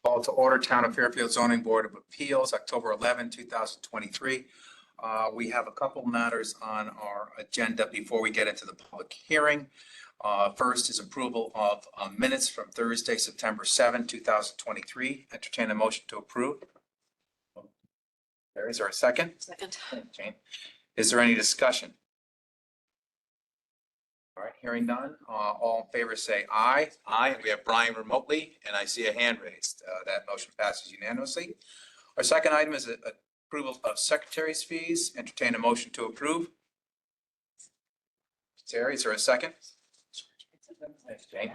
Call to order Town of Fairfield Zoning Board of Appeals, October 11, 2023. We have a couple matters on our agenda before we get into the public hearing. First is approval of minutes from Thursday, September 7, 2023. Entertain a motion to approve. Is there a second? Second. Jane. Is there any discussion? All right, hearing none. All in favor say aye. Aye. We have Brian remotely, and I see a hand raised. That motion passes unanimously. Our second item is approval of secretary's fees. Entertain a motion to approve. Terry, is there a second? Thanks, Jane.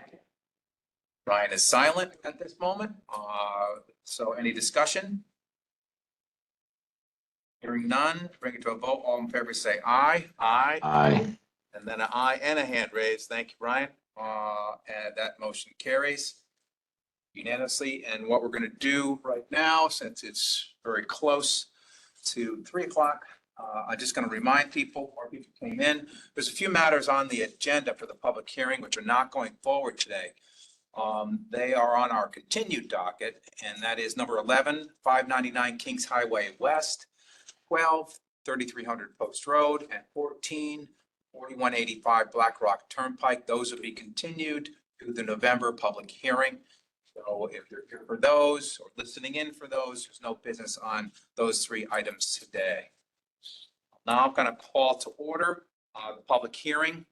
Brian is silent at this moment. So any discussion? Hearing none, bring it to a vote. All in favor say aye. Aye. Aye. And then an aye and a hand raised. Thank you, Brian. And that motion carries unanimously. And what we're going to do right now, since it's very close to 3 o'clock, I'm just going to remind people, more people came in. There's a few matters on the agenda for the public hearing, which are not going forward today. They are on our continued docket, and that is number 11, 599 Kings Highway West, 12, 3300 Post Road, and 14, 4185 Black Rock Turnpike. Those will be continued to the November public hearing. So if you're here for those or listening in for those, there's no business on those 3 items today. Now I'm going to call to order the public hearing.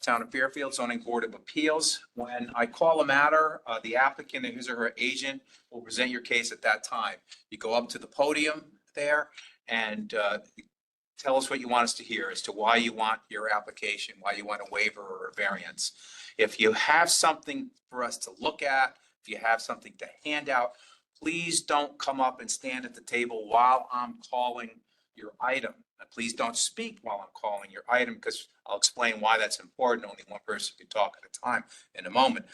Town of Fairfield Zoning Board of Appeals. When I call a matter, the applicant and his or her agent will present your case at that time. You go up to the podium there and tell us what you want us to hear as to why you want your application, why you want a waiver or a variance. If you have something for us to look at, if you have something to hand out, please don't come up and stand at the table while I'm calling your item. Please don't speak while I'm calling your item, because I'll explain why that's important. Only one person can talk at a time in a moment.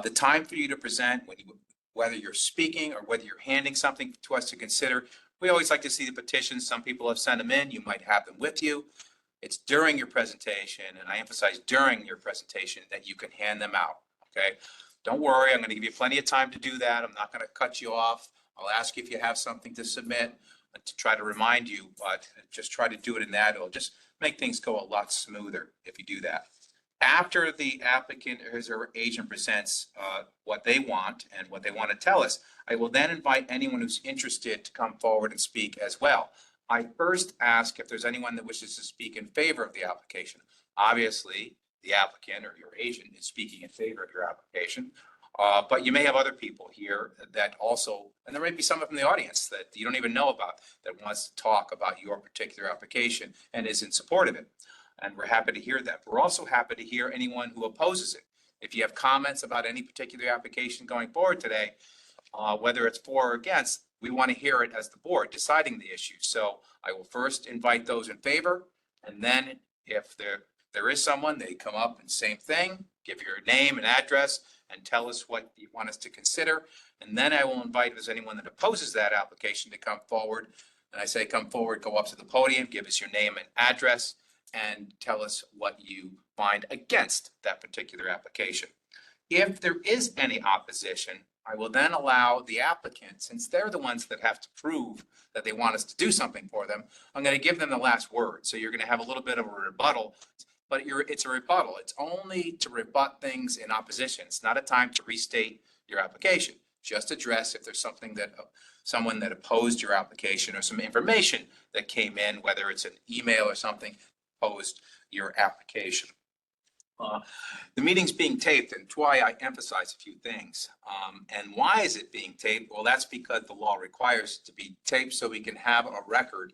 The time for you to present, whether you're speaking or whether you're handing something to us to consider, we always like to see the petitions. Some people have sent them in. You might have them with you. It's during your presentation, and I emphasize during your presentation, that you can hand them out, okay? Don't worry, I'm going to give you plenty of time to do that. I'm not going to cut you off. I'll ask you if you have something to submit to try to remind you, but just try to do it in that. It'll just make things go a lot smoother if you do that. After the applicant or his or her agent presents what they want and what they want to tell us, I will then invite anyone who's interested to come forward and speak as well. I first ask if there's anyone that wishes to speak in favor of the application. Obviously, the applicant or your agent is speaking in favor of your application, but you may have other people here that also, and there might be someone from the audience that you don't even know about that wants to talk about your particular application and is in support of it. And we're happy to hear that. We're also happy to hear anyone who opposes it. If you have comments about any particular application going forward today, whether it's for or against, we want to hear it as the board deciding the issue. So I will first invite those in favor, and then if there is someone, they come up and same thing, give your name and address and tell us what you want us to consider. And then I will invite if there's anyone that opposes that application to come forward. And I say come forward, go up to the podium, give us your name and address, and tell us what you find against that particular application. If there is any opposition, I will then allow the applicant, since they're the ones that have to prove that they want us to do something for them, I'm going to give them the last word. So you're going to have a little bit of a rebuttal, but it's a rebuttal. It's only to rebut things in opposition. It's not a time to restate your application. Just address if there's something that someone that opposed your application or some information that came in, whether it's an email or something, opposed your application. The meeting's being taped, and that's why I emphasize a few things. And why is it being taped? Well, that's because the law requires it to be taped so we can have a record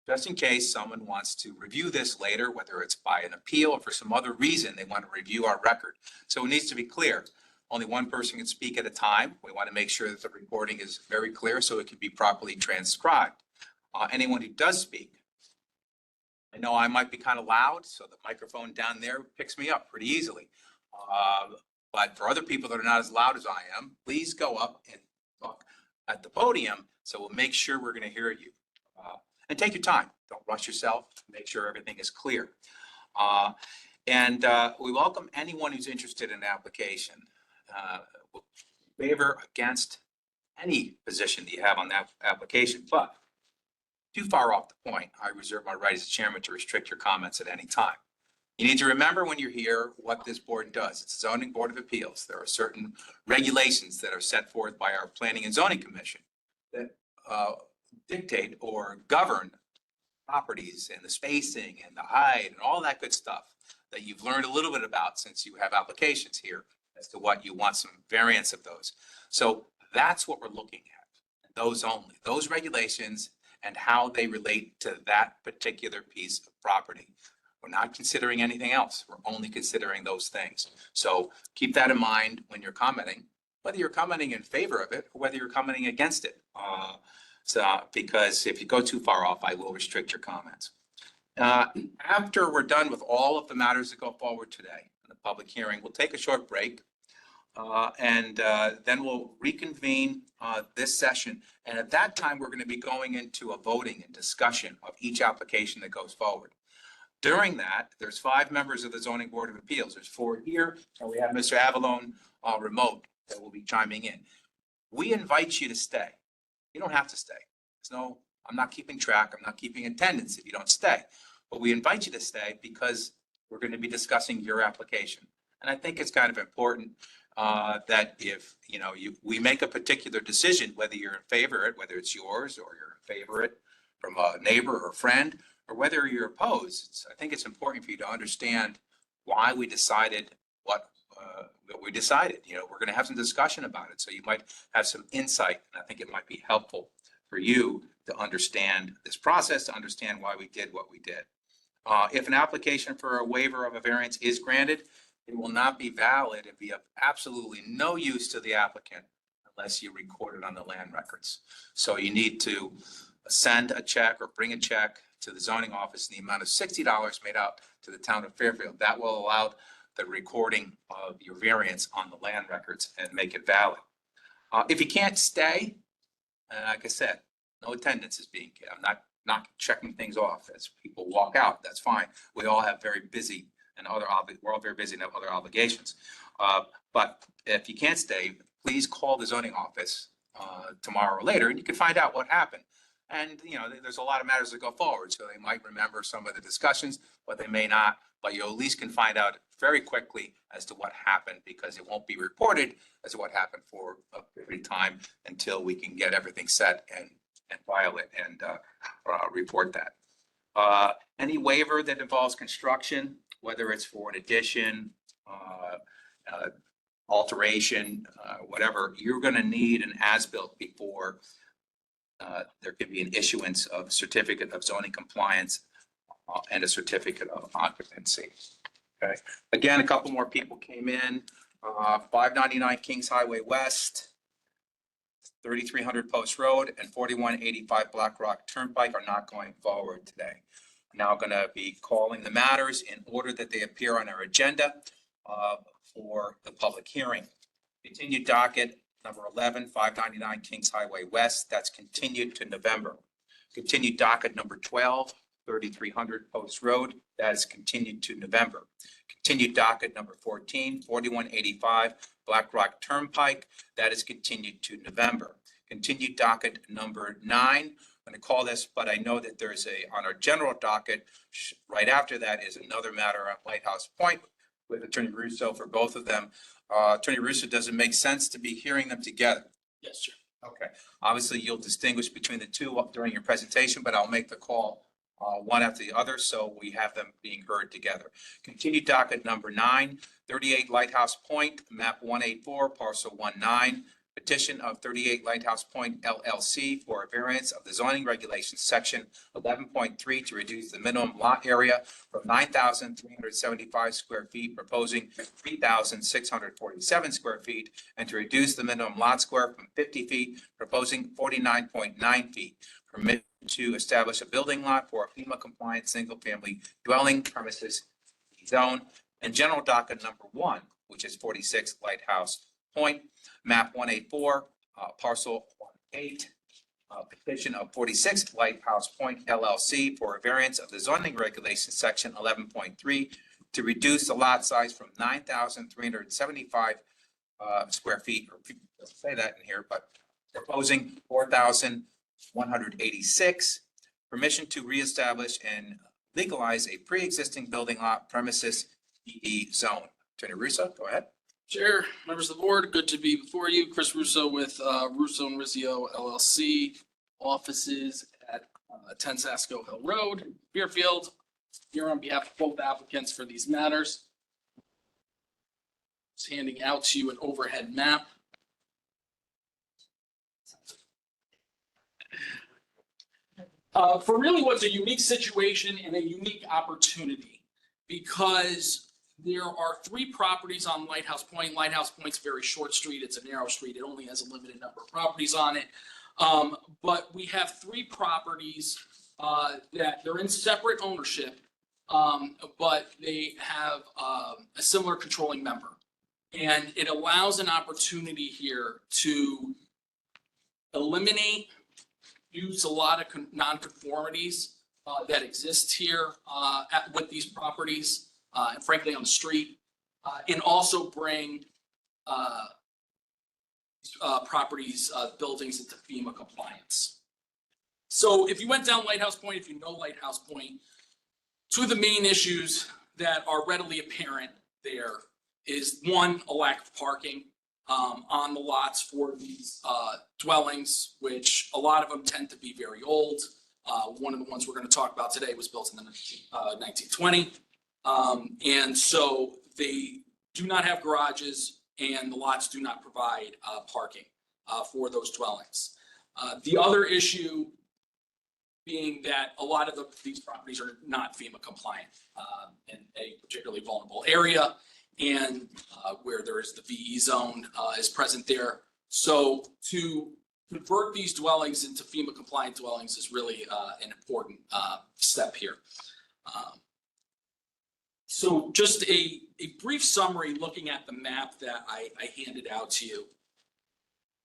just in case someone wants to review this later, whether it's by an appeal or for some other reason they want to review our record. So it needs to be clear. Only one person can speak at a time. We want to make sure that the recording is very clear so it can be properly transcribed. Anyone who does speak, I know I might be kind of loud, so the microphone down there picks me up pretty easily. But for other people that are not as loud as I am, please go up and talk at the podium so we'll make sure we're going to hear you. And take your time. Don't rush yourself. Make sure everything is clear. We welcome anyone who's interested in the application. Favor, against, any position that you have on that application, but too far off the point, I reserve my right as chairman to restrict your comments at any time. You need to remember when you're here what this board does. It's a zoning board of appeals. There are certain regulations that are set forth by our planning and zoning commission that dictate or govern properties and the spacing and the height and all that good stuff that you've learned a little bit about since you have applications here as to what you want some variance of those. So that's what we're looking at, those only, those regulations and how they relate to that particular piece of property. We're not considering anything else. We're only considering those things. So keep that in mind when you're commenting, whether you're commenting in favor of it or whether you're commenting against it. Because if you go too far off, I will restrict your comments. After we're done with all of the matters that go forward today in the public hearing, we'll take a short break. And then we'll reconvene this session. And at that time, we're going to be going into a voting and discussion of each application that goes forward. During that, there's 5 members of the Zoning Board of Appeals. There's 4 here, and we have Mr. Avalone remote that will be chiming in. We invite you to stay. You don't have to stay. I'm not keeping track. I'm not keeping attendance if you don't stay. But we invite you to stay because we're going to be discussing your application. And I think it's kind of important that if, we make a particular decision, whether you're in favor of it, whether it's yours or you're in favor of it from a neighbor or friend, or whether you're opposed, I think it's important for you to understand why we decided what we decided. We're going to have some discussion about it. So you might have some insight. And I think it might be helpful for you to understand this process, to understand why we did what we did. If an application for a waiver of a variance is granted, it will not be valid and be of absolutely no use to the applicant unless you record it on the land records. So you need to send a check or bring a check to the zoning office in the amount of $60 made out to the town of Fairfield. That will allow the recording of your variance on the land records and make it valid. If you can't stay, like I said, no attendance is being, I'm not checking things off as people walk out. That's fine. We all have very busy and we're all very busy and have other obligations. But if you can't stay, please call the zoning office tomorrow or later, and you can find out what happened. And, there's a lot of matters that go forward, so they might remember some of the discussions, but they may not. But you at least can find out very quickly as to what happened, because it won't be reported as to what happened for a period of time until we can get everything set and file it and report that. Any waiver that involves construction, whether it's for an addition, alteration, whatever, you're going to need an as-built before there can be an issuance of certificate of zoning compliance and a certificate of occupancy. Okay. Again, a couple more people came in. 599 Kings Highway West, 3300 Post Road, and 4185 Black Rock Turnpike are not going forward today. I'm now going to be calling the matters in order that they appear on our agenda for the public hearing. Continued docket number 11, 599 Kings Highway West, that's continued to November. Continued docket number 12, 3300 Post Road, that is continued to November. Continued docket number 14, 4185 Black Rock Turnpike, that is continued to November. Continued docket number 9, I'm going to call this, but I know that there's on our general docket, right after that is another matter on Lighthouse Point with Attorney Russo for both of them. Attorney Russo, does it make sense to be hearing them together? Yes, sir. Okay. Obviously, you'll distinguish between the two during your presentation, but I'll make the call one after the other, so we have them being heard together. Continued docket number 9, 38 Lighthouse Point, map 184, parcel 19. Petition of 38 Lighthouse Point LLC for a variance of the zoning regulations section 11.3 to reduce the minimum lot area from 9,375 square feet, proposing 3,647 square feet, and to reduce the minimum lot square from 50 feet, proposing 49.9 feet. Permit to establish a building lot for a FEMA compliant single family dwelling premises zone. And general docket number 1, which is 46 Lighthouse Point, map 184, parcel 18, petition of 46 Lighthouse Point LLC for a variance of the zoning regulations section 11.3 to reduce the lot size from 9,375 square feet, or say that in here, but proposing 4,186. Permission to reestablish and legalize a pre-existing building lot premises EE zone. Attorney Russo, go ahead. Chair, members of the board, good to be before you. Chris Russo with Russo and Rizzio LLC, offices at 10 Sasko Hill Road, Deerfield. Here on behalf of both applicants for these matters. Just handing out to you an overhead map. For really what's a unique situation and a unique opportunity, because there are 3 properties on Lighthouse Point. Lighthouse Point's a very short street. It's a narrow street. It only has a limited number of properties on it. But we have 3 properties that they're in separate ownership, but they have a similar controlling member. And it allows an opportunity here to eliminate, use a lot of nonconformities that exist here with these properties. And frankly, on the street, and also bring properties, buildings into FEMA compliance. So if you went down Lighthouse Point, if you know Lighthouse Point, 2 of the main issues that are readily apparent there is 1, a lack of parking on the lots for these dwellings, which a lot of them tend to be very old. One of the ones we're going to talk about today was built in the 1920. And so they do not have garages, and the lots do not provide parking for those dwellings. The other issue being that a lot of these properties are not FEMA compliant in a particularly vulnerable area, and where there is the VE zone is present there. So to convert these dwellings into FEMA compliant dwellings is really an important step here. So just a brief summary looking at the map that I handed out to you.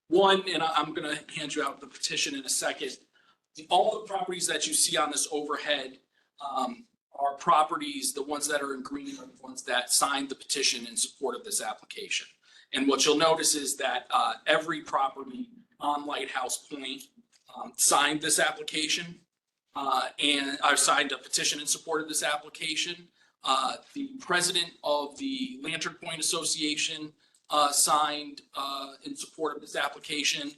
1, and I'm going to hand you out the petition in a second. All the properties that you see on this overhead are properties, the ones that are in green are the ones that signed the petition in support of this application. And what you'll notice is that every property on Lighthouse Point signed this application and signed a petition in support of this application. The president of the Lantern Point Association signed in support of this application.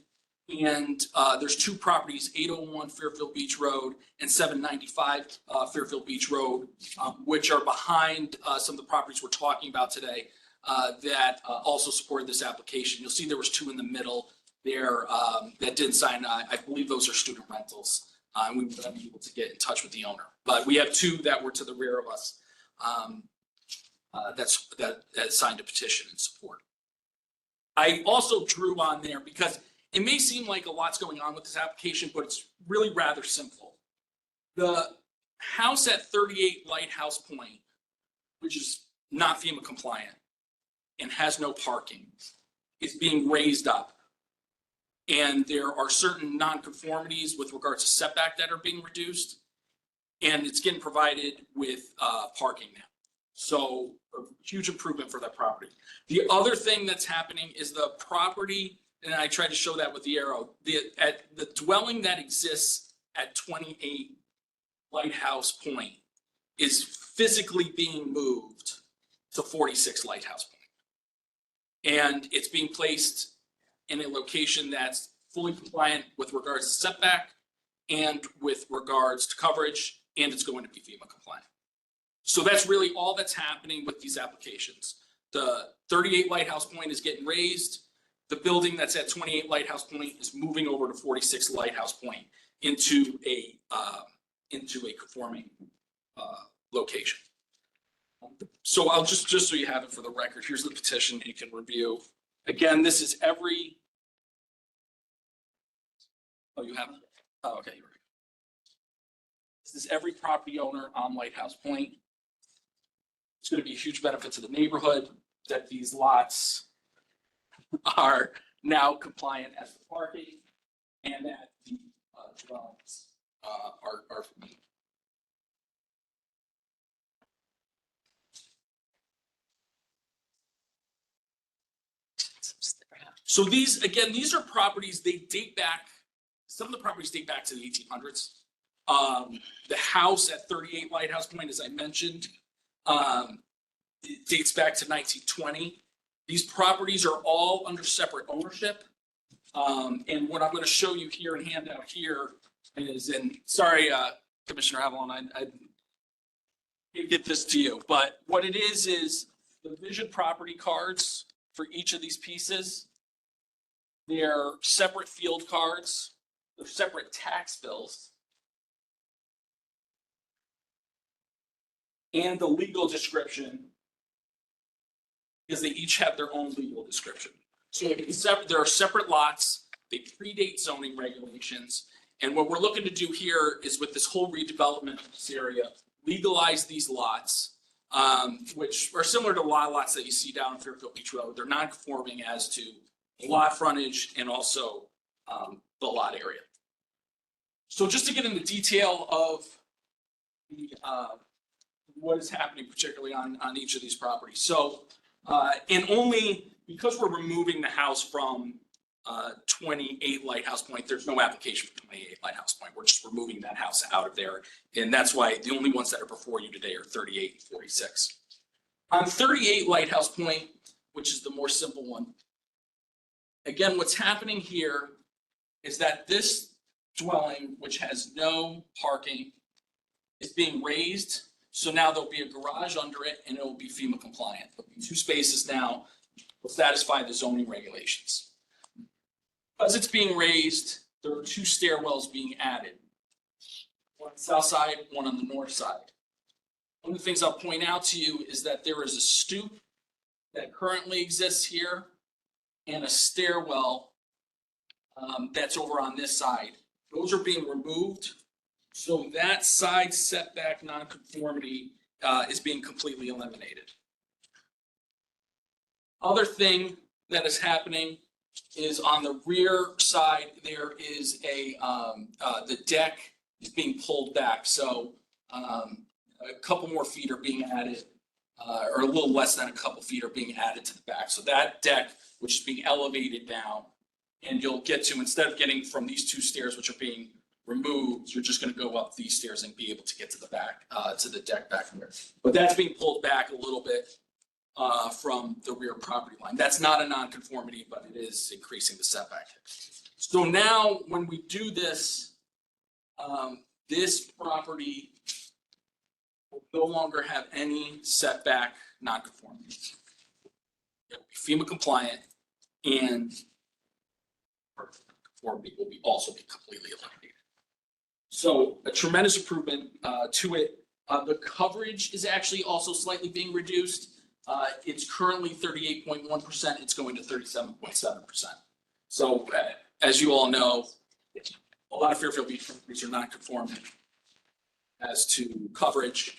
And there's 2 properties, 801 Fairfield Beach Road and 795 Fairfield Beach Road, which are behind some of the properties we're talking about today that also supported this application. You'll see there was 2 in the middle there that didn't sign. I believe those are student rentals. And we were able to get in touch with the owner. But we have 2 that were to the rear of us that signed a petition in support. I also drew on there because it may seem like a lot's going on with this application, but it's really rather simple. The house at 38 Lighthouse Point, which is not FEMA compliant and has no parking, is being raised up. And there are certain nonconformities with regards to setback that are being reduced. And it's getting provided with parking now. So a huge improvement for that property. The other thing that's happening is the property, and I tried to show that with the arrow, the dwelling that exists at 28 Lighthouse Point is physically being moved to 46 Lighthouse Point. And it's being placed in a location that's fully compliant with regards to setback and with regards to coverage, and it's going to be FEMA compliant. So that's really all that's happening with these applications. The 38 Lighthouse Point is getting raised. The building that's at 28 Lighthouse Point is moving over to 46 Lighthouse Point into a conforming location. So I'll just so you have it for the record, here's the petition you can review. Again, this is every. Oh, you have it? Oh, okay. This is every property owner on Lighthouse Point. It's going to be a huge benefit to the neighborhood that these lots are now compliant as the parking and that the dwellings are. So these, again, these are properties, they date back, some of the properties date back to the 1800s. The house at 38 Lighthouse Point, as I mentioned, it dates back to 1920. These properties are all under separate ownership. And what I'm going to show you here and hand out here is, and sorry, Commissioner Avalon, I didn't get this to you, but what it is the Vision property cards for each of these pieces. They're separate field cards, they're separate tax bills. And the legal description, because they each have their own legal description. So there are separate lots, they predate zoning regulations. And what we're looking to do here is with this whole redevelopment of this area, legalize these lots, which are similar to lot lots that you see down on Fairfield Beach Road. They're non-conforming as to lot frontage and also the lot area. So just to get into detail of the, what is happening particularly on each of these properties. So, and only because we're removing the house from 28 Lighthouse Point, there's no application for 28 Lighthouse Point. We're just removing that house out of there. And that's why the only ones that are before you today are 38 and 46. On 38 Lighthouse Point, which is the more simple one, again, what's happening here is that this dwelling, which has no parking, is being raised. So now there'll be a garage under it and it will be FEMA compliant. There'll be 2 spaces now will satisfy the zoning regulations. As it's being raised, there are 2 stairwells being added. One on the south side, one on the north side. One of the things I'll point out to you is that there is a stoop that currently exists here and a stairwell that's over on this side. Those are being removed. So that side setback nonconformity is being completely eliminated. Other thing that is happening is on the rear side, there is the deck is being pulled back. So a couple more feet are being added, or a little less than a couple feet are being added to the back. So that deck, which is being elevated down, and you'll get to, instead of getting from these 2 stairs, which are being removed, you're just going to go up these stairs and be able to get to the back, to the deck back there. But that's being pulled back a little bit from the rear property line. That's not a nonconformity, but it is increasing the setback. So now when we do this, this property will no longer have any setback nonconformities. It will be FEMA compliant, and conformity will also be completely eliminated. So a tremendous improvement to it. The coverage is actually also slightly being reduced. It's currently 38.1%. It's going to 37.7%. So as you all know, a lot of Fairfield Beach properties are not conforming as to coverage,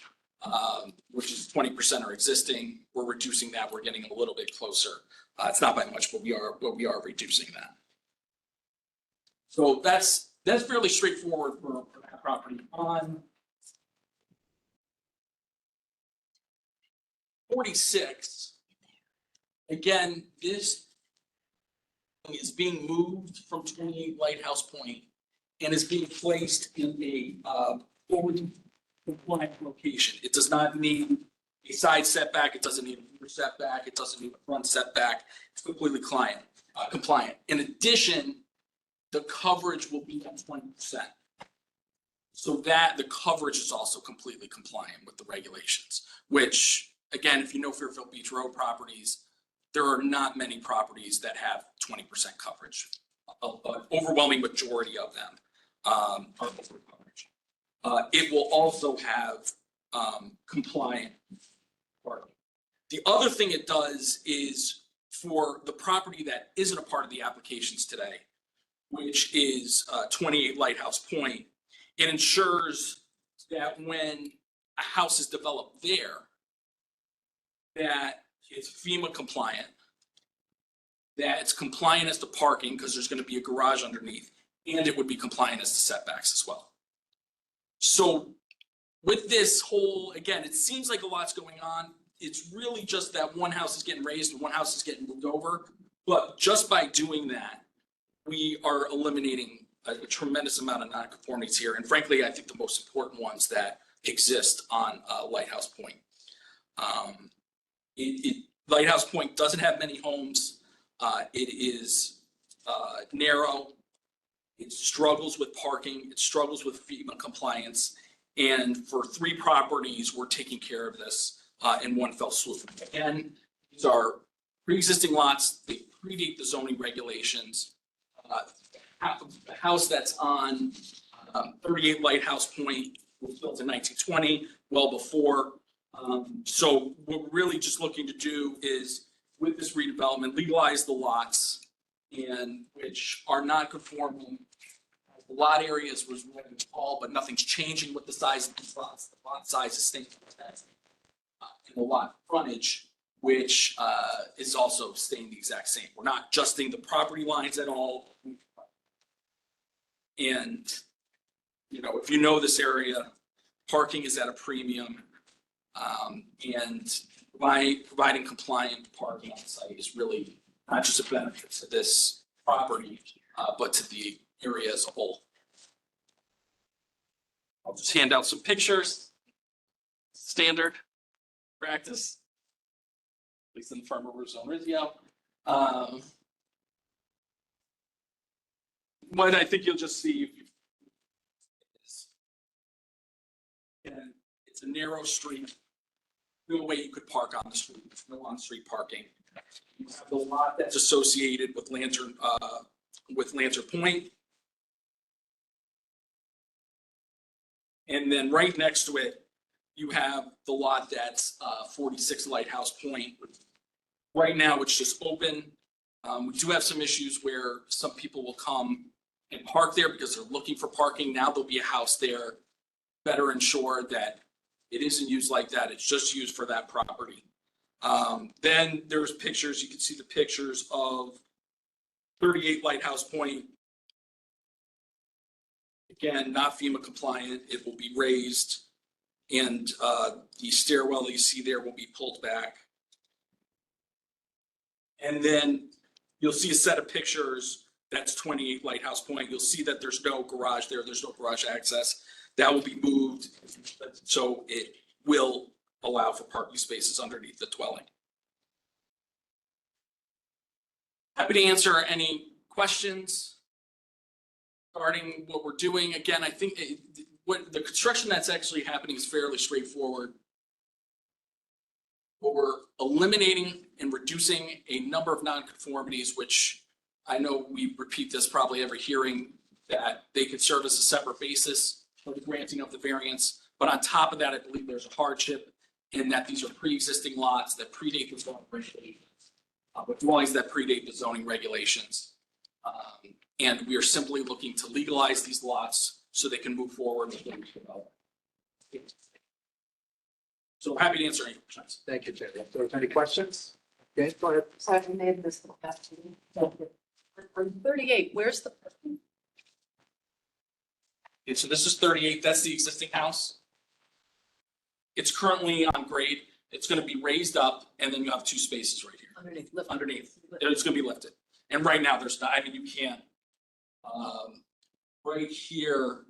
which is 20% are existing. We're reducing that. We're getting a little bit closer. It's not by much, but we are reducing that. So that's fairly straightforward for that property. On 46, again, this is being moved from 28 Lighthouse Point and is being placed in a fully compliant location. It does not need a side setback. It doesn't need a rear setback. It doesn't need a front setback. It's completely compliant. In addition, the coverage will be at 20%. So that the coverage is also completely compliant with the regulations, which, again, if you know Fairfield Beach Road properties, there are not many properties that have 20% coverage. An overwhelming majority of them are over coverage. It will also have compliant parking. The other thing it does is for the property that isn't a part of the applications today, which is 28 Lighthouse Point, it ensures that when a house is developed there, that it's FEMA compliant, that it's compliant as to parking because there's going to be a garage underneath, and it would be compliant as to setbacks as well. So with this whole, again, it seems like a lot's going on. It's really just that one house is getting raised and one house is getting moved over. But just by doing that, we are eliminating a tremendous amount of nonconformities here. And frankly, I think the most important ones that exist on Lighthouse Point. Lighthouse Point doesn't have many homes. It is narrow. It struggles with parking. It struggles with FEMA compliance. And for 3 properties, we're taking care of this in one fell swoop. Again, these are pre-existing lots. They predate the zoning regulations. The house that's on 38 Lighthouse Point was built in 1920, well before. So what we're really just looking to do is, with this redevelopment, legalize the lots and which are not conforming. The lot areas was really tall, but nothing's changing with the size of these lots. The lot size is staying and the lot frontage, which is also staying the exact same. We're not adjusting the property lines at all. And, you know, if you know this area, parking is at a premium. And providing compliant parking on site is really not just a benefit to this property, but to the area as a whole. I'll just hand out some pictures. Standard practice, at least in the Farmer Zone Rizio. What I think you'll just see is, and it's a narrow street. No way you could park on the street. There's no on-street parking. You have the lot that's associated with Lantern Point. And then right next to it, you have the lot that's 46 Lighthouse Point. Right now, it's just open. We do have some issues where some people will come and park there because they're looking for parking. Now there'll be a house there. Better ensure that it isn't used like that. It's just used for that property. Then there's pictures. You can see the pictures of 38 Lighthouse Point. Again, not FEMA compliant. It will be raised, and the stairwell that you see there will be pulled back. And then you'll see a set of pictures. That's 28 Lighthouse Point. You'll see that there's no garage there. There's no garage access. That will be moved, so it will allow for parking spaces underneath the dwelling. Happy to answer any questions regarding what we're doing. Again, I think what the construction that's actually happening is fairly straightforward. But we're eliminating and reducing a number of nonconformities, which I know we repeat this probably every hearing, that they could serve as a separate basis for the granting of the variance. But on top of that, I believe there's a hardship in that these are pre-existing lots that predate the zoning regulations, with dwellings that predate the zoning regulations. And we are simply looking to legalize these lots so they can move forward with their development. So I'm happy to answer any questions. Thank you, Jerry. If there's any questions? Okay, go ahead. So I've made this back to you. On 38, where's the parking? Okay, so this is 38. That's the existing house. It's currently on grade. It's going to be raised up, and then you have 2 spaces right here Underneath. Lift. underneath. It's going to be lifted. And right now, there's not. I mean, you can't. Right here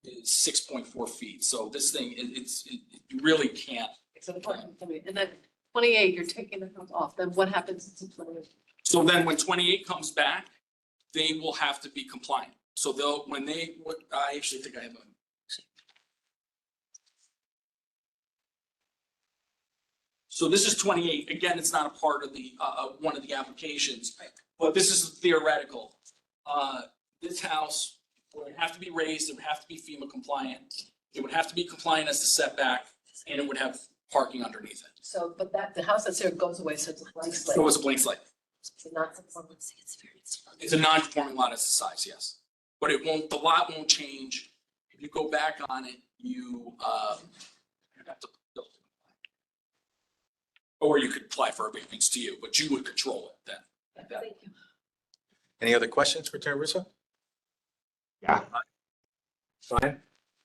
is 6.4 feet. So this thing, you really can't. So the parking, and then 28, you're taking the house off. Then what happens to 28? So then when 28 comes back, they will have to be compliant. So they'll, I actually think I have a. So this is 28. Again, it's not a part of the, one of the applications, but this is theoretical. This house would have to be raised, it would have to be FEMA compliant. It would have to be compliant as to setback, and it would have parking underneath it. So, but that, the house that's there goes away, so it's a blank slate. So it's a blank slate. It's not conforming. It's a non-conforming lot as a size, yes. But it won't, the lot won't change. If you go back on it, you have to build it. Or you could apply for a variance to you, but you would control it then. Thank you. Any other questions for Terry Russo? Yeah. Fine.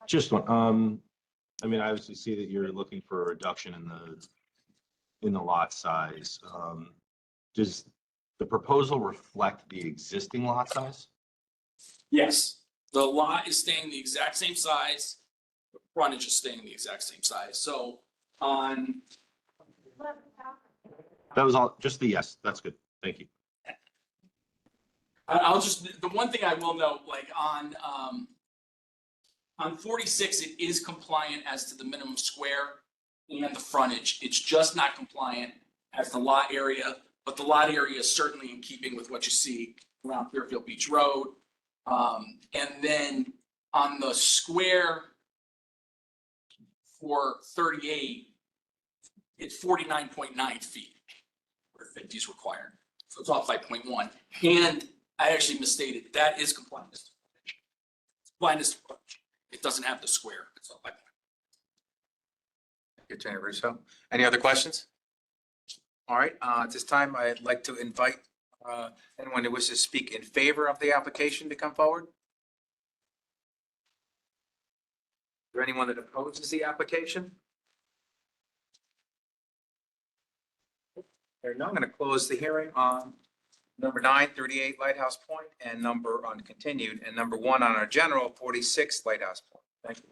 Just one, I mean, I obviously see that you're looking for a reduction in the lot size. Does the proposal reflect the existing lot size? Yes. The lot is staying the exact same size. The frontage is staying the exact same size. So on, That was all, just the yes, that's good, thank you. I'll just, the one thing I will note, like on 46, it is compliant as to the minimum square and the frontage. It's just not compliant as the lot area, but the lot area is certainly in keeping with what you see around Fairfield Beach Road. And then on the square for 38, it's 49.9 feet where 50 is required. So it's off by 0.1. And I actually misstated, that is compliant. It's compliant as to frontage. It doesn't have the square. It's off by 0.1. Attorney Russo. Any other questions? All right, at this time, I'd like to invite anyone who wishes to speak in favor of the application to come forward. Is there anyone that opposes the application? There, no, I'm going to close the hearing on number 9, 38 Lighthouse Point, and number uncontinued, and number 1 on our general 46 Lighthouse Point. Thank you.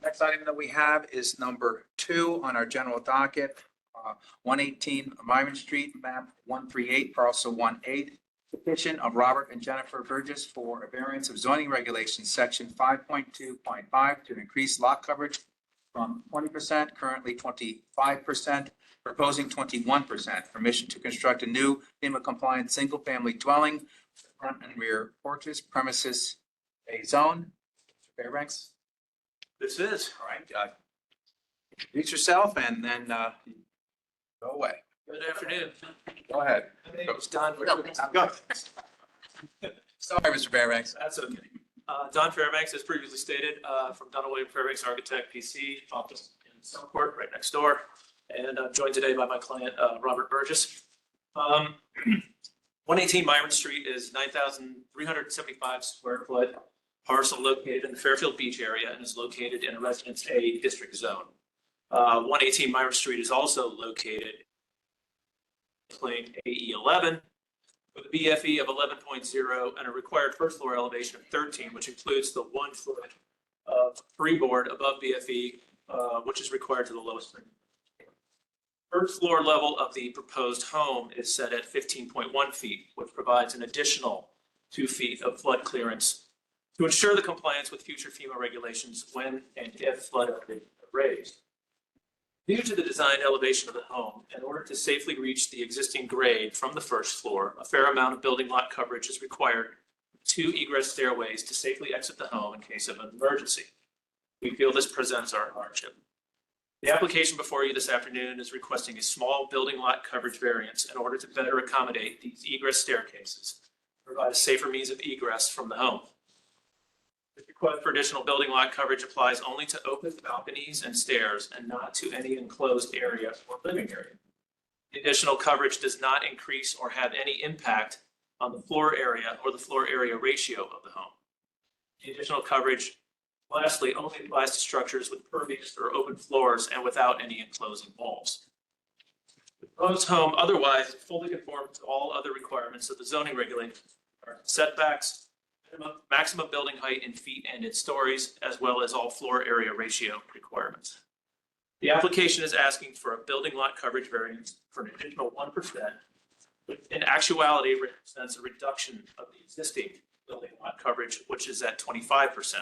Next item that we have is number 2 on our general docket, 118 Myron Street, map 138, parcel 1/8. Petition of Robert and Jennifer Burgess for a variance of zoning regulations, section 5.2.5, to increase lot coverage from 20%, currently 25%, proposing 21%. Permission to construct a new FEMA compliant single-family dwelling, front and rear porches, premises A zone. Mr. Fairbanks? This is. All right, introduce yourself and then go away. Good afternoon. Go ahead. My name is Don. Go. Sorry, Mr. Fairbanks. That's okay. Don Fairbanks, as previously stated, from Donald William Fairbanks Architect PC, office in Southport, right next door. And I'm joined today by my client, Robert Burgess. 118 Myron Street is 9,375 square foot parcel located in the Fairfield Beach area and is located in a Residence A district zone. 118 Myron Street is also located in AE11 with a BFE of 11.0 and a required first floor elevation of 13, which includes the 1 foot of freeboard above BFE, which is required to the lowest. First floor level of the proposed home is set at 15.1 feet, which provides an additional 2 feet of flood clearance to ensure the compliance with future FEMA regulations when and if flood is raised. Due to the design elevation of the home, in order to safely reach the existing grade from the first floor, a fair amount of building lot coverage is required, 2 egress stairways to safely exit the home in case of an emergency. We feel this presents our hardship. The application before you this afternoon is requesting a small building lot coverage variance in order to better accommodate these egress staircases, provide a safer means of egress from the home. The request for additional building lot coverage applies only to open balconies and stairs and not to any enclosed area or living area. The additional coverage does not increase or have any impact on the floor area or the floor area ratio of the home. The additional coverage, lastly, only applies to structures with pervious or open floors and without any enclosing walls. The proposed home otherwise fully conforms to all other requirements of the zoning regulations, setbacks, maximum building height in feet and in stories, as well as all floor area ratio requirements. The application is asking for a building lot coverage variance for an additional 1%, which in actuality represents a reduction of the existing building lot coverage, which is at 25%,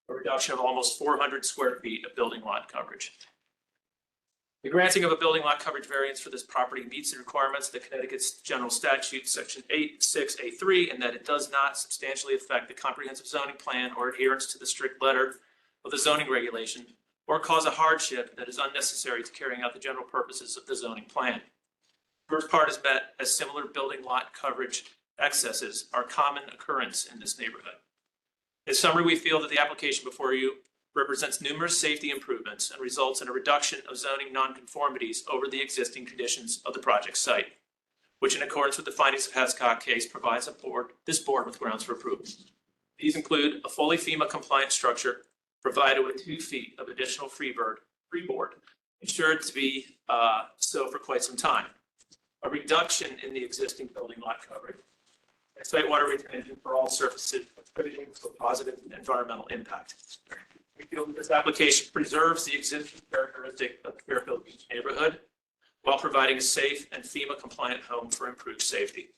a reduction of almost 400 square feet of building lot coverage. The granting of a building lot coverage variance for this property meets the requirements of the Connecticut's General Statute, Section 8(6)(a)(3), in that it does not substantially affect the comprehensive zoning plan or adherence to the strict letter of the zoning regulation, or cause a hardship that is unnecessary to carrying out the general purposes of the zoning plan. First part is met, as similar building lot coverage excesses are common occurrence in this neighborhood. In summary, we feel that the application before you represents numerous safety improvements and results in a reduction of zoning nonconformities over the existing conditions of the project site, which in accordance with the findings of Hascock case provides this board with grounds for approval. These include a fully FEMA compliant structure provided with 2 feet of additional freeboard, ensured to be so for quite some time. a reduction in the existing building lot coverage, and site water retention for all surfaces, contributing to a positive environmental impact. We feel that this application preserves the existing characteristic of the Fairfield Beach neighborhood while providing a safe and FEMA-compliant home for improved safety.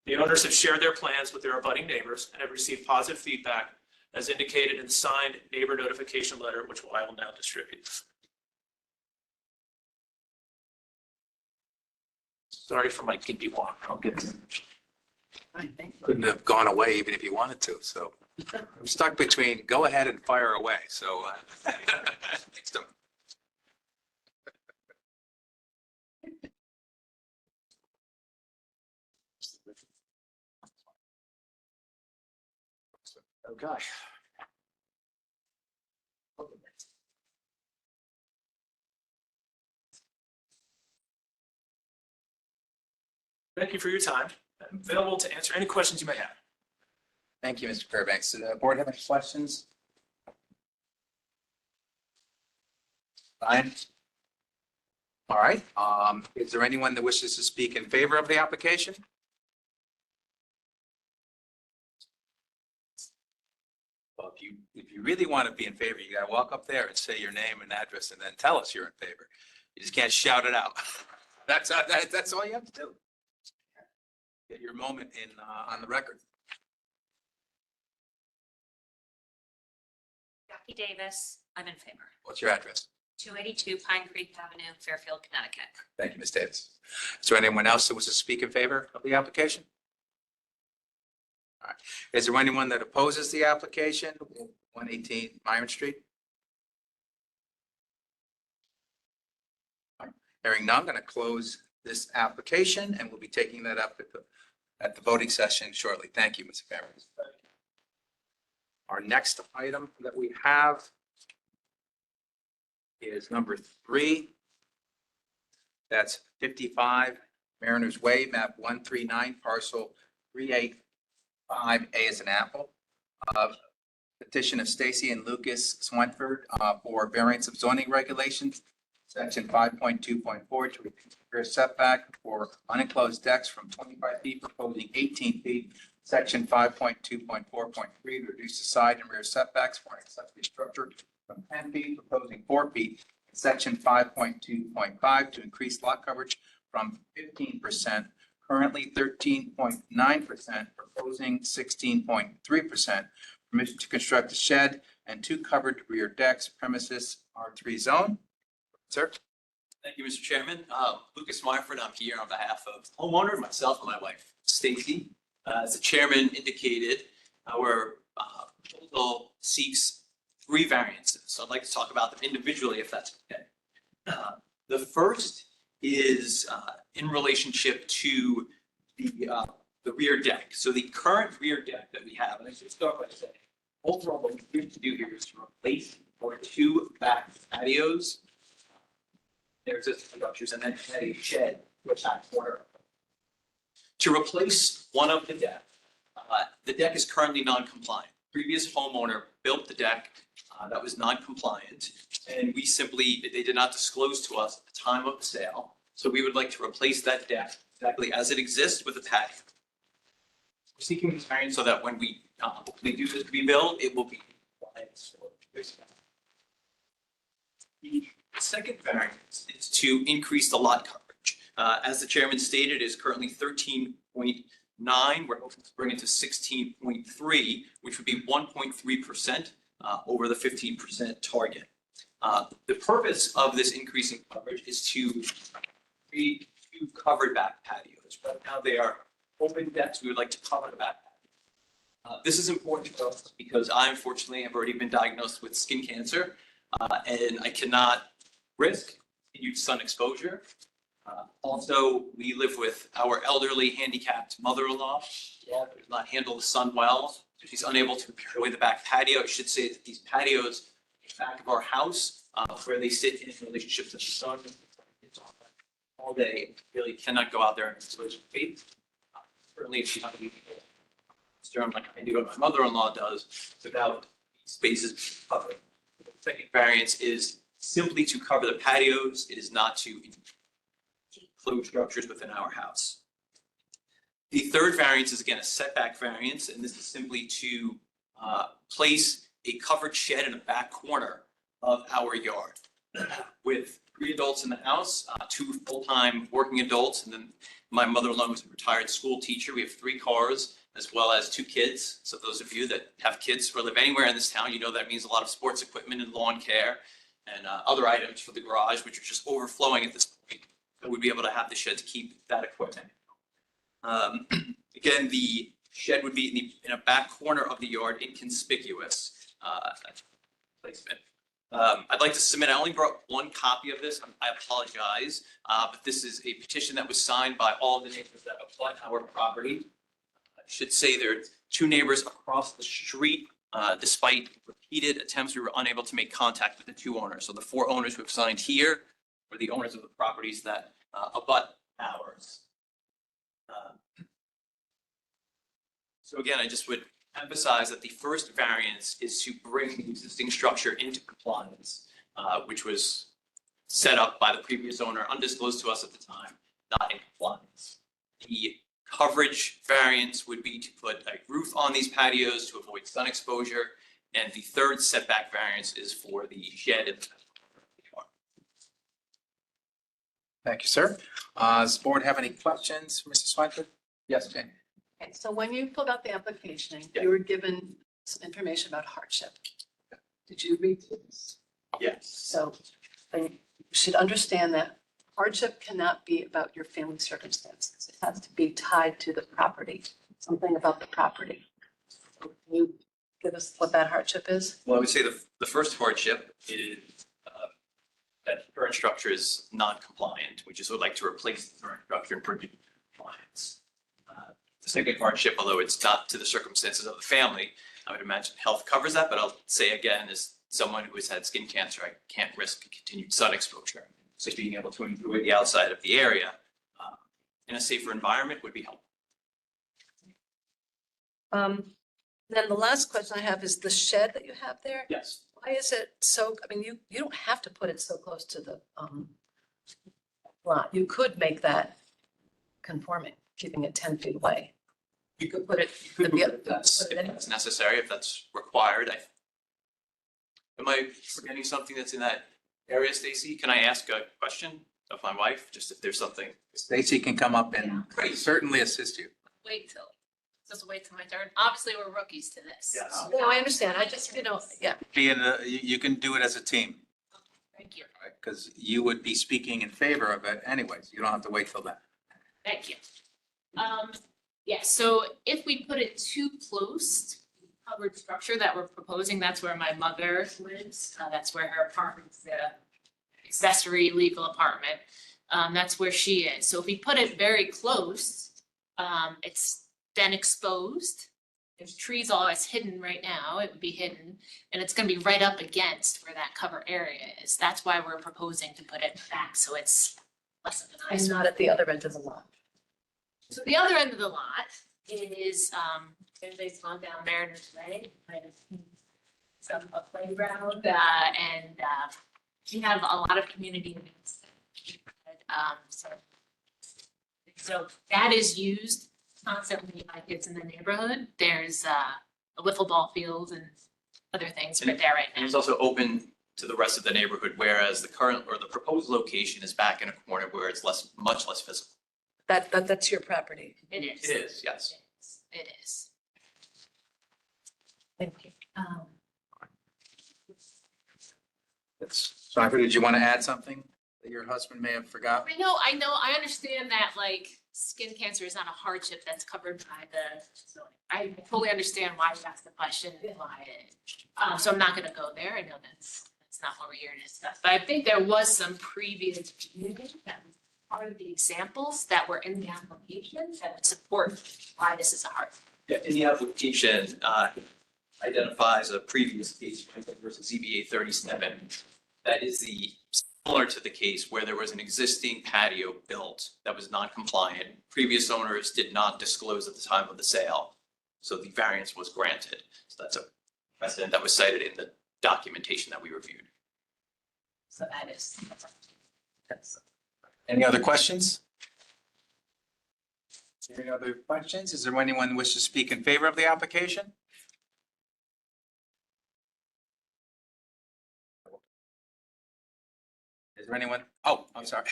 The owners have shared their plans with their abutting neighbors and have received positive feedback as indicated in the signed neighbor notification letter, which I will now distribute. Sorry for my gimpy walk. I'll get it. Couldn't have gone away even if you wanted to, so I'm stuck between go ahead and fire away, so. Next up. Okay. Thank you for your time. I'm available to answer any questions you may have. Thank you, Mr. Fairbanks. Does the board have any questions? Fine. All right, is there anyone that wishes to speak in favor of the application? Well, if you really want to be in favor, you gotta walk up there and say your name and address and then tell us you're in favor. You just can't shout it out. That's all you have to do. Get your moment in, on the record. Jackie Davis, I'm in favor. What's your address? 282 Pine Creek Avenue, Fairfield, Connecticut. Thank you, Ms. Davis. Is there anyone else that wishes to speak in favor of the application? All right. Is there anyone that opposes the application? 118 Myron Street? All right. Hearing none, I'm going to close this application and we'll be taking that up at the voting session shortly. Thank you, Mr. Fairbanks. Our next item that we have is number 3. That's 55 Mariners Way, map 139, parcel 385A as an apple. Petition of Stacy and Lucas Swinford for variance of zoning regulations, section 5.2.4 to require setback for unenclosed decks from 25 feet, proposing 18 feet. Section 5.2.4.3 to reduce the side and rear setbacks for an accessory structure from 10 feet, proposing 4 feet. Section 5.2.5 to increase lot coverage from 15%, currently 13.9%, proposing 16.3%. Permission to construct a shed and 2 covered rear decks, premises R3 zone. Sir? Thank you, Mr. Chairman. Lucas Swyford, I'm here on behalf of the homeowner, myself and my wife, Stacy. As the chairman indicated, our proposal seeks 3 variances. So I'd like to talk about them individually if that's okay. The first is in relationship to the rear deck. So the current rear deck that we have, and I should start by saying, overall what we're going to do here is to replace our 2 back patios. There's existing structures and then add a shed to a back corner. To replace one of the deck is currently non-compliant. Previous homeowner built the deck that was non-compliant, and they did not disclose to us at the time of the sale. So we would like to replace that deck exactly as it exists with a patio. We're seeking this variance so that when we do this rebuild, it will be compliant for this. The second variance is to increase the lot coverage. As the chairman stated, it is currently 13.9. We're hoping to bring it to 16.3, which would be 1.3% over the 15% target. The purpose of this increase in coverage is to create 2 covered back patios. Right now they are open decks. We would like to cover the back patio. This is important to us because I unfortunately have already been diagnosed with skin cancer, and I cannot risk continued sun exposure. Also, we live with our elderly handicapped mother-in-law who does not handle the sun well. So she's unable to prepare away the back patio. I should say that these patios in the back of our house where they sit in relationship to the sun all day, really cannot go out there and expose her feet. Certainly, if she's not going to be like I do what my mother-in-law does without spaces covered. The second variance is simply to cover the patios. It is not to enclosed structures within our house. The third variance is again a setback variance, and this is simply to place a covered shed in the back corner of our yard. With 3 adults in the house, 2 full-time working adults, and then my mother-in-law was a retired school teacher. We have 3 cars as well as 2 kids. So those of you that have kids or live anywhere in this town, you know that means a lot of sports equipment and lawn care and other items for the garage, which are just overflowing at this point. So we'd be able to have the shed to keep that equipment. Again, the shed would be in a back corner of the yard, inconspicuous placement. I'd like to submit, I only brought 1 copy of this. I apologize, but this is a petition that was signed by all of the neighbors that abut our property. I should say there are 2 neighbors across the street. Despite repeated attempts, we were unable to make contact with the 2 owners. So the 4 owners who have signed here were the owners of the properties that abut ours. So again, I just would emphasize that the first variance is to bring the existing structure into compliance, which was set up by the previous owner, undisclosed to us at the time, not in compliance. The coverage variance would be to put a roof on these patios to avoid sun exposure. And the third setback variance is for the shed. Thank you, sir. Does the board have any questions for Mr. Swinford? Yes, Jane. Okay, so when you filled out the application, Yeah. you were given some information about hardship. Did you read this? Yes. So you should understand that hardship cannot be about your family circumstances. It has to be tied to the property, something about the property. Can you give us what that hardship is? Well, I would say the first hardship is that the current structure is non-compliant. We just would like to replace the current structure and bring it into compliance. The second hardship, although it's not to the circumstances of the family, I would imagine health covers that, but I'll say again, as someone who has had skin cancer, I can't risk continued sun exposure. So being able to enjoy the outside of the area in a safer environment would be helpful. Then the last question I have is the shed that you have there. Yes. Why is it so, I mean, you don't have to put it so close to the lot. You could make that conforming, keeping it 10 feet away. You could put it. Could the move other- if that's, put it if in. that's necessary, if that's required. Am I forgetting something that's in that area, Stacy? Can I ask a question of my wife, just if there's something? Stacy can come up and certainly assist you. Wait till, just wait till my turn. Obviously, we're rookies to this. Yes. No, I understand. I just, yeah. You can do it as a team, Thank you, because you would be speaking in favor of it anyways. You don't have to wait till then. thank you. Yeah, so if we put it too close to the covered structure that we're proposing, that's where my mother lives. That's where her apartment's, the accessory legal apartment. That's where she is. So if we put it very close, it's then exposed. There's trees always hidden right now. It would be hidden. And it's gonna be right up against where that cover area is. That's why we're proposing to put it back, so it's less of an And eyesore. not at the other end of the lot. So the other end of the lot is, everybody's gone down Mariners Way, might have seen some a playground, and we have a lot of community events. So that is used constantly by kids in the neighborhood. There's a wiffle ball field and other things right there right And now. it's also open to the rest of the neighborhood, whereas the current or the proposed location is back in a corner where it's much less visible. That's your property. It is. It is, yes. It is. Thank you. Swinford, did you want to add something that your husband may have forgotten? I understand that like skin cancer is not a hardship that's covered by the, so I totally understand why you asked the question and why it. So I'm not gonna go there. I know that's not what we're here to discuss. But I think there was some previous community that was part of the examples that were in the application that would support why this is a hardship. Yeah, in the application, identifies a previous case versus ZBA 37. That is similar to the case where there was an existing patio built that was non-compliant. Previous owners did not disclose at the time of the sale, so the variance was granted. So that's a precedent that was cited in the documentation that we reviewed. So that is. Any other questions? Any other questions? Is there anyone who wishes to speak in favor of the application? Is there anyone? Oh, I'm sorry.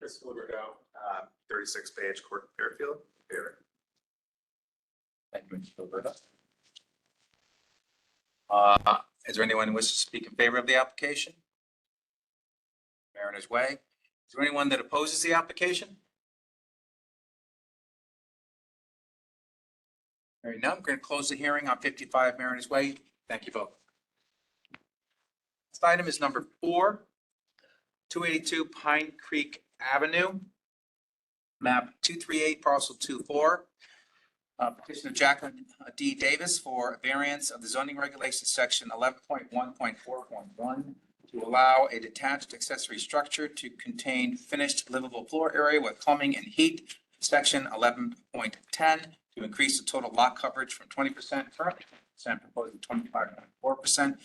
Chris Wilbergo, 36 Page Court, Fairfield. Here. Thank you, Mr. Gilberto. Is there anyone who wishes to speak in favor of the application? Mariners Way. Is there anyone that opposes the application? Hearing none, we're going to close the hearing on 55 Mariners Way. Thank you both. This item is number 4, 282 Pine Creek Avenue, map 238, parcel 24. Petitioner Jacqueline D. Davis for a variance of the zoning regulations section 11.1.4.1 to allow a detached accessory structure to contain finished livable floor area with plumbing and heat. Section 11.10 to increase the total lot coverage from 20% currently 20%, proposing 25.4%.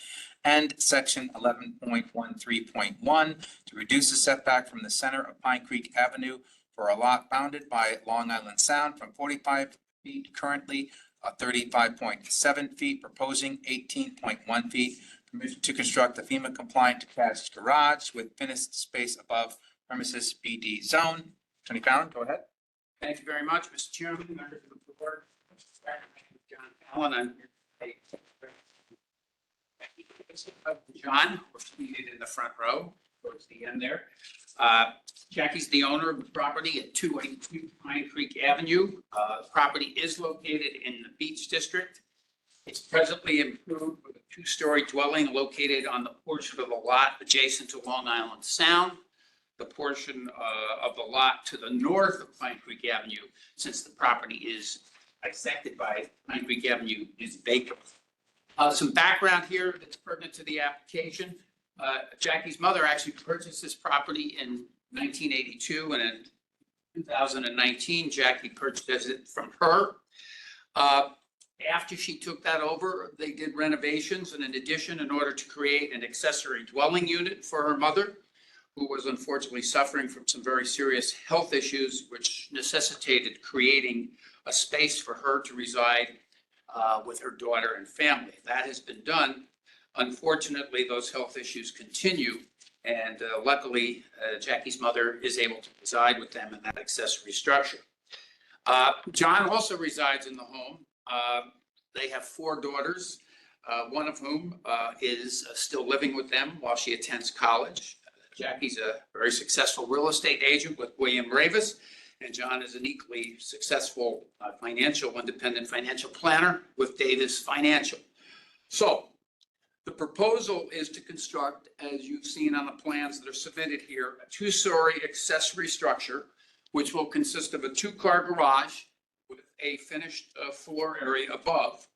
And section 11.13.1 to reduce the setback from the center of Pine Creek Avenue for a lot bounded by Long Island Sound from 45 feet currently 35.7 feet, proposing 18.1 feet. Permission to construct a FEMA compliant detached garage with finished space above premises BD zone. Attorney Fallon, go ahead. Thank you very much, Mr. Chairman, members of the board. John Fallon, I'm here today. John, we're seated in the front row towards the end there. Jackie's the owner of the property at 282 Pine Creek Avenue. The property is located in the Beach District. It's presently improved with a 2-story dwelling located on the portion of the lot adjacent to Long Island Sound. The portion of the lot to the north of Pine Creek Avenue, since the property is bisected by Pine Creek Avenue, is vacant. Some background here that's pertinent to the application. Jackie's mother actually purchased this property in 1982, and in 2019, Jackie purchased it from her. After she took that over, they did renovations and an addition in order to create an accessory dwelling unit for her mother, who was unfortunately suffering from some very serious health issues, which necessitated creating a space for her to reside with her daughter and family. That has been done. Unfortunately, those health issues continue, and luckily, Jackie's mother is able to reside with them in that accessory structure. John also resides in the home. They have 4 daughters, one of whom is still living with them while she attends college. Jackie's a very successful real estate agent with William Ravis, and John is an equally successful independent financial planner with Davis Financial. So the proposal is to construct, as you've seen on the plans that are submitted here, a 2-story accessory structure, which will consist of a 2-car garage with a finished floor area above.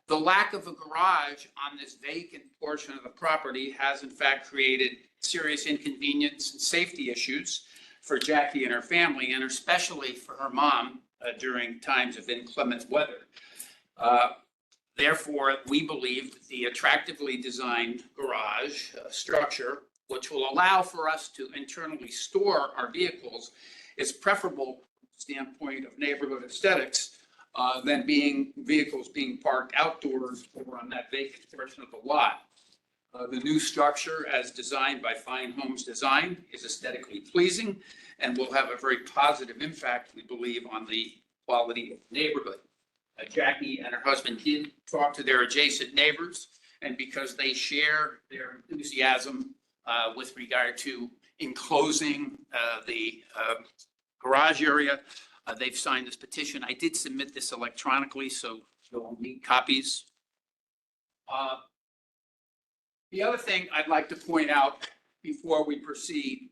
The lack of a garage on this vacant portion of the property has in fact created serious inconvenience and safety issues for Jackie and her family, and especially for her mom during times of inclement weather. Therefore, we believe that the attractively designed garage structure, which will allow for us to internally store our vehicles, is preferable from the standpoint of neighborhood aesthetics than vehicles being parked outdoors or on that vacant portion of the lot. The new structure, as designed by Fine Homes Design, is aesthetically pleasing and will have a very positive impact, we believe, on the quality of the neighborhood. Jackie and her husband did talk to their adjacent neighbors, and because they share their enthusiasm with regard to enclosing the garage area, they've signed this petition. I did submit this electronically, so you'll need copies. The other thing I'd like to point out before we proceed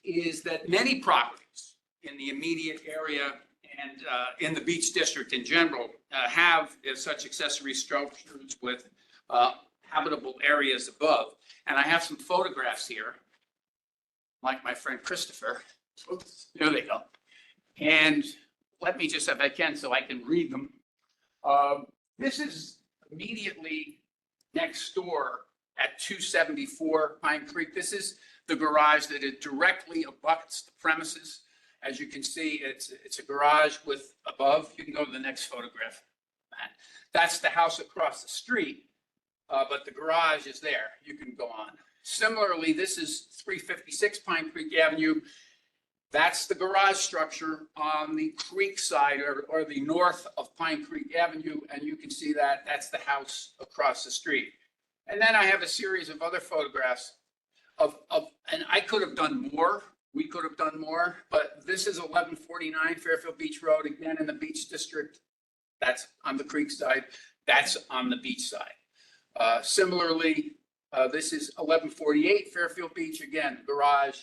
is that many properties in the immediate area and in the Beach District in general have such accessory structures with habitable areas above. And I have some photographs here, like my friend Christopher. Oops, there they go. And let me just, if I can, so I can read them. This is immediately next door at 274 Pine Creek. This is the garage that it directly abuts the premises. As you can see, it's a garage with above, you can go to the next photograph. Matt. That's the house across the street, but the garage is there. You can go on. Similarly, this is 356 Pine Creek Avenue. That's the garage structure on the creek side or the north of Pine Creek Avenue. And you can see that that's the house across the street. And then I have a series of other photographs and I could have done more. We could have done more, but this is 1149 Fairfield Beach Road, again in the Beach District. That's on the creek side. That's on the beach side. Similarly, this is 1148 Fairfield Beach, again, garage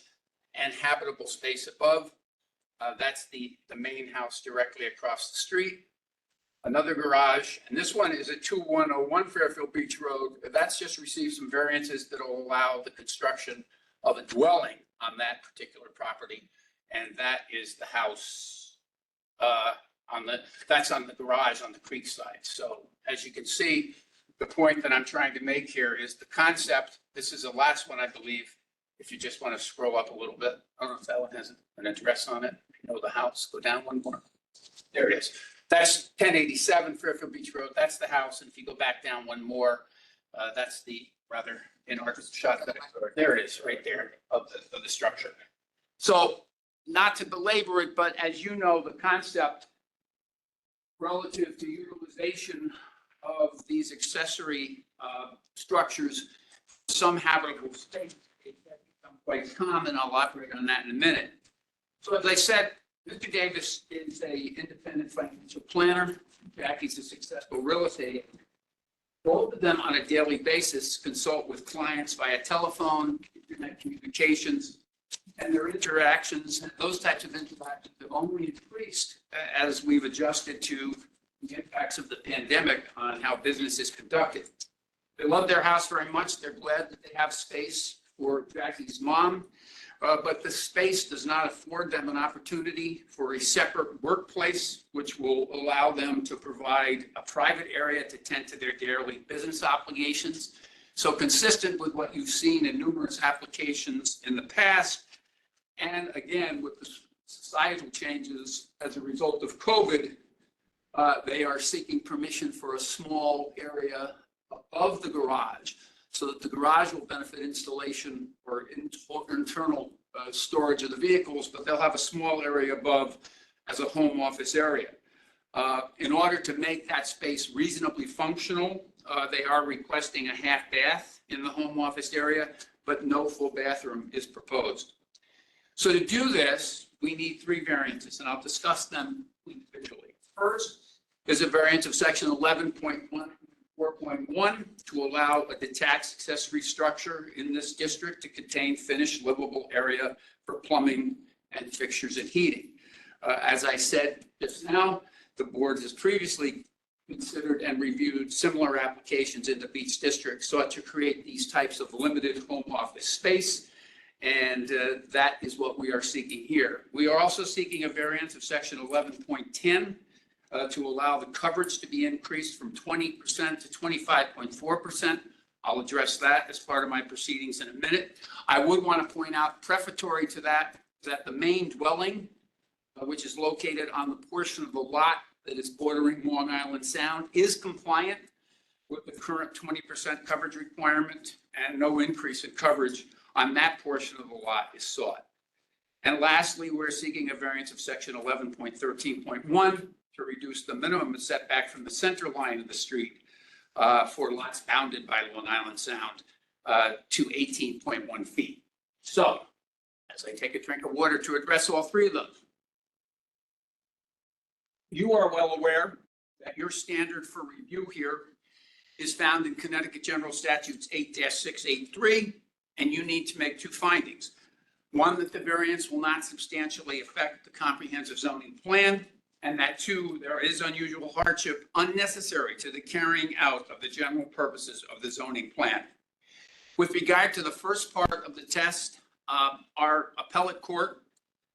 and habitable space above. That's the main house directly across the street. Another garage, and this one is at 2101 Fairfield Beach Road. That's just received some variances that will allow the construction of a dwelling on that particular property. And that is the house that's on the garage on the creek side. So as you can see, the point that I'm trying to make here is the concept. This is the last one, I believe. If you just want to scroll up a little bit, I don't know if that one has an address on it. You know the house, go down one more. There it is. That's 1087 Fairfield Beach Road. That's the house. And if you go back down one more, that's the rather inartistic shot. There it is, right there of the structure. So not to belabor it, but as you know, the concept relative to utilization of these accessory structures, some habitable space, it has become quite common. I'll operate on that in a minute. So as I said, Mr. Davis is a independent financial planner. Jackie's a successful real estate agent. Both of them on a daily basis consult with clients via telephone, internet communications, and their interactions, those types of interactions have only increased as we've adjusted to the impacts of the pandemic on how business is conducted. They love their house very much. They're glad that they have space for Jackie's mom, but the space does not afford them an opportunity for a separate workplace, which will allow them to provide a private area to tend to their daily business obligations. So consistent with what you've seen in numerous applications in the past, and again, with the societal changes as a result of COVID, they are seeking permission for a small area above the garage so that the garage will benefit installation or internal storage of the vehicles, but they'll have a small area above as a home office area. In order to make that space reasonably functional, they are requesting a half bath in the home office area, but no full bathroom is proposed. So to do this, we need 3 variances, and I'll discuss them individually. First is a variance of section 11.4.1 to allow a detached accessory structure in this district to contain finished livable area for plumbing and fixtures and heating. As I said just now, the board has previously considered and reviewed similar applications in the Beach District sought to create these types of limited home office space. And that is what we are seeking here. We are also seeking a variance of section 11.10 to allow the coverage to be increased from 20% to 25.4%. I'll address that as part of my proceedings in a minute. I would want to point out, prefatory to that, that the main dwelling, which is located on the portion of the lot that is bordering Long Island Sound, is compliant with the current 20% coverage requirement, and no increase in coverage on that portion of the lot is sought. And lastly, we're seeking a variance of section 11.13.1 to reduce the minimum setback from the center line of the street for lots bounded by Long Island Sound to 18.1 feet. So, as I take a drink of water to address all 3 of those, you are well aware that your standard for review here is found in Connecticut General Statutes 8-683, and you need to make 2 findings. One, that the variance will not substantially affect the comprehensive zoning plan, and that 2, there is unusual hardship unnecessary to the carrying out of the general purposes of the zoning plan. With regard to the first part of the test, our appellate court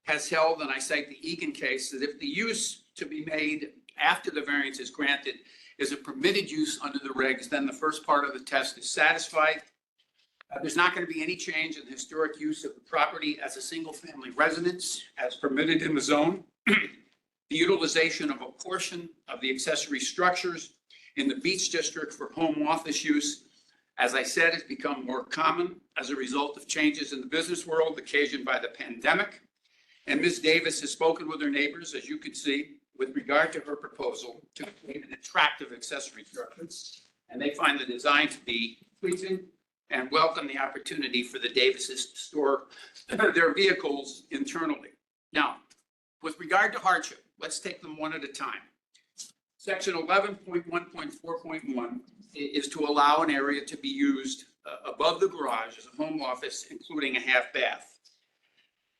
has held, and I cite the Egan case, that if the use to be made after the variance is granted is a permitted use under the regs, then the first part of the test is satisfied. There's not going to be any change in the historic use of the property as a single-family residence as permitted in the zone. The utilization of a portion of the accessory structures in the Beach District for home office use, as I said, has become more common as a result of changes in the business world occasioned by the pandemic. And Ms. Davis has spoken with her neighbors, as you can see, with regard to her proposal to create an attractive accessory structure. And they find the design to be pleasing and welcome the opportunity for the Davises to store their vehicles internally. Now, with regard to hardship, let's take them one at a time. Section 11.1.4.1 is to allow an area to be used above the garage as a home office, including a half bath.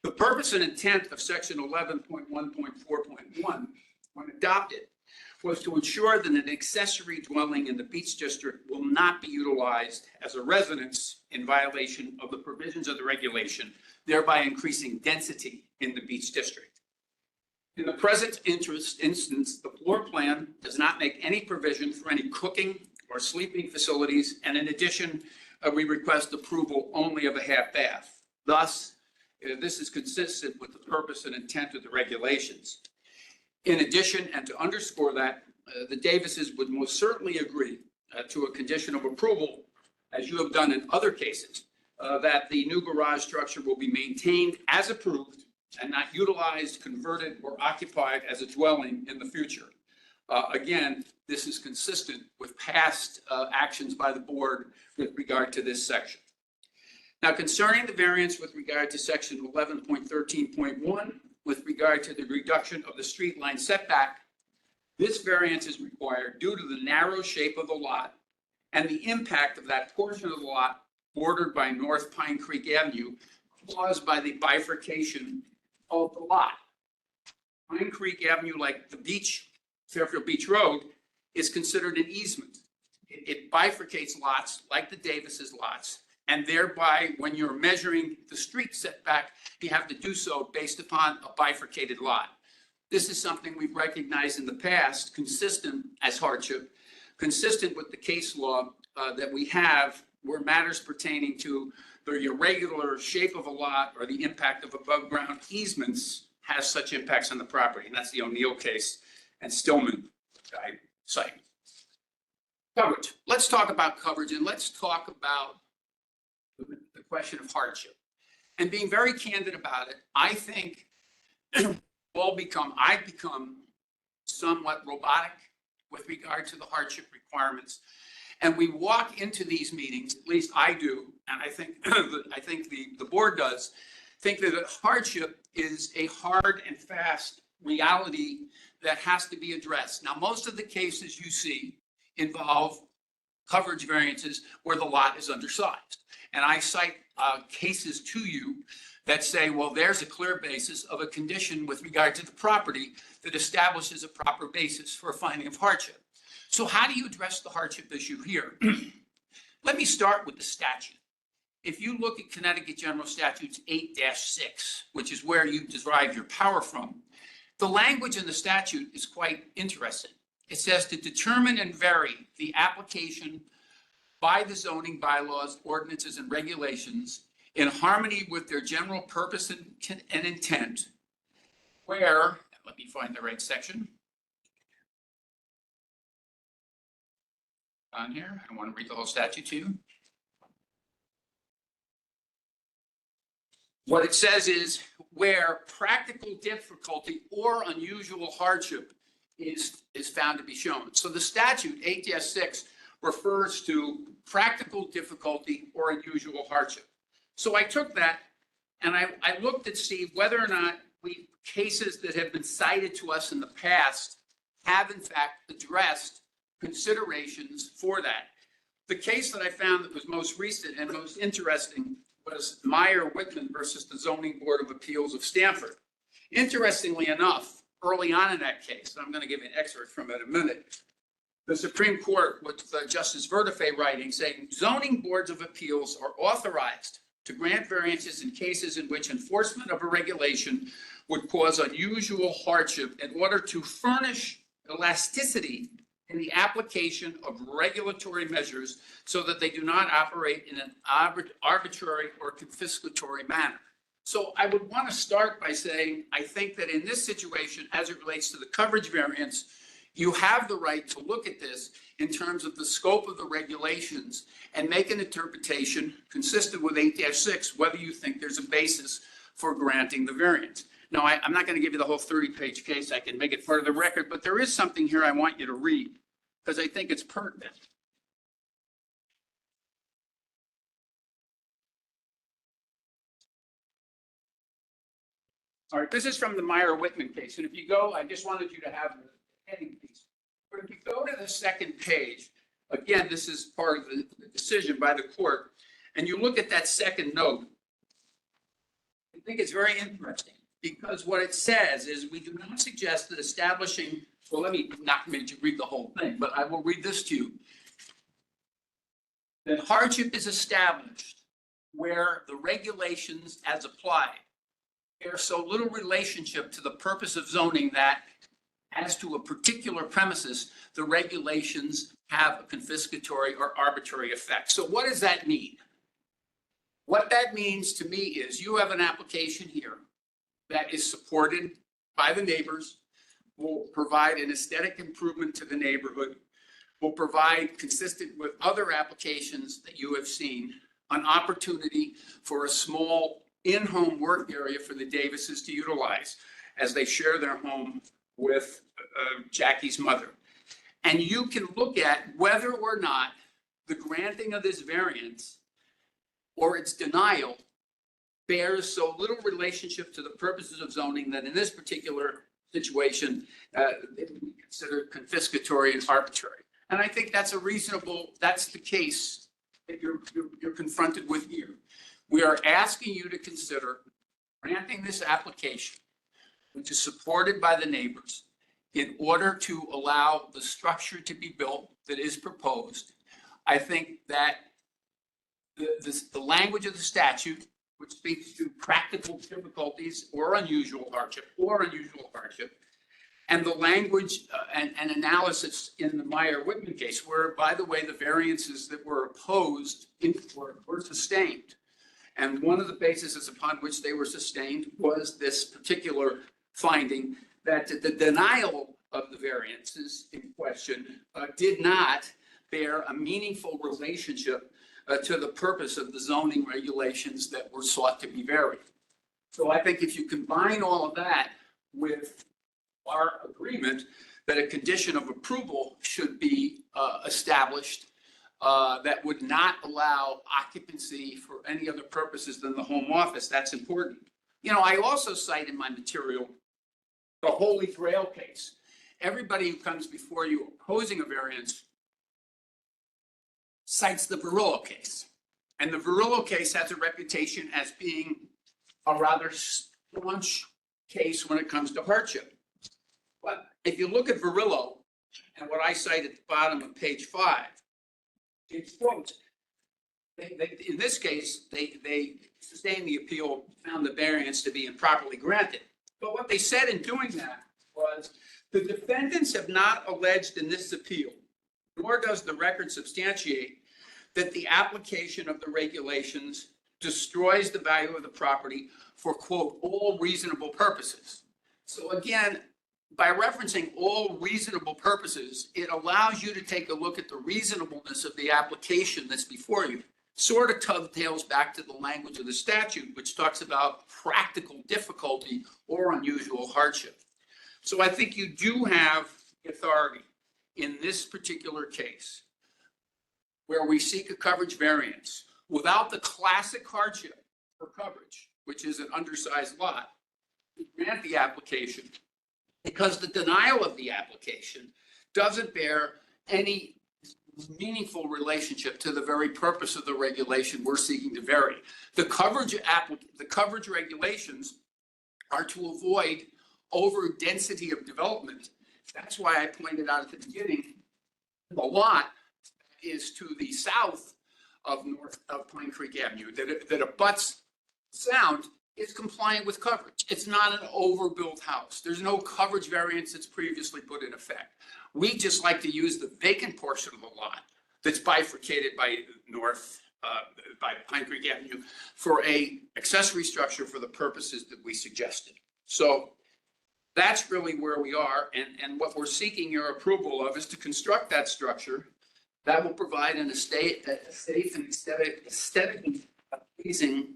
The purpose and intent of section 11.1.4.1, when adopted, was to ensure that an accessory dwelling in the Beach District will not be utilized as a residence in violation of the provisions of the regulation, thereby increasing density in the Beach District. In the present instance, the floor plan does not make any provision for any cooking or sleeping facilities, and in addition, we request approval only of a half bath. Thus, this is consistent with the purpose and intent of the regulations. In addition, and to underscore that, the Davises would most certainly agree to a condition of approval, as you have done in other cases, that the new garage structure will be maintained as approved and not utilized, converted, or occupied as a dwelling in the future. Again, this is consistent with past actions by the board with regard to this section. Now, concerning the variance with regard to section 11.13.1, with regard to the reduction of the street line setback, this variance is required due to the narrow shape of the lot and the impact of that portion of the lot bordered by North Pine Creek Avenue caused by the bifurcation of the lot. Pine Creek Avenue, like the beach, Fairfield Beach Road, is considered an easement. It bifurcates lots like the Davis's lots, and thereby, when you're measuring the street setback, you have to do so based upon a bifurcated lot. This is something we've recognized in the past, consistent as hardship, consistent with the case law that we have where matters pertaining to the irregular shape of a lot or the impact of above ground easements has such impacts on the property. And that's the O'Neill case and Stillman, which I cite. Coverage. Let's talk about coverage, and let's talk about the question of hardship. And being very candid about it, I think I've become somewhat robotic with regard to the hardship requirements. And we walk into these meetings, at least I do, and I think the board does, think that hardship is a hard and fast reality that has to be addressed. Now, most of the cases you see involve coverage variances where the lot is undersized. And I cite cases to you that say, well, there's a clear basis of a condition with regard to the property that establishes a proper basis for a finding of hardship. So how do you address the hardship issue here? Let me start with the statute. If you look at Connecticut General Statutes 8-6, which is where you derive your power from, the language in the statute is quite interesting. It says to determine and vary the application by the zoning bylaws, ordinances, and regulations in harmony with their general purpose and intent, where, let me find the right section. On here, I don't want to read the whole statute to you. What it says is where practical difficulty or unusual hardship is found to be shown. So the statute 8-6 refers to practical difficulty or unusual hardship. So I took that and I looked at, Steve, whether or not cases that have been cited to us in the past have in fact addressed considerations for that. The case that I found that was most recent and most interesting was Meyer-Whitman versus the Zoning Board of Appeals of Stamford. Interestingly enough, early on in that case, and I'm going to give you an excerpt from it in a minute, the Supreme Court, with Justice Verdefe writing, saying zoning boards of appeals are authorized to grant variances in cases in which enforcement of a regulation would cause unusual hardship in order to furnish elasticity in the application of regulatory measures so that they do not operate in an arbitrary or confiscatory manner. So I would want to start by saying, I think that in this situation, as it relates to the coverage variance, you have the right to look at this in terms of the scope of the regulations and make an interpretation consistent with 8-6, whether you think there's a basis for granting the variance. Now, I'm not going to give you the whole 30-page case. I can make it part of the record, but there is something here I want you to read because I think it's pertinent. All right, this is from the Meyer-Whitman case. And if you go, I just wanted you to have the heading piece. But if you go to the second page, again, this is part of the decision by the court, and you look at that second note, I think it's very interesting because what it says is we do not suggest that establishing, well, let me not make you read the whole thing, but I will read this to you. That hardship is established where the regulations as applied bear so little relationship to the purpose of zoning that as to a particular premises, the regulations have a confiscatory or arbitrary effect. So what does that mean? What that means to me is you have an application here that is supported by the neighbors, will provide an aesthetic improvement to the neighborhood, will provide, consistent with other applications that you have seen, an opportunity for a small in-home work area for the Davises to utilize as they share their home with Jackie's mother. And you can look at whether or not the granting of this variance or its denial bears so little relationship to the purposes of zoning that in this particular situation, it would be considered confiscatory and arbitrary. And I think that's a reasonable, that's the case that you're confronted with here. We are asking you to consider granting this application, which is supported by the neighbors, in order to allow the structure to be built that is proposed. I think that the language of the statute, which speaks to practical difficulties or unusual hardship, and the language and analysis in the Meyer-Whitman case, where, by the way, the variances that were opposed were sustained. And one of the bases upon which they were sustained was this particular finding that the denial of the variances in question did not bear a meaningful relationship to the purpose of the zoning regulations that were sought to be varied. So I think if you combine all of that with our agreement that a condition of approval should be established that would not allow occupancy for any other purposes than the home office, that's important. You know, I also cite in my material the Holy Grail case. Everybody who comes before you opposing a variance cites the Verillo case. And the Verillo case has a reputation as being a rather staunch case when it comes to hardship. But if you look at Verillo and what I cite at the bottom of page 5, it quotes, in this case, they sustained the appeal, found the variance to be improperly granted. But what they said in doing that was, the defendants have not alleged in this appeal, nor does the record substantiate, that the application of the regulations destroys the value of the property for, quote, all reasonable purposes. So again, by referencing all reasonable purposes, it allows you to take a look at the reasonableness of the application that's before you. Sort of dovetails back to the language of the statute, which talks about practical difficulty or unusual hardship. So I think you do have authority in this particular case where we seek a coverage variance without the classic hardship for coverage, which is an undersized lot, to grant the application because the denial of the application doesn't bear any meaningful relationship to the very purpose of the regulation we're seeking to vary. The coverage regulations are to avoid over density of development. That's why I pointed out at the beginning, the lot is to the south of Pine Creek Avenue, that abuts sound is compliant with coverage. It's not an overbuilt house. There's no coverage variance that's previously put in effect. We just like to use the vacant portion of the lot that's bifurcated by by Pine Creek Avenue for a accessory structure for the purposes that we suggested. So that's really where we are, and what we're seeking your approval of is to construct that structure that will provide a safe and aesthetically pleasing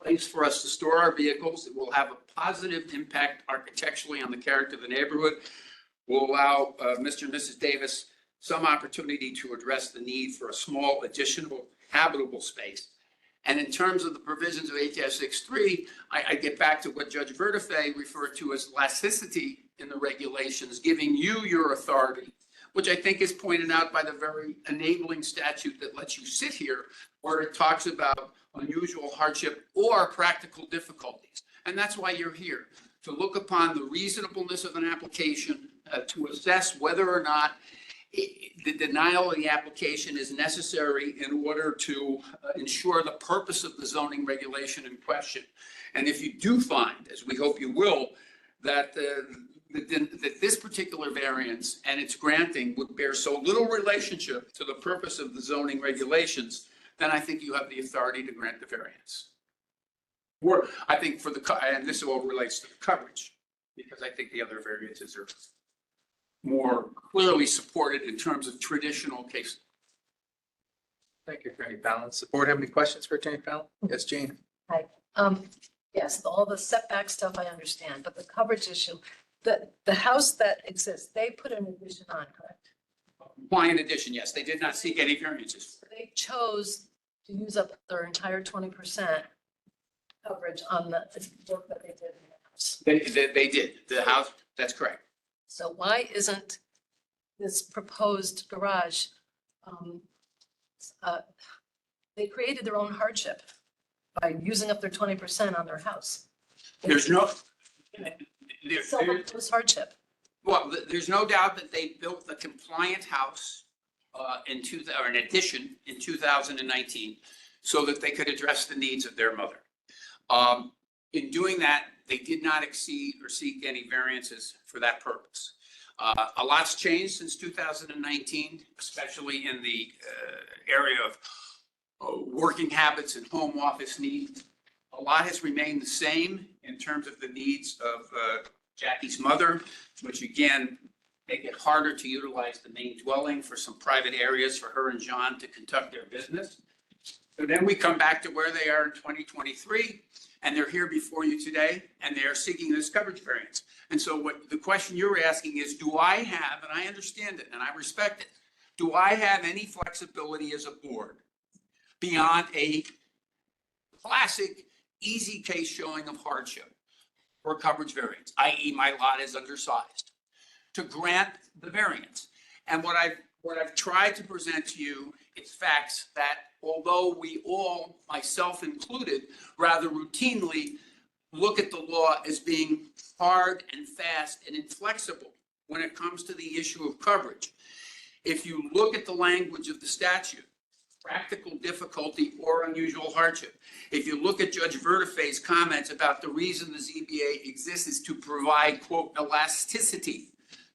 place for us to store our vehicles. It will have a positive impact architecturally on the character of the neighborhood. Will allow Mr. and Mrs. Davis some opportunity to address the need for a small additional habitable space. And in terms of the provisions of 8-6.3, I get back to what Judge Verdefe referred to as elasticity in the regulations, giving you your authority, which I think is pointed out by the very enabling statute that lets you sit here, where it talks about unusual hardship or practical difficulties. And that's why you're here, to look upon the reasonableness of an application, to assess whether or not the denial of the application is necessary in order to ensure the purpose of the zoning regulation in question. And if you do find, as we hope you will, that that this particular variance and its granting would bear so little relationship to the purpose of the zoning regulations, then I think you have the authority to grant the variance. Or I think and this all relates to coverage, because I think the other variances are more clearly supported in terms of traditional cases. Thank you, Attorney Fallon. Does the board have any questions for Attorney Fallon? Yes, Jane? Yes, all the setback stuff I understand, but the coverage issue, the house that exists, they put an addition on, correct? Compliant addition, yes, they did not seek any variances. They chose to use up their entire 20% coverage on the work that they did in the house. They did, the house, that's correct. So why isn't this proposed garage, they created their own hardship by using up their 20% on their house. There's no, Self-imposed hardship. well, there's no doubt that they built the compliant house or an addition in 2019 so that they could address the needs of their mother. In doing that, they did not exceed or seek any variances for that purpose. A lot's changed since 2019, especially in the area of working habits and home office needs. A lot has remained the same in terms of the needs of Jackie's mother, which again, make it harder to utilize the main dwelling for some private areas for her and John to conduct their business. So then we come back to where they are in 2023, and they're here before you today, and they are seeking this coverage variance. And so what the question you're asking is, do I have, and I understand it and I respect it, do I have any flexibility as a board beyond a classic easy case showing of hardship or coverage variance, i.e. my lot is undersized, to grant the variance? And what I've tried to present to you is facts that although we all, myself included, rather routinely look at the law as being hard and fast and inflexible when it comes to the issue of coverage, if you look at the language of the statute, practical difficulty or unusual hardship, if you look at Judge Verdefe's comments about the reason the ZBA exists is to provide, quote, elasticity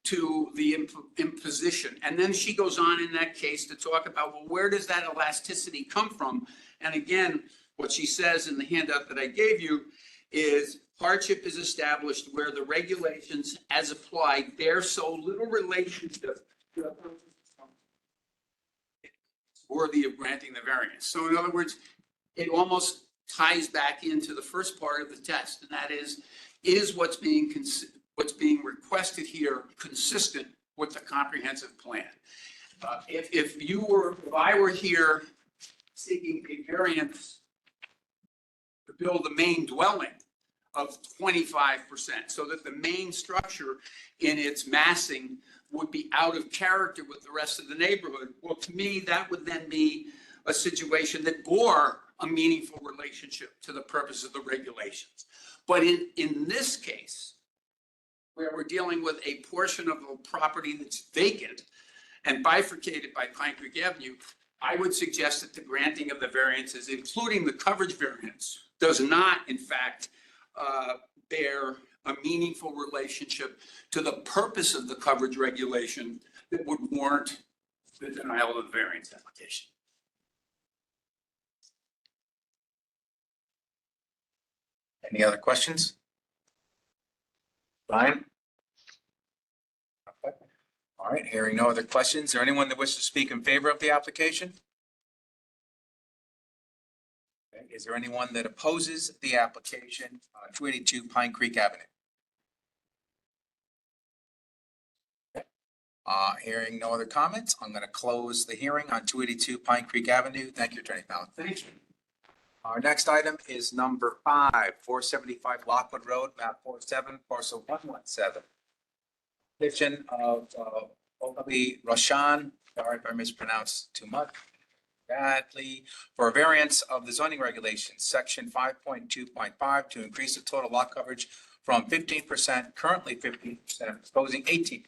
to the imposition. And then she goes on in that case to talk about, well, where does that elasticity come from? And again, what she says in the handout that I gave you is hardship is established where the regulations as applied bear so little relationship to the worthy of granting the variance. So in other words, it almost ties back into the first part of the test, and that is what's being requested here consistent with the comprehensive plan? If I were here seeking a variance to build the main dwelling of 25%, so that the main structure in its massing would be out of character with the rest of the neighborhood, well, to me, that would then be a situation that bore a meaningful relationship to the purpose of the regulations. But in this case, where we're dealing with a portion of a property that's vacant and bifurcated by Pine Creek Avenue, I would suggest that the granting of the variances, including the coverage variance, does not, in fact, bear a meaningful relationship to the purpose of the coverage regulation that would warrant the denial of the variance application. Any other questions? Brian? Okay. All right, hearing no other questions, is there anyone that wishes to speak in favor of the application? Okay, is there anyone that opposes the application, 282 Pine Creek Avenue? Hearing no other comments, I'm going to close the hearing on 282 Pine Creek Avenue. Thank you, Attorney Fallon. Thank you. Our next item is number 5, 475 Lockwood Road, map 47, parcel 117. Petition of Olabi Roshan, sorry if I mispronounced too much, badly, for a variance of the zoning regulations, section 5.2.5, to increase the total lot coverage from 15%, currently 15%, proposing 18%.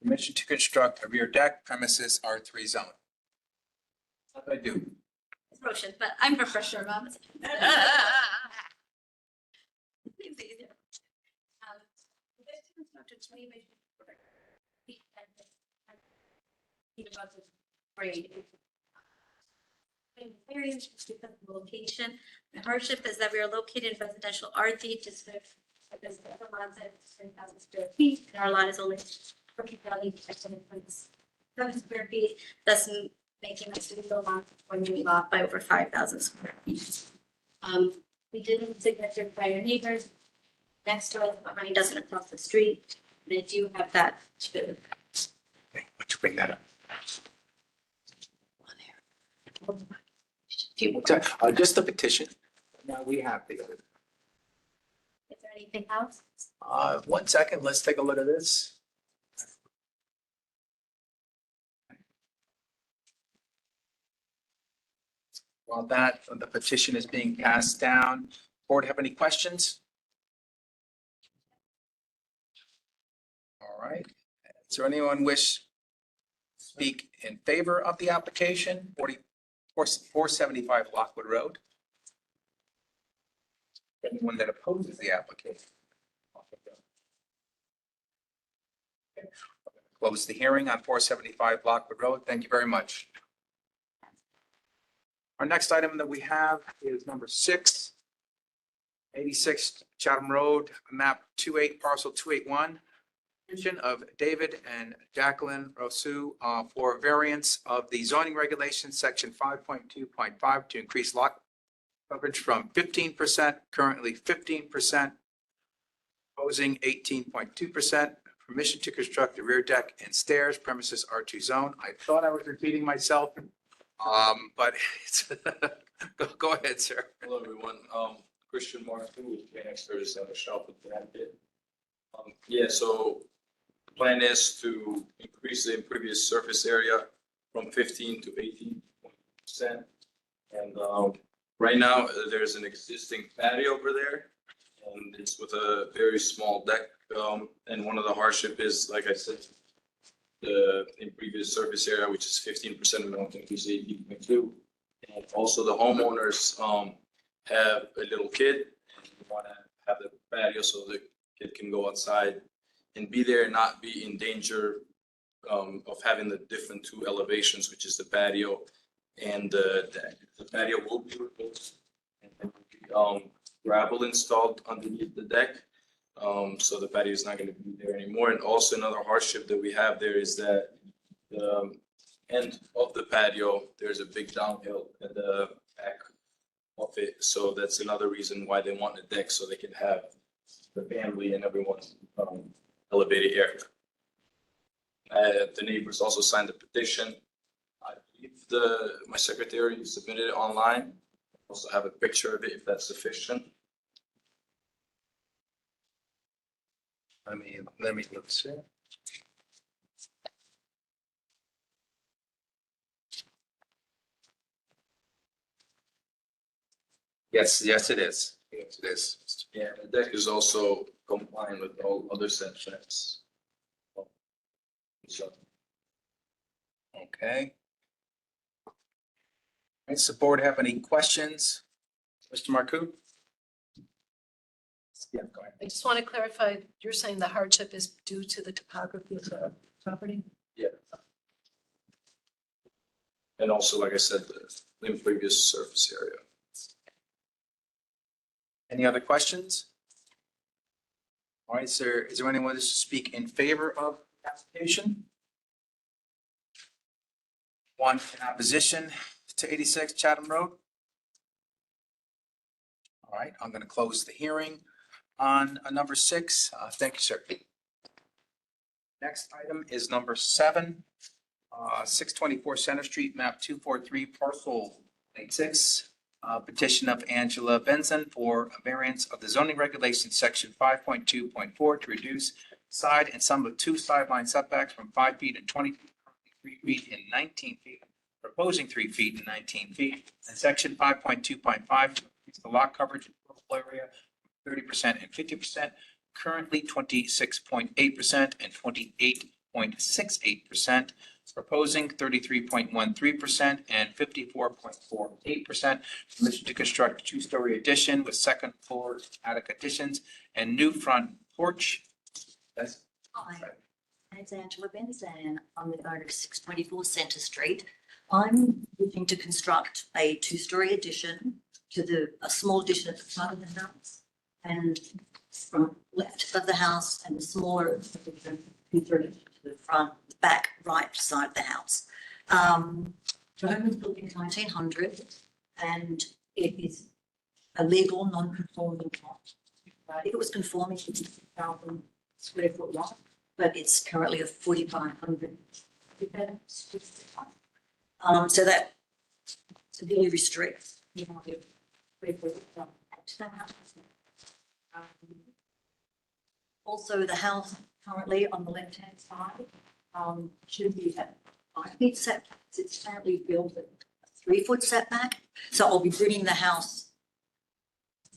Permission to construct a rear deck, premises R3 zone. What do I do? Roshan, but I'm Professor Mom. Variance just because of the location. The hardship is that we are located in residential R3 district. Because the other lots are 10,000 square feet, and our lot is only 7 square feet, thus making us to the lot one new lot by over 5,000 square feet. We didn't signature by our neighbors next to us, but mine doesn't across the street. And I do have that too. Okay, why don't you bring that up? Just the petition. Now we have the other. Is there anything else? 1 second, let's take a look at this. While the petition is being passed down, board have any questions? All right, is there anyone wish to speak in favor of the application, 475 Lockwood Road? Anyone that opposes the application? Okay. Close the hearing on 475 Lockwood Road. Thank you very much. Our next item that we have is number 6, 86 Chatham Road, map 28, parcel 281. Petition of David and Jacqueline Rosu for variance of the zoning regulations, section 5.2.5, to increase lot coverage from 15%, currently 15%, proposing 18.2%. Permission to construct a rear deck and stairs, premises R2 zone. I thought I was repeating myself, but it's go ahead, sir. Hello, everyone. Christian Martin with KNX 37 shop with Connecticut. Yeah, so the plan is to increase the impervious surface area from 15 to 18%. And right now, there's an existing patio over there, and it's with a very small deck. And one of the hardship is, like I said, the impervious surface area, which is 15%, and we want to increase 18.2. And also the homeowners have a little kid and want to have the patio so the kid can go outside and be there and not be in danger of having the different 2 elevations, which is the patio and the deck. The patio will be replaced and there will be gravel installed underneath the deck. So the patio is not going to be there anymore. And also another hardship that we have there is that the end of the patio, there's a big downhill at the back of it. So that's another reason why they want a deck, so they can have the family and everyone's elevated area. The neighbors also signed the petition. I believe my secretary submitted it online. Also have a picture of it if that's sufficient. Let me look, sir. Yes, it is. Yes, it is. Yeah, the deck is also compliant with all other setbacks. So Okay. Does the board have any questions? Mr. Marcoux? Yeah, go ahead. I just want to clarify, you're saying the hardship is due to the topography of the property? And also, like I said, the impervious surface area. Any other questions? All right, sir, is there anyone to speak in favor of the application? One in opposition to 86 Chatham Road? All right, I'm going to close the hearing on number 6. Thank you, sir. Next item is number 7, 624 Center Street, map 243, parcel 86. Petition of Angela Benson for a variance of the zoning regulations, section 5.2.4, to reduce side and sum of 2 sideline setbacks from 5 feet and 20 feet, 3 feet and 19 feet, proposing 3 feet and 19 feet, and section 5.2.5 to increase the lot coverage in rural area 30% and 50%, currently 26.8% and 28.68%, proposing 33.13% and 54.48%. Permission to construct a 2-story addition with second floor attic additions and new front porch. That's Hi, it's Angela Benson. I'm the owner of 624 Center Street. I'm looking to construct a 2-story addition to a small addition at the front of the house and from left of the house, and a smaller addition to the front, the back right side of the house. The home was built in 1900 and it is a legal non-conforming lot. It was conforming to 2,000 square foot lot, but it's currently a 4,500. So that severely restricts the amount of square foot to the house. Also, the house currently on the left-hand side should be at 5 feet setback. It's currently built at a 3-foot setback. So I'll be bringing the house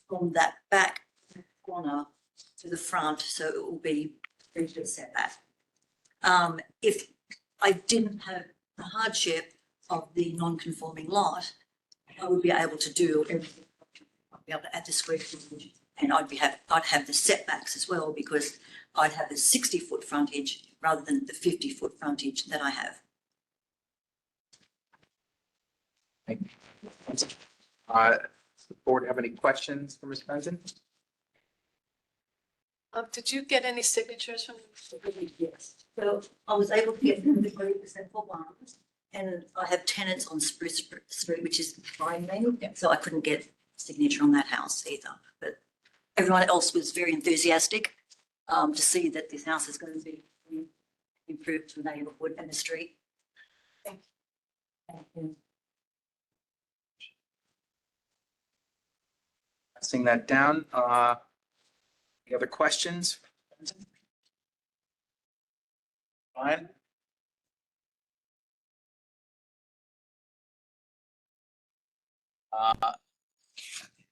from that back corner to the front, so it will be 3-foot setback. If I didn't have the hardship of the non-conforming lot, I would be able to do everything. I'd be able to add the square footage, and I'd have the setbacks as well, because I'd have the 60-foot frontage rather than the 50-foot frontage that I have. Thank you. Does the board have any questions for Ms. Benson? Did you get any signatures from? Yes. So I was able to get them to 30% for one, and I have tenants on Spruce Street, which is behind me, so I couldn't get a signature on that house either. But everyone else was very enthusiastic to see that this house is going to be improved to the neighbourhood and the street. Thank you. Thank you. Passing that down. Any other questions? Fine.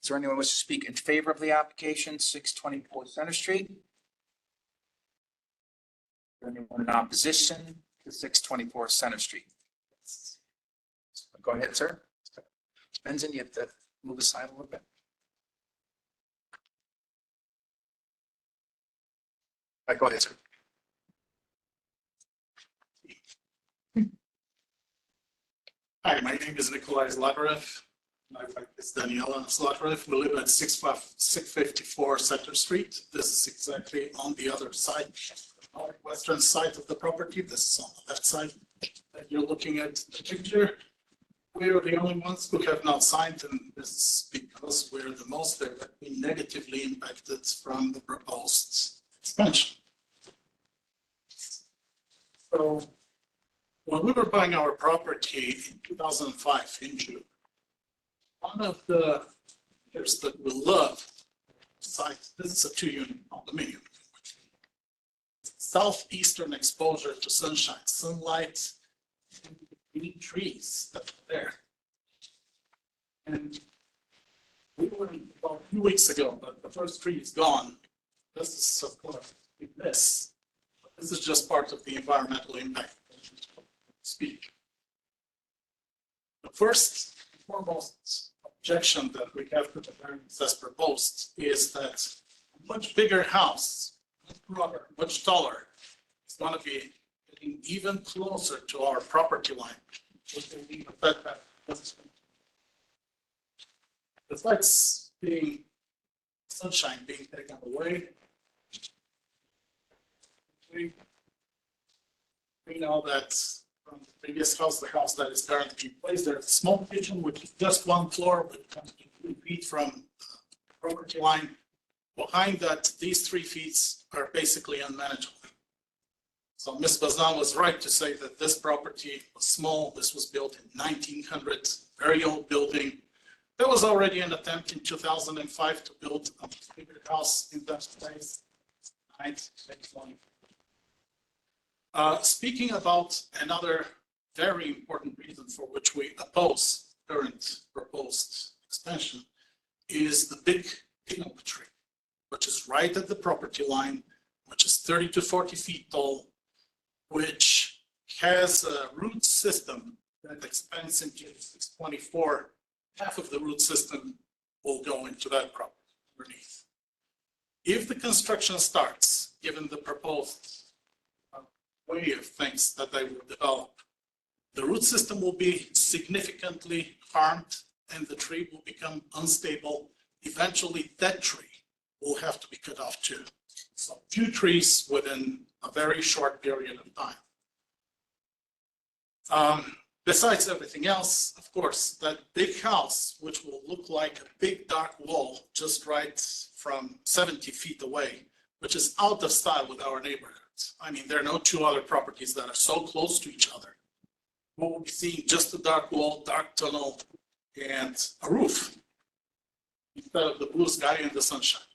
Is there anyone who wishes to speak in favor of the application, 624 Center Street? Anyone in opposition to 624 Center Street? Go ahead, sir. Benson, you have to move aside a little bit. All right, go ahead, sir. Hi, my name is Nikolai Zlatarev. My wife is Daniela Zlatarev. We live at 654 Center Street. This is exactly on the other side, western side of the property. This is on the left side that you're looking at the picture. We are the only ones who have not signed, and this is because we're the most directly negatively impacted from the proposed expansion. So when we were buying our property in 2005 in June, one of the features that we love site, this is a 2-unit condominium. Southeastern exposure to sunshine, sunlight, and green trees that are there. And we were about 2 weeks ago, but the first tree is gone. This is of course this. This is just part of the environmental impact speak. The first and foremost objection that we have to the variance as proposed is that much bigger house, much broader, much taller. It's gonna be getting even closer to our property line. Which will be a setback. The lights being, sunshine being taken away. We know that from the previous house, the house that is currently in place, there's a small kitchen, which is just one floor, but comes to 3 feet from the property line. Behind that, these 3 feet are basically unmanageable. So Ms. Bazan was right to say that this property was small. This was built in 1900, very old building. There was already an attempt in 2005 to build a bigger house in that space. Speaking about another very important reason for which we oppose current proposed expansion is the big pinop tree, which is right at the property line, which is 30 to 40 feet tall, which has a root system that expands into 624. Half of the root system will go into that property underneath. If the construction starts, given the proposed way of things that they will develop, the root system will be significantly harmed and the tree will become unstable. Eventually, that tree will have to be cut off too. So 2 trees within a very short period of time. Besides everything else, of course, that big house, which will look like a big dark wall just right from 70 feet away, which is out of style with our neighborhoods. I mean, there are no 2 other properties that are so close to each other. We'll be seeing just a dark wall, dark tunnel, and a roof instead of the blue sky and the sunshine.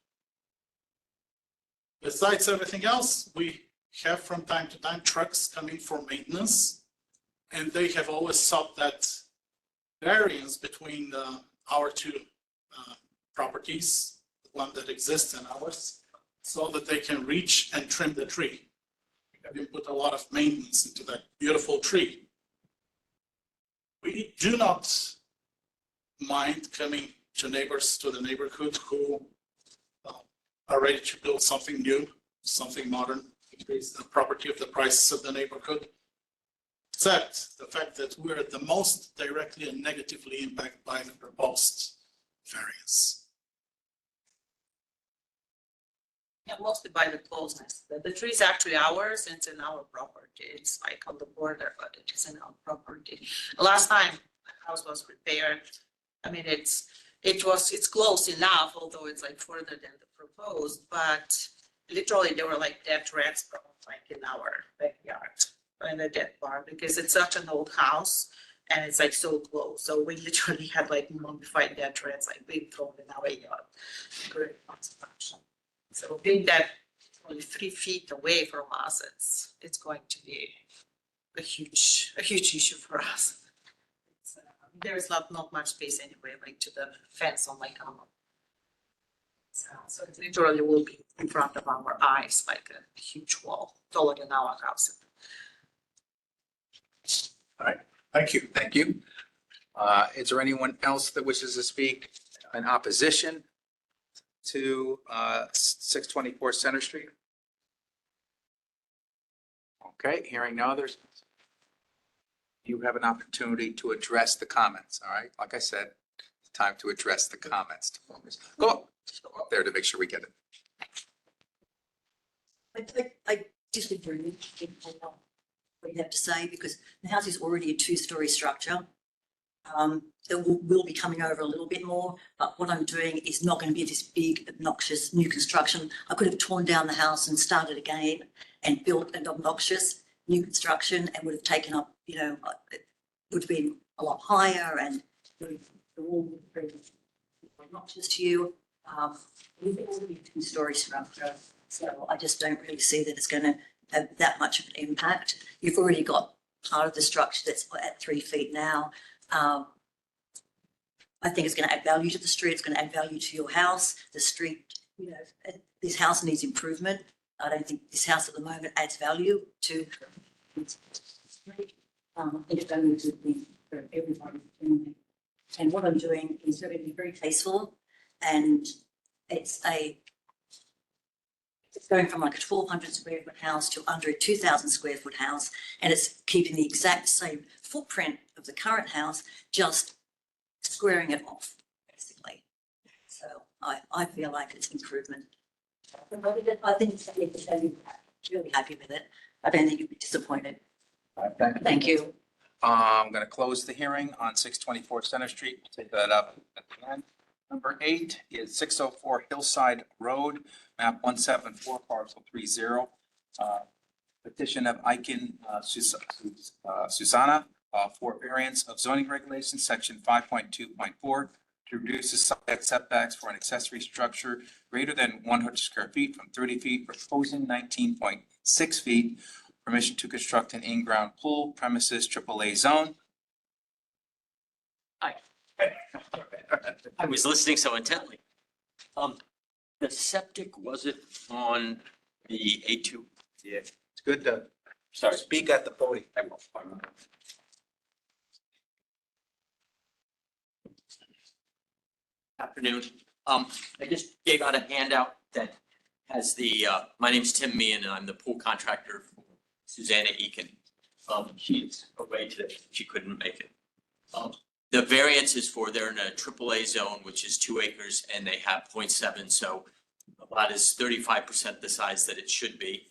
Besides everything else, we have from time to time trucks coming for maintenance. And they have always sought that variance between our 2 properties, the one that exists and ours, so that they can reach and trim the tree. We put a lot of maintenance into that beautiful tree. We do not mind coming to neighbors to the neighborhood who are ready to build something new, something modern, increase the property of the prices of the neighborhood. Except the fact that we're the most directly and negatively impacted by the proposed variance. Yeah, mostly by the closeness. The tree is actually ours, and it's in our property. It's like on the border, but it is in our property. Last time the house was repaired, I mean, it's close enough, although it's like further than the proposed, but literally there were like dead rats like in our backyard. In the dead part, because it's such an old house and it's like so close. So we literally had like mummified dead rats, like being thrown in our yard. Great construction. So being that only 3 feet away from us, it's going to be a huge issue for us. There is not much space anyway, like to the fence on like our. So it literally will be in front of our eyes, like a huge wall taller than our house. All right, thank you, thank you. Is there anyone else that wishes to speak in opposition to 624 Center Street? Okay, hearing no others. You have an opportunity to address the comments, all right? Like I said, it's time to address the comments. Go up there to make sure we get it. I disagree with what you have to say, because the house is already a 2-story structure. It will be coming over a little bit more, but what I'm doing is not going to be this big, obnoxious new construction. I could have torn down the house and started again and built an obnoxious new construction and would have taken up, it would have been a lot higher and the wall would have been obnoxious to you. We've already a 2-story structure, so I just don't really see that it's going to have that much of an impact. You've already got part of the structure that's at 3 feet now. I think it's going to add value to the street. It's going to add value to your house. The street, this house needs improvement. I don't think this house at the moment adds value to the street. I think it's only to be for everybody. And what I'm doing is going to be very tasteful, and it's a It's going from like a 1,200 square foot house to under a 2,000 square foot house, and it's keeping the exact same footprint of the current house, just squaring it off, basically. So I feel like it's improvement. I think it's really happy with it. I don't think you'd be disappointed. Thank you. I'm gonna close the hearing on 624 Center Street. We'll take that up at the end. Number 8 is 604 Hillside Road, map 174, parcel 30. Petition of Aiken Susanna for variance of zoning regulations, section 5.2.4, to reduce the side setbacks for an accessory structure greater than 100 square feet from 30 feet, proposing 19.6 feet. Permission to construct an in-ground pool, premises AAA zone. I was listening so intently. The septic, was it on the A2? Yeah, it's good to Sorry. speak at the podium. I will. Afternoon. I just gave out a handout that has the, my name's Tim Meehan and I'm the pool contractor for Susanna Eakin. She's away today. She couldn't make it. The variance is for, they're in a AAA zone, which is 2 acres and they have 0.7. So the lot is 35% the size that it should be.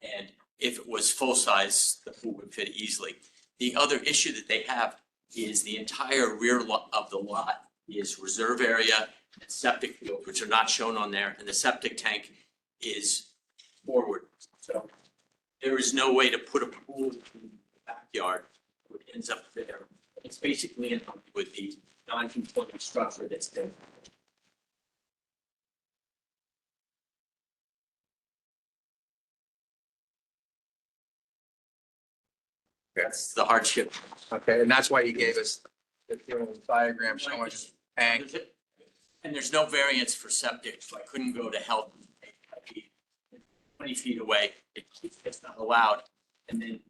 And if it was full size, the pool would fit easily. The other issue that they have is the entire rear of the lot is reserve area and septic field, which are not shown on there. And the septic tank is forward. So there is no way to put a pool in the backyard. It ends up there. It's basically in line with the non-conforming structure that's there. That's the hardship. Okay, and that's why you gave us the diagram showing tank. And there's no variance for septic, so I couldn't go to health. 20 feet away, it's not allowed. And then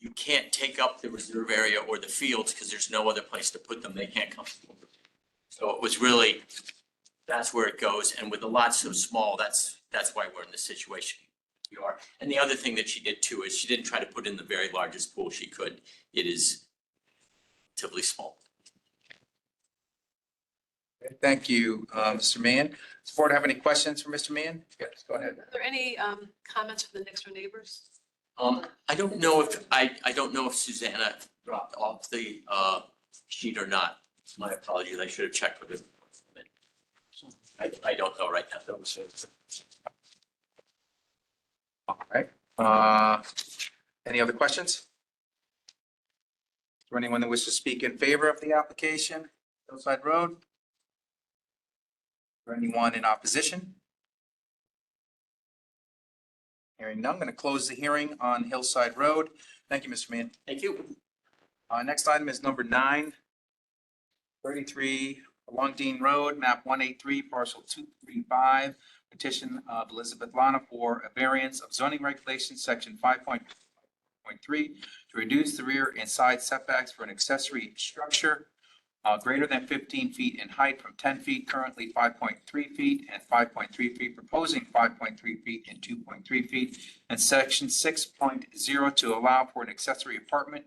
you can't take up the reserve area or the fields because there's no other place to put them. They can't come forward. So it was really, that's where it goes. And with the lot so small, that's why we're in the situation we are. And the other thing that she did too is she didn't try to put in the very largest pool she could. It is relatively small. Thank you, Mr. Mann. Does the board have any questions for Mr. Mann? Yes, go ahead. Are there any comments from the next door neighbors? I don't know if, I don't know if Susanna dropped off the sheet or not. My apologies, I should have checked with her. I don't know right now. All right. Any other questions? Is there anyone that wishes to speak in favor of the application, Hillside Road? Or anyone in opposition? Hearing none, I'm going to close the hearing on Hillside Road. Thank you, Mr. Mann. Thank you. Next item is number 9, 33 Longdean Road, map 183, parcel 235. Petition of Elizabeth Lana for a variance of zoning regulations, section 5.3, to reduce the rear and side setbacks for an accessory structure greater than 15 feet in height from 10 feet, currently 5.3 feet, and 5.3 feet, proposing 5.3 feet and 2.3 feet, and section 6.0 to allow for an accessory apartment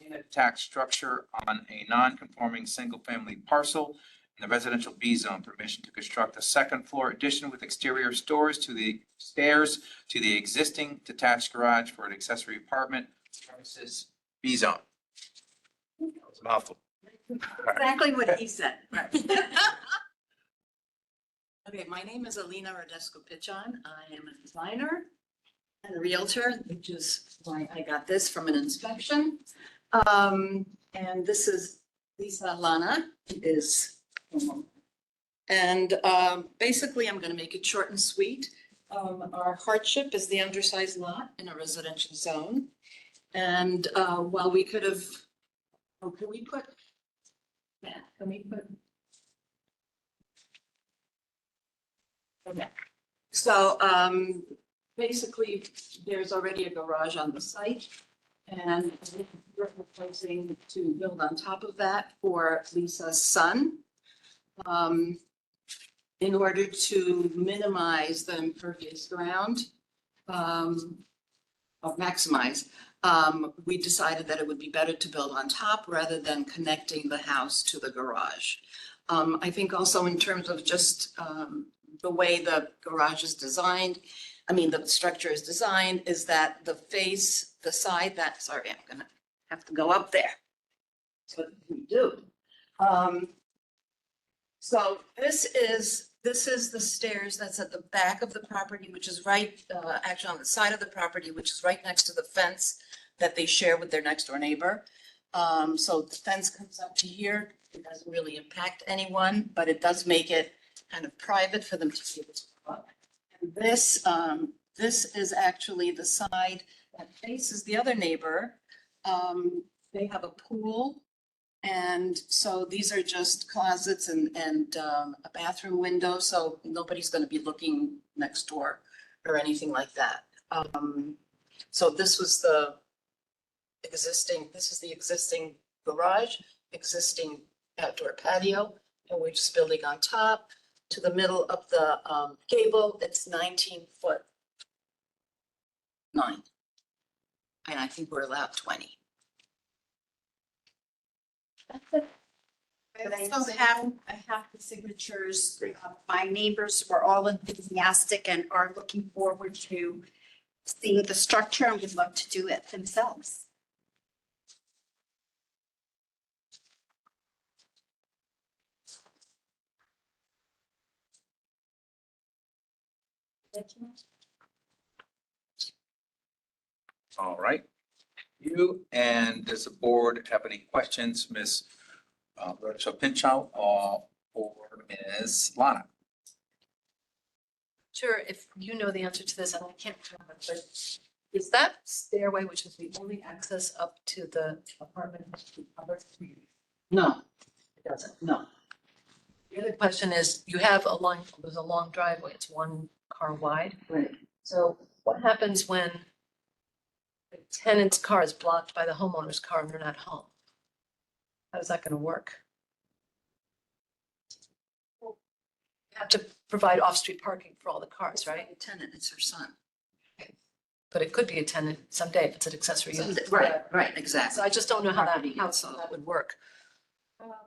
in a detached structure on a non-conforming single-family parcel in the residential B zone. Permission to construct a second floor addition with exterior stairs to the existing detached garage for an accessory apartment premises B zone. That was a mouthful. Exactly what he said. Okay, my name is Alina Radesco-Pichon. I am a designer and a realtor, which is why I got this from an inspection. And this is Lisa Lana is. And basically, I'm going to make it short and sweet. Our hardship is the undersized lot in a residential zone. And while we could have, can we put? Yeah, can we put? Okay. So basically, there's already a garage on the site. And we're proposing to build on top of that for Lisa's son. in order to minimize the impervious ground, or maximize, we decided that it would be better to build on top rather than connecting the house to the garage. I think also in terms of just the way the garage is designed, the structure is designed, is that the side that, sorry, I'm gonna have to go up there. That's what we do. So this is the stairs that's at the back of the property, which is right, actually on the side of the property, which is right next to the fence that they share with their next door neighbor. So the fence comes up to here. It doesn't really impact anyone, but it does make it kind of private for them to be able to go up. And this is actually the side that faces the other neighbor. They have a pool. And so these are just closets and a bathroom window, so nobody's gonna be looking next door or anything like that. So this is the existing garage, existing outdoor patio, and we're just building on top. To the middle of the gable, it's 19 foot. 9. And I think we're allowed 20. I also have the signatures. My neighbors were all enthusiastic and are looking forward to seeing the structure and would love to do it themselves. All right. You, and does the board have any questions, Ms. Pinchot or Ms. Lana? Sure, if you know the answer to this, and I can't remember, but is that stairway, which is the only access up to the apartment, covered? No, it doesn't, no. The other question is, there's a long driveway, it's 1 car wide. Right. So what happens when the tenant's car is blocked by the homeowner's car and they're not home? How's that gonna work? You have to provide off-street parking for all the cars, right? The tenant, it's her son. But it could be a tenant someday if it's an accessory use. Right, exactly. So I just don't know how Property, that so- would work.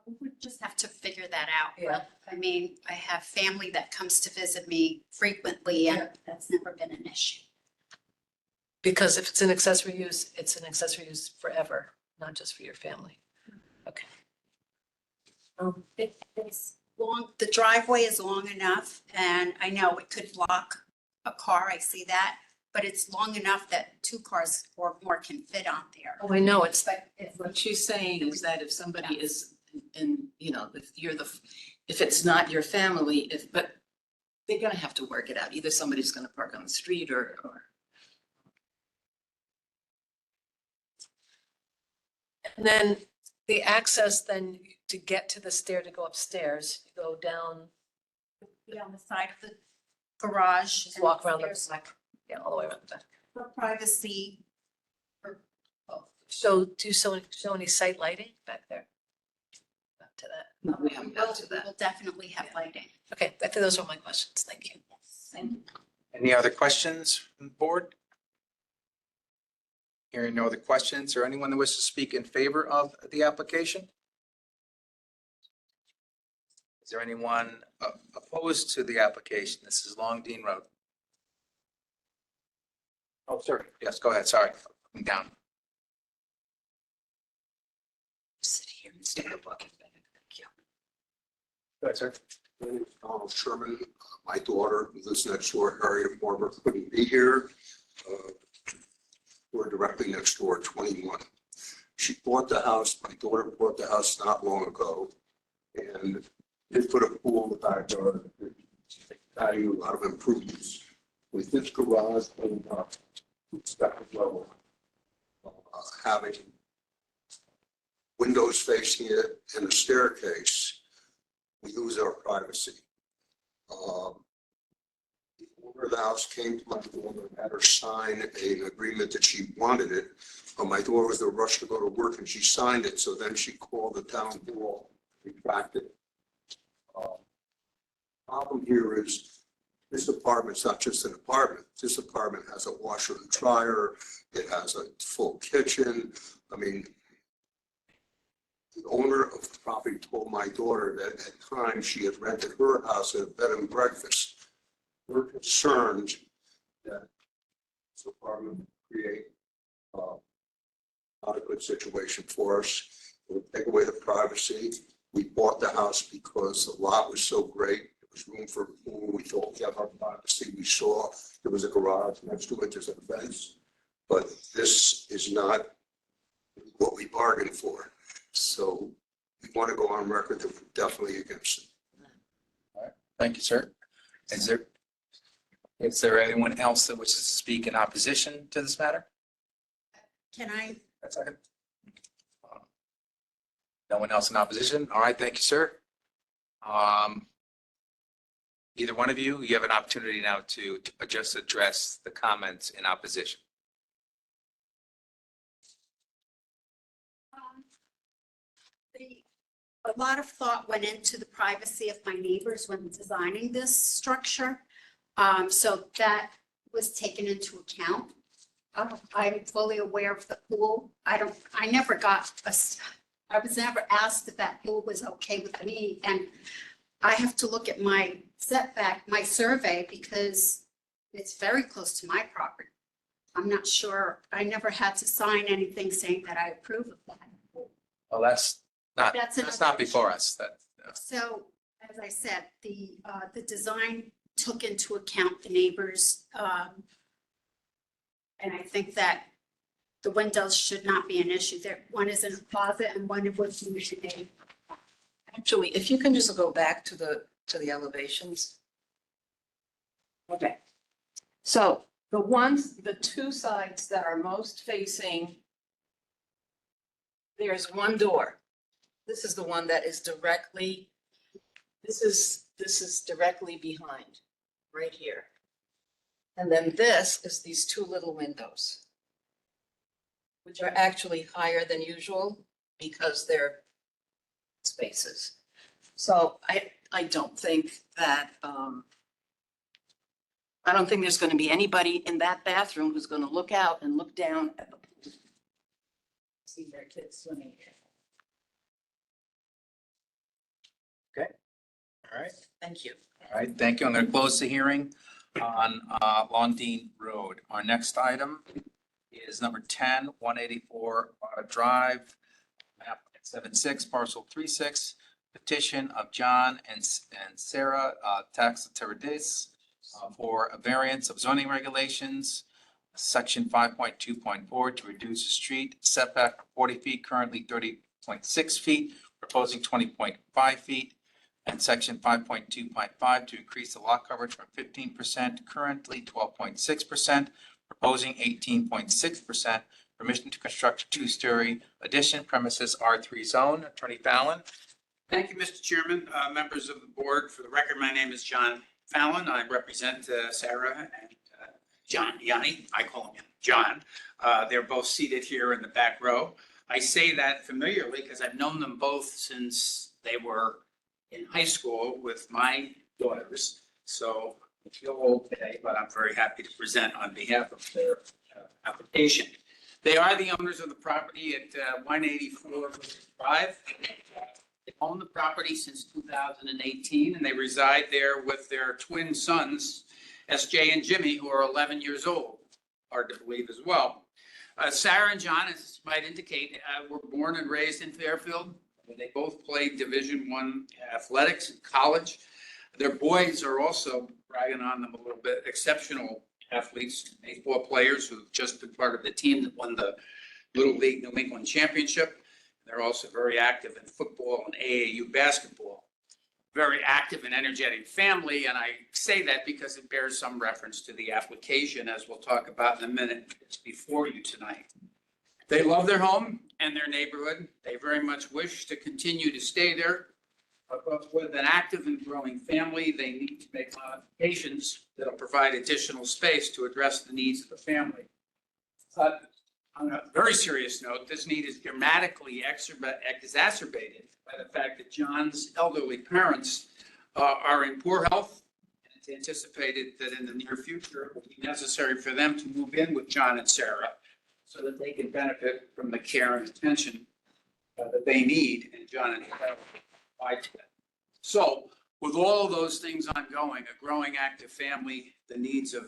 We would just have to figure that out. Yeah. I mean, I have family that comes to visit me frequently and that's never been an issue. Because if it's an accessory use, it's an accessory use forever, not just for your family. Okay. It's long, the driveway is long enough and I know it could block a car, I see that. But it's long enough that 2 cars or more can fit on there. Oh, I know, it's But What she's saying is that if somebody is if it's not your family, but they're gonna have to work it out. Either somebody's gonna park on the street or. And then the access then to get to the stair to go upstairs, you go down, be on the side of the garage. just walk around the There's back, yeah, all the way around the back. For privacy. So do you show any site lighting back there? Back to that. No, we haven't got to We that. will definitely have lighting. Okay, I think those are my questions. Thank you. Any other questions from the board? Hearing no other questions, or anyone that wishes to speak in favor of the application? Is there anyone opposed to the application? This is Long Dean Road. Oh, sorry. Yes, go ahead. Sorry. I'm down. Sit here instead of walking back. Thank you. Go ahead, sir. My name is Donald Sherman. My daughter lives next door. Harriet Barber couldn't be here. We're directly next door, 21. She bought the house. My daughter bought the house not long ago, and did put a pool in the backyard. Value a lot of improvements. With this garage going up, second level, having windows facing it and a staircase, we lose our privacy. The owner of the house came to my daughter and had her sign an agreement that she wanted it. My daughter was in a rush to go to work and she signed it, so then she called the town hall, retracted. Problem here is, this apartment's not just an apartment. This apartment has a washer and dryer. It has a full kitchen. I mean, the owner of the property told my daughter that at times she had rented her house as a bed and breakfast. We're concerned that this apartment will create not a good situation for us. It would take away the privacy. We bought the house because the lot was so great. There was room for a pool. We thought we have our privacy. We saw there was a garage next to it. There's a fence. But this is not what we bargained for. So we want to go on record that we're definitely against it. Thank you, sir. Is there anyone else that wishes to speak in opposition to this matter? Can I? A second. No one else in opposition? All right, thank you, sir. Either one of you, you have an opportunity now to just address the comments in opposition. A lot of thought went into the privacy of my neighbors when designing this structure. So that was taken into account. I'm fully aware of the pool. I was never asked if that pool was okay with me. And I have to look at my setback, my survey, because it's very close to my property. I'm not sure, I never had to sign anything saying that I approve of that. Well, that's not another before issue. us. So, as I said, the design took into account the neighbors. And I think that the windows should not be an issue. There, one is in a closet and one was usually. Actually, if you can just go back to the elevations. Okay. So the two sides that are most facing, there's one door. This is the one that is directly, this is directly behind, right here. And then this is these two little windows, which are actually higher than usual because they're spaces. So I don't think that, I don't think there's going to be anybody in that bathroom who's going to look out and look down at the pool. See their kids swimming here. Okay. All right. Thank you. All right, thank you. I'm going to close the hearing on Londine Road. Our next item is number 10, 184 Drive, map 76, parcel 36, petition of John and Sarah Taxateridis for a variance of zoning regulations, section 5.2.4 to reduce the street setback 40 feet, currently 30.6 feet, proposing 20.5 feet. And section 5.2.5 to increase the lot coverage from 15%, currently 12.6%, proposing 18.6%. Permission to construct a two-story addition, premises R3 zone. Attorney Fallon. Thank you, Mr. Chairman, members of the board. For the record, my name is John Fallon. I represent Sarah and John Yanni. I call him John. They're both seated here in the back row. I say that familiarly because I've known them both since they were in high school with my daughters. So I feel old today, but I'm very happy to present on behalf of their application. They are the owners of the property at 184 Drive. They own the property since 2018, and they reside there with their twin sons, SJ and Jimmy, who are 11 years old, hard to believe as well. Sarah and John, as you might indicate, were born and raised in Fairfield. They both played Division I athletics in college. Their boys are also, bragging on them a little bit, exceptional athletes, baseball players who've just been part of the team that won the Little League New England Championship. They're also very active in football and AAU basketball. Very active and energetic family, and I say that because it bears some reference to the application, as we'll talk about in a minute. It's before you tonight. They love their home and their neighborhood. They very much wish to continue to stay there. But with an active and growing family, they need to make modifications that'll provide additional space to address the needs of the family. But on a very serious note, this need is dramatically exacerbated by the fact that John's elderly parents are in poor health. It's anticipated that in the near future, it will be necessary for them to move in with John and Sarah so that they can benefit from the care and attention that they need and John and Sarah provide to them. So with all of those things ongoing, a growing active family, the needs of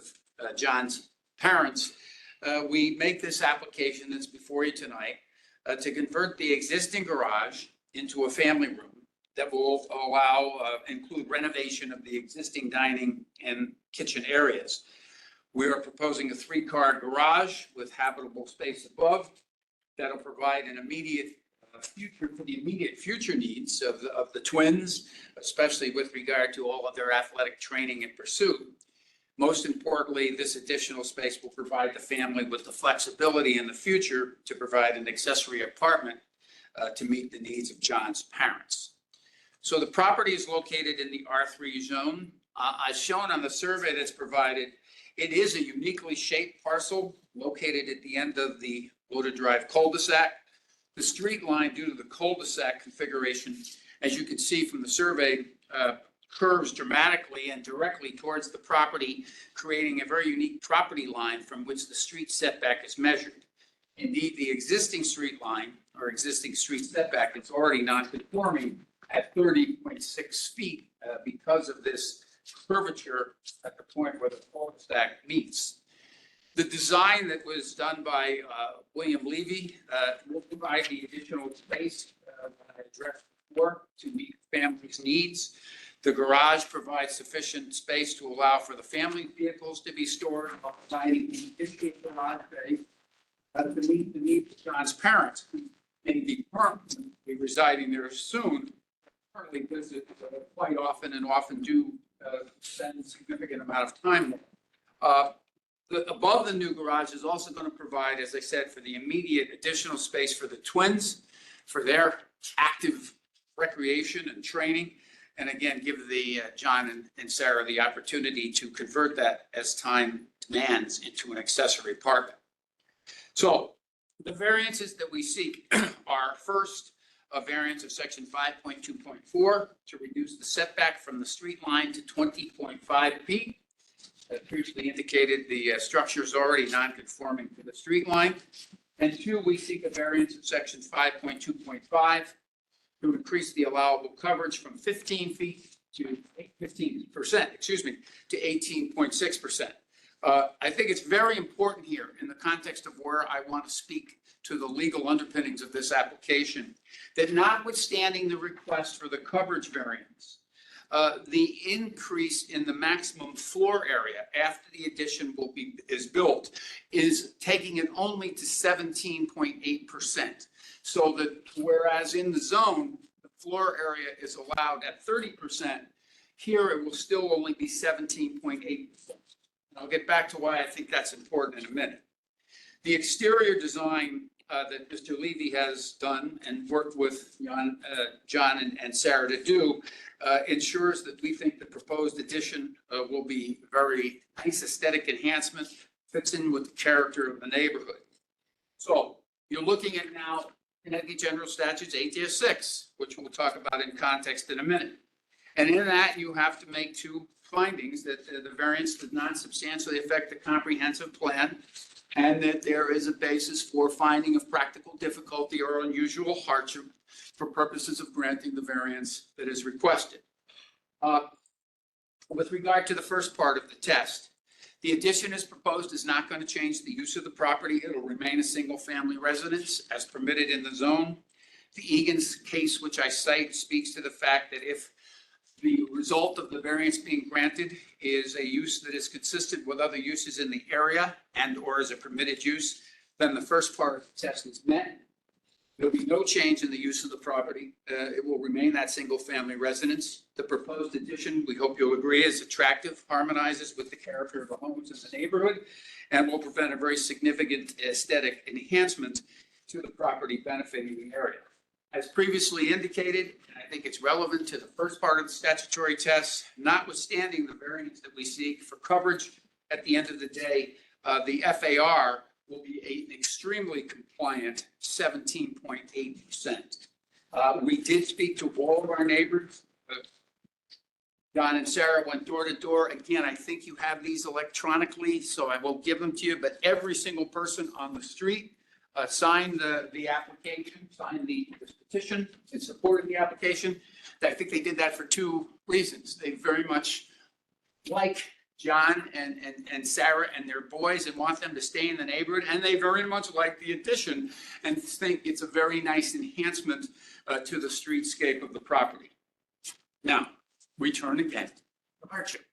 John's parents, we make this application that's before you tonight to convert the existing garage into a family room that will include renovation of the existing dining and kitchen areas. We are proposing a 3-car garage with habitable space above that'll provide an immediate future for the immediate future needs of the twins, especially with regard to all of their athletic training and pursuit. Most importantly, this additional space will provide the family with the flexibility in the future to provide an accessory apartment to meet the needs of John's parents. So the property is located in the R3 zone. As shown on the survey that's provided, it is a uniquely shaped parcel located at the end of the Loader Drive cul-de-sac. The street line, due to the cul-de-sac configuration, as you can see from the survey, curves dramatically and directly towards the property, creating a very unique property line from which the street setback is measured. Indeed, the existing street line or existing street setback is already non-conforming at 30.6 feet because of this curvature at the point where the cul-de-sac meets. The design that was done by William Levy will provide the additional space that I addressed before to meet families' needs. The garage provides sufficient space to allow for the family vehicles to be stored, while providing an additional garage bay to meet the needs of John's parents, who may be permanently residing there soon. Currently visit quite often and often do spend a significant amount of time there. Above the new garage is also going to provide, as I said, for the immediate additional space for the twins, for their active recreation and training. And again, give the John and Sarah the opportunity to convert that as time demands into an accessory apartment. So the variances that we seek are first, a variance of section 5.2.4 to reduce the setback from the street line to 20.5 feet. As previously indicated, the structure is already non-conforming to the street line. And 2, we seek a variance of section 5.2.5 to increase the allowable coverage from 15 feet to 15%, to 18.6%. I think it's very important here in the context of where I want to speak to the legal underpinnings of this application, that notwithstanding the request for the coverage variance, the increase in the maximum floor area after the addition is built is taking it only to 17.8%. So that whereas in the zone, the floor area is allowed at 30%, here it will still only be 17.8%. I'll get back to why I think that's important in a minute. The exterior design that Mr. Levy has done and worked with John and Sarah to do ensures that we think the proposed addition will be very nice aesthetic enhancement, fits in with the character of the neighborhood. So you're looking at now Connecticut General Statutes 8-6, which we'll talk about in context in a minute. And in that, you have to make 2 findings: that the variance does not substantially affect the comprehensive plan, and that there is a basis for finding of practical difficulty or unusual hardship for purposes of granting the variance that is requested. With regard to the first part of the test, the addition as proposed is not going to change the use of the property. It'll remain a single-family residence as permitted in the zone. The Egan's case, which I cite, speaks to the fact that if the result of the variance being granted is a use that is consistent with other uses in the area and or is a permitted use, then the first part of the test is met. There'll be no change in the use of the property. It will remain that single-family residence. The proposed addition, we hope you'll agree, is attractive, harmonizes with the character of the homes in the neighborhood, and will prevent a very significant aesthetic enhancement to the property benefiting the area. As previously indicated, and I think it's relevant to the first part of the statutory test, notwithstanding the variance that we seek for coverage, at the end of the day, the FAR will be an extremely compliant 17.8%. We did speak to all of our neighbors John and Sarah went door to door. Again, I think you have these electronically, so I will give them to you, but every single person on the street signed the application, signed the petition in support of the application. I think they did that for two reasons. They very much like John and Sarah and their boys and want them to stay in the neighborhood. And they very much like the addition and think it's a very nice enhancement to the streetscape of the property. Now, we turn again to hardship.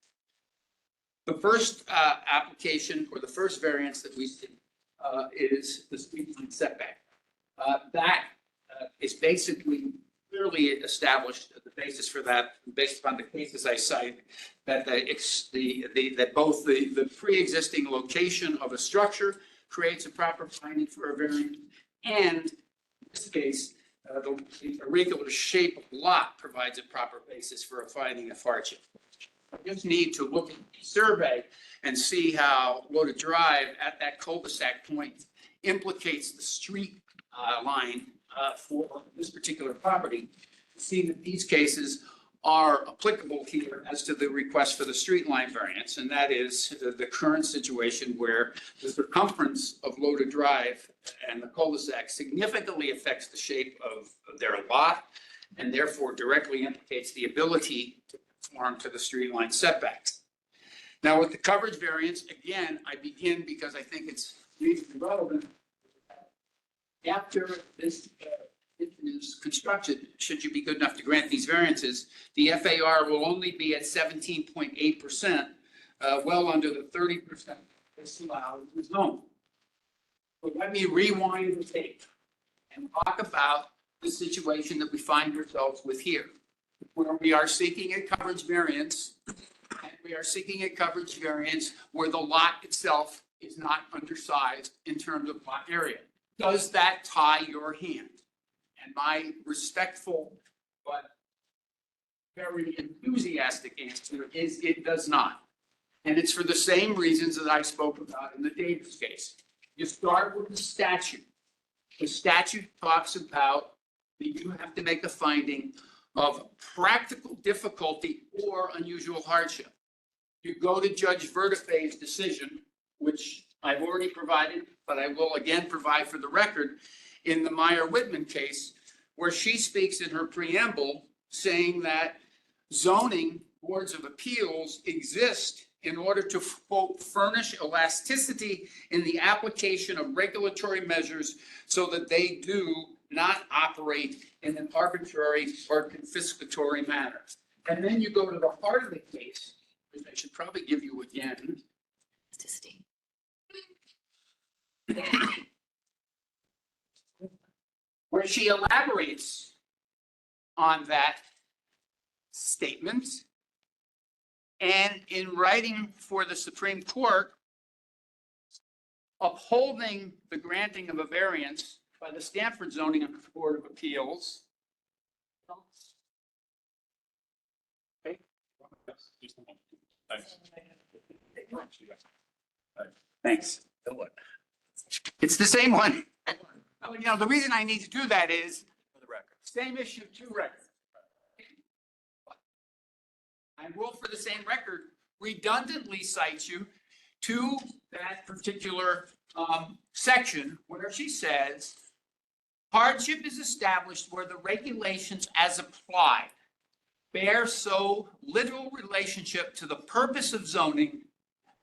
The first application or the first variance that we see is the street line setback. That is basically clearly established the basis for that, based upon the cases I cite, that that both the pre-existing location of a structure creates a proper finding for a variance, and in this case, the irregular shape of the lot provides a proper basis for a finding of hardship. You just need to look at the survey and see how Loaded Drive at that cul-de-sac point implicates the street line for this particular property. See that these cases are applicable here as to the request for the street line variance, and that is the current situation where the circumference of Loaded Drive and the cul-de-sac significantly affects the shape of their lot, and therefore directly implicates the ability to conform to the street line setbacks. Now, with the coverage variance, again, I begin because I think it's reasonably relevant. After this is constructed, should you be good enough to grant these variances, the FAR will only be at 17.8%, well under the 30% that's allowed in the zone. But let me rewind the tape and talk about the situation that we find ourselves with here, where we are seeking a coverage variance, and we are seeking a coverage variance where the lot itself is not undersized in terms of lot area. Does that tie your hand? And my respectful but very enthusiastic answer is it does not. And it's for the same reasons that I spoke about in the Davis case. You start with the statute. The statute talks about that you have to make a finding of practical difficulty or unusual hardship. You go to Judge Vertife's decision, which I've already provided, but I will again provide for the record, in the Meyer-Whitman case, where she speaks in her preamble saying that zoning boards of appeals exist in order to, quote, furnish elasticity in the application of regulatory measures so that they do not operate in an arbitrary or confiscatory manner. And then you go to the heart of the case, which I should probably give you again. Where she elaborates on that statement. And in writing for the Supreme Court, upholding the granting of a variance by the Stanford Zoning Board of Appeals. Okay. Thanks. It's the same one. You know, the reason I need to do that is for the record. Same issue, two records. I will, for the same record, redundantly cite you to that particular section where she says hardship is established where the regulations as applied bear so little relationship to the purpose of zoning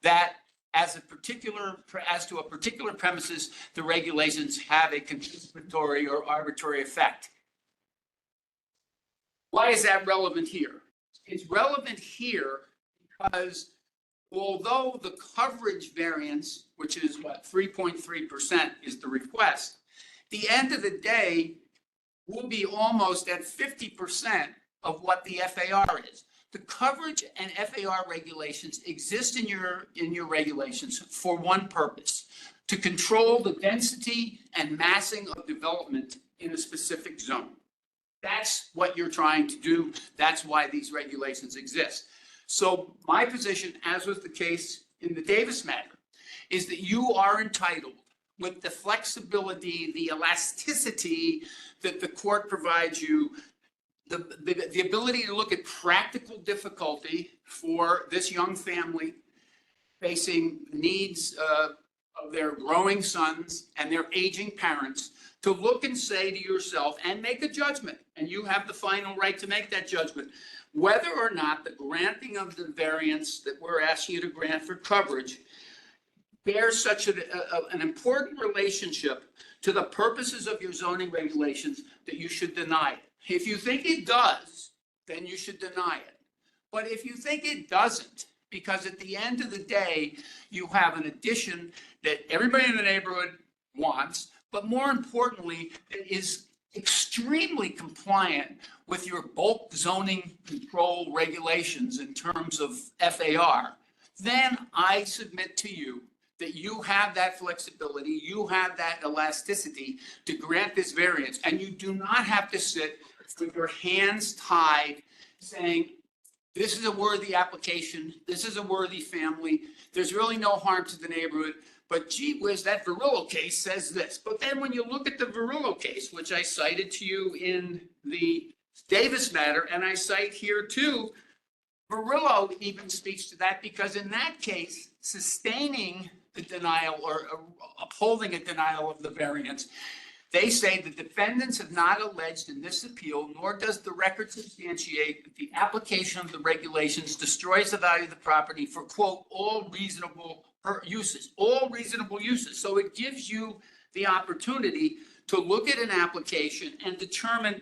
that as to a particular premises, the regulations have a confiscatory or arbitrary effect. Why is that relevant here? It's relevant here because although the coverage variance, which is what 3.3% is the request, the end of the day will be almost at 50% of what the FAR is. The coverage and FAR regulations exist in your regulations for one purpose: to control the density and massing of development in a specific zone. That's what you're trying to do. That's why these regulations exist. So my position, as was the case in the Davis matter, is that you are entitled, with the flexibility, the elasticity that the court provides you, the ability to look at practical difficulty for this young family facing needs of their growing sons and their aging parents, to look and say to yourself and make a judgment, and you have the final right to make that judgment, whether or not the granting of the variance that we're asking you to grant for coverage bears such an important relationship to the purposes of your zoning regulations that you should deny it. If you think it does, then you should deny it. But if you think it doesn't, because at the end of the day, you have an addition that everybody in the neighborhood wants, but more importantly, it is extremely compliant with your bulk zoning control regulations in terms of FAR, then I submit to you that you have that flexibility, you have that elasticity to grant this variance, and you do not have to sit with your hands tied saying, this is a worthy application, this is a worthy family, there's really no harm to the neighborhood, but gee whiz, that Verillo case says this. But then when you look at the Verillo case, which I cited to you in the Davis matter, and I cite here too, Verillo even speaks to that, because in that case, sustaining the denial or upholding a denial of the variance, they say the defendants have not alleged in this appeal, nor does the record substantiate that the application of the regulations destroys the value of the property for, quote, all reasonable uses, all reasonable uses. So it gives you the opportunity to look at an application and determine,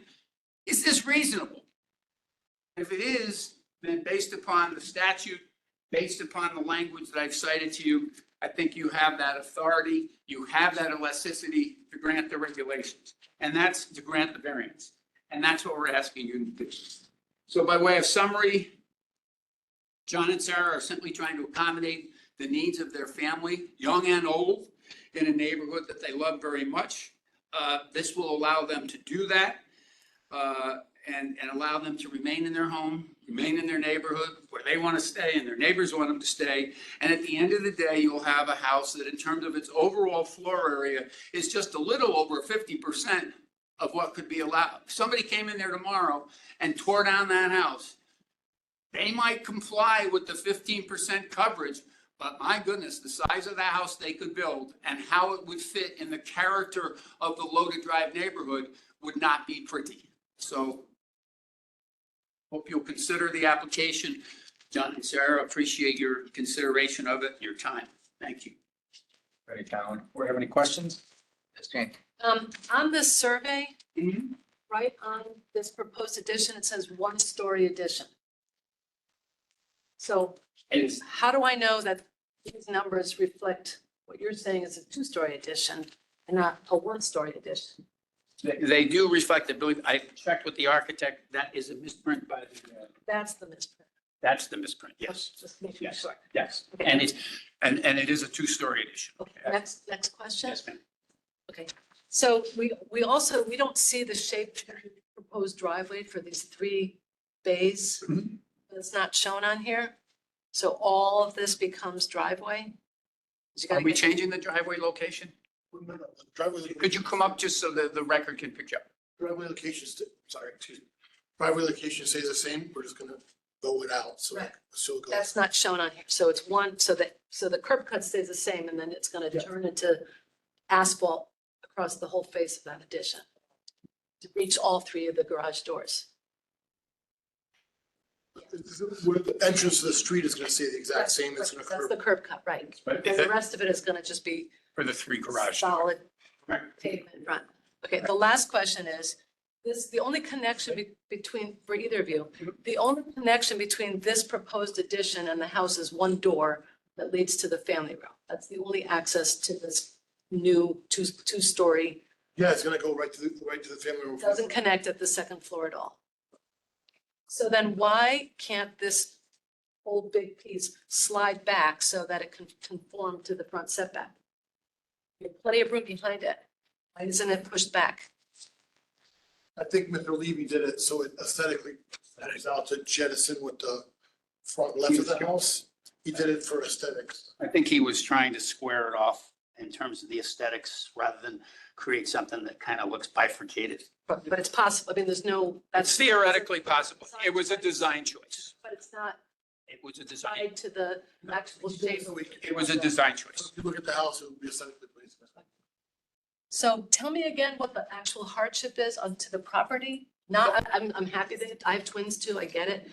is this reasonable? If it is, then based upon the statute, based upon the language that I've cited to you, I think you have that authority, you have that elasticity to grant the regulations, and that's to grant the variance. And that's what we're asking you to do. So by way of summary, John and Sarah are simply trying to accommodate the needs of their family, young and old, in a neighborhood that they love very much. This will allow them to do that and allow them to remain in their home, remain in their neighborhood where they want to stay and their neighbors want them to stay. And at the end of the day, you'll have a house that in terms of its overall floor area is just a little over 50% of what could be allowed. If somebody came in there tomorrow and tore down that house, they might comply with the 15% coverage, but my goodness, the size of the house they could build and how it would fit in the character of the Loaded Drive neighborhood would not be pretty. So hope you'll consider the application. John and Sarah, appreciate your consideration of it, your time. Thank you. Ready, Colin? Do we have any questions? Yes, Jane. On this survey, right on this proposed addition, it says 1-story addition. So how do I know that these numbers reflect what you're saying is a 2-story addition and not a 1-story addition? They do reflect the building. I checked with the architect. That is a misprint by the. That's the misprint. That's the misprint. Yes. Just making Yes. sure. Yes. Okay. And it's, and it is a 2-story addition. Okay, next question. Yes, ma'am. Okay, so we also, we don't see the shape of the proposed driveway for these 3 bays. It's not shown on here. So all of this becomes driveway? Are we changing the driveway location? Driveway. Could you come up just so that the record can pick you up? Driveway location, excuse me. Driveway location stays the same. We're just gonna go it out. So, Right. so it goes. That's not shown on here. So it's one, so the curb cut stays the same and then it's gonna turn into asphalt across the whole face of that addition to reach all 3 of the garage doors. Where the entrance to the street is gonna stay the exact same. It's gonna That's curve. the curb cut, right? But And the rest of it is gonna just be for the 3 garage. solid Right. pavement in front. Okay, the last question is, the only connection between, for either of you, the only connection between this proposed addition and the house is 1 door that leads to the family room. That's the only access to this new two-story. Yeah, it's gonna go right to the family room. Doesn't connect at the 2nd floor at all. So then why can't this whole big piece slide back so that it can conform to the front setback? You have plenty of room behind it. Why isn't it pushed back? I think Mr. Levy did it so it aesthetically stands out to jettison with the front left of the house. He did it for aesthetics. I think he was trying to square it off in terms of the aesthetics, rather than create something that kind of looks bifurcated. But it's possible, I mean, there's no, That's theoretically possible. It was a design choice. but it's not It was a design, tied to the actual shape. it was a design choice. If you look at the house, it would be aesthetically pleasing. So tell me again what the actual hardship is onto the property? Not, I'm happy that I have twins too, I get it.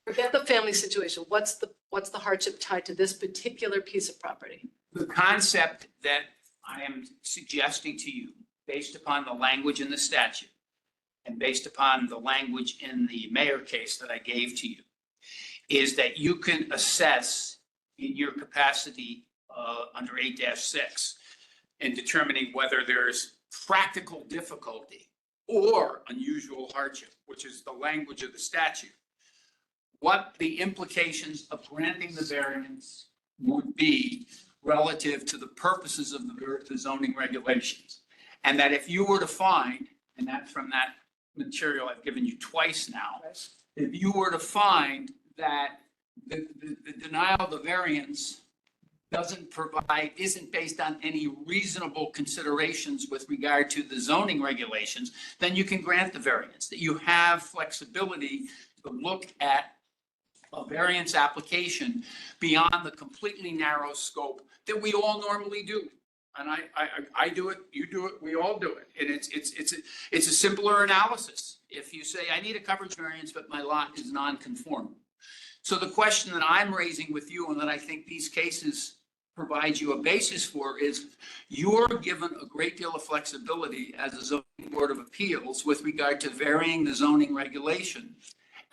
Forget the family situation. What's the hardship tied to this particular piece of property? The concept that I am suggesting to you, based upon the language in the statute and based upon the language in the mayor case that I gave to you, is that you can assess in your capacity under 8-6 in determining whether there's practical difficulty or unusual hardship, which is the language of the statute, what the implications of granting the variance would be relative to the purposes of the zoning regulations. And that if you were to find, and that's from that material I've given you twice now, if you were to find that the denial of the variance isn't based on any reasonable considerations with regard to the zoning regulations, then you can grant the variance, that you have flexibility to look at a variance application beyond the completely narrow scope that we all normally do. And I do it, you do it, we all do it. And it's a simpler analysis. If you say, I need a coverage variance, but my lot is non-conforming. So the question that I'm raising with you, and that I think these cases provide you a basis for, is you're given a great deal of flexibility as a zoning board of appeals with regard to varying the zoning regulation.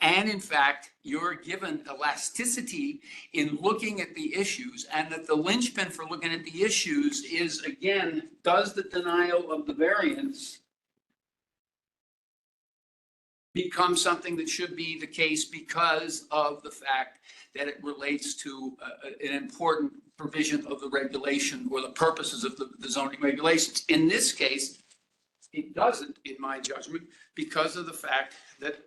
And in fact, you're given elasticity in looking at the issues, and that the linchpin for looking at the issues is, again, does the denial of the variance become something that should be the case because of the fact that it relates to an important provision of the regulation or the purposes of the zoning regulations. In this case, it doesn't, in my judgment, because of the fact that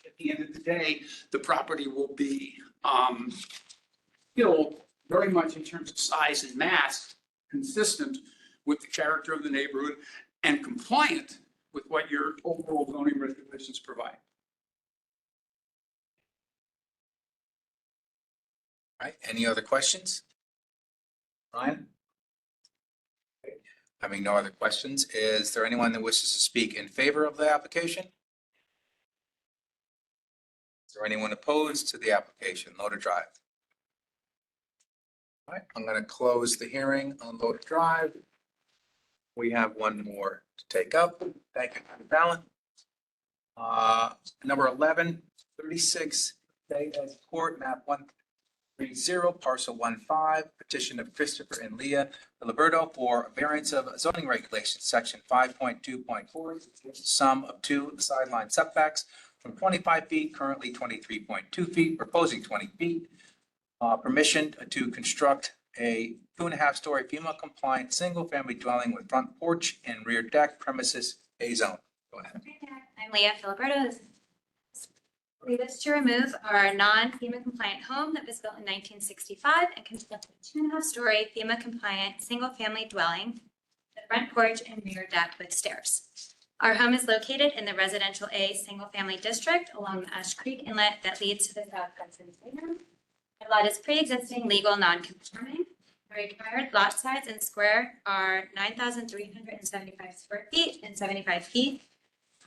at the end of the day, the property will be, very much in terms of size and mass, consistent with the character of the neighborhood and compliant with what your overall zoning regulations provide. All right, any other questions? Ryan? Having no other questions, is there anyone that wishes to speak in favor of the application? Is there anyone opposed to the application, Loader Drive? All right, I'm going to close the hearing on Loader Drive. We have one more to take up. Thank you, Mr. Fallon. Number 1136, Davis Court, map 130, parcel 15, petition of Christopher and Leah Filiberto for a variance of zoning regulations, section 5.2.4, sum of 2 sideline setbacks from 25 feet, currently 23.2 feet, proposing 20 feet. Permission to construct a 2.5-story FEMA compliant single-family dwelling with front porch and rear deck, premises A zone. Go ahead. I'm Leah Filiberto. We wish to remove our non-FEMA compliant home that was built in 1965 and construct a 2.5-story FEMA compliant single-family dwelling, the front porch and rear deck with stairs. Our home is located in the residential A single-family district along the Ash Creek Inlet that leads to the South Hudson Playground. The lot is pre-existing legal non-conforming. The required lot size and square are 9,375 square feet and 75 feet.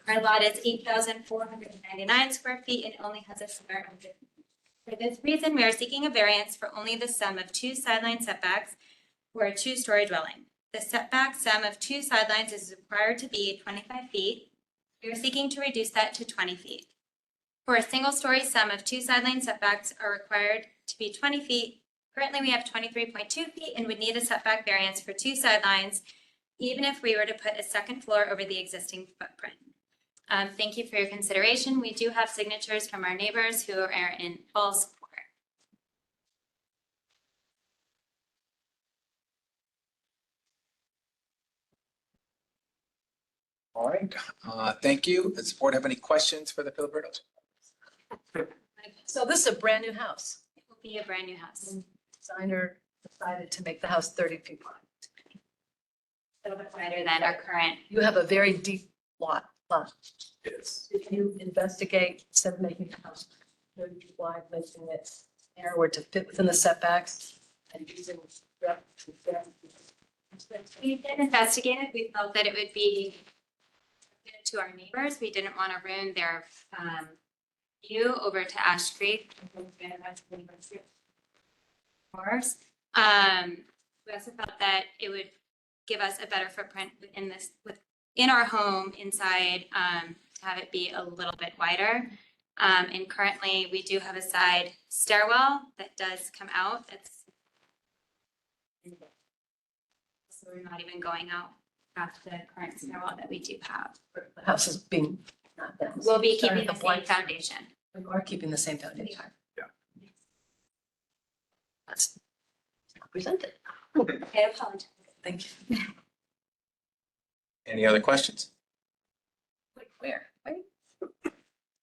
Our lot is 8,499 square feet and only has a square of 50. For this reason, we are seeking a variance for only the sum of 2 sideline setbacks for a 2-story dwelling. The setback sum of 2 sidelines is required to be 25 feet. We are seeking to reduce that to 20 feet. For a single-story sum of 2 sideline setbacks are required to be 20 feet. Currently, we have 23.2 feet and would need a setback variance for 2 sidelines, even if we were to put a second floor over the existing footprint. Thank you for your consideration. We do have signatures from our neighbors who are in full support. All right, thank you. Does the board have any questions for the Filibertos? So this is a brand new house. It will be a brand new house. Designer decided to make the house 30 feet wide. a little bit wider than our current. You have a very deep lot. Yes. Did you investigate, instead of making the house very wide, making it narrower to fit within the setbacks and using? We did investigate it. We felt that it would be good to our neighbors. We didn't want to ruin their view over to Ash Creek. Course. We also felt that it would give us a better footprint within our home inside, to have it be a little bit wider. And currently we do have a side stairwell that does come out. So we're not even going out past the current stairwell that we do have. The house is being not done. We'll be keeping Starting the the same blank. foundation. You are keeping the same foundation. Yeah. That's not presented. I apologize. Thank you. Any other questions? Wait, where? Wait.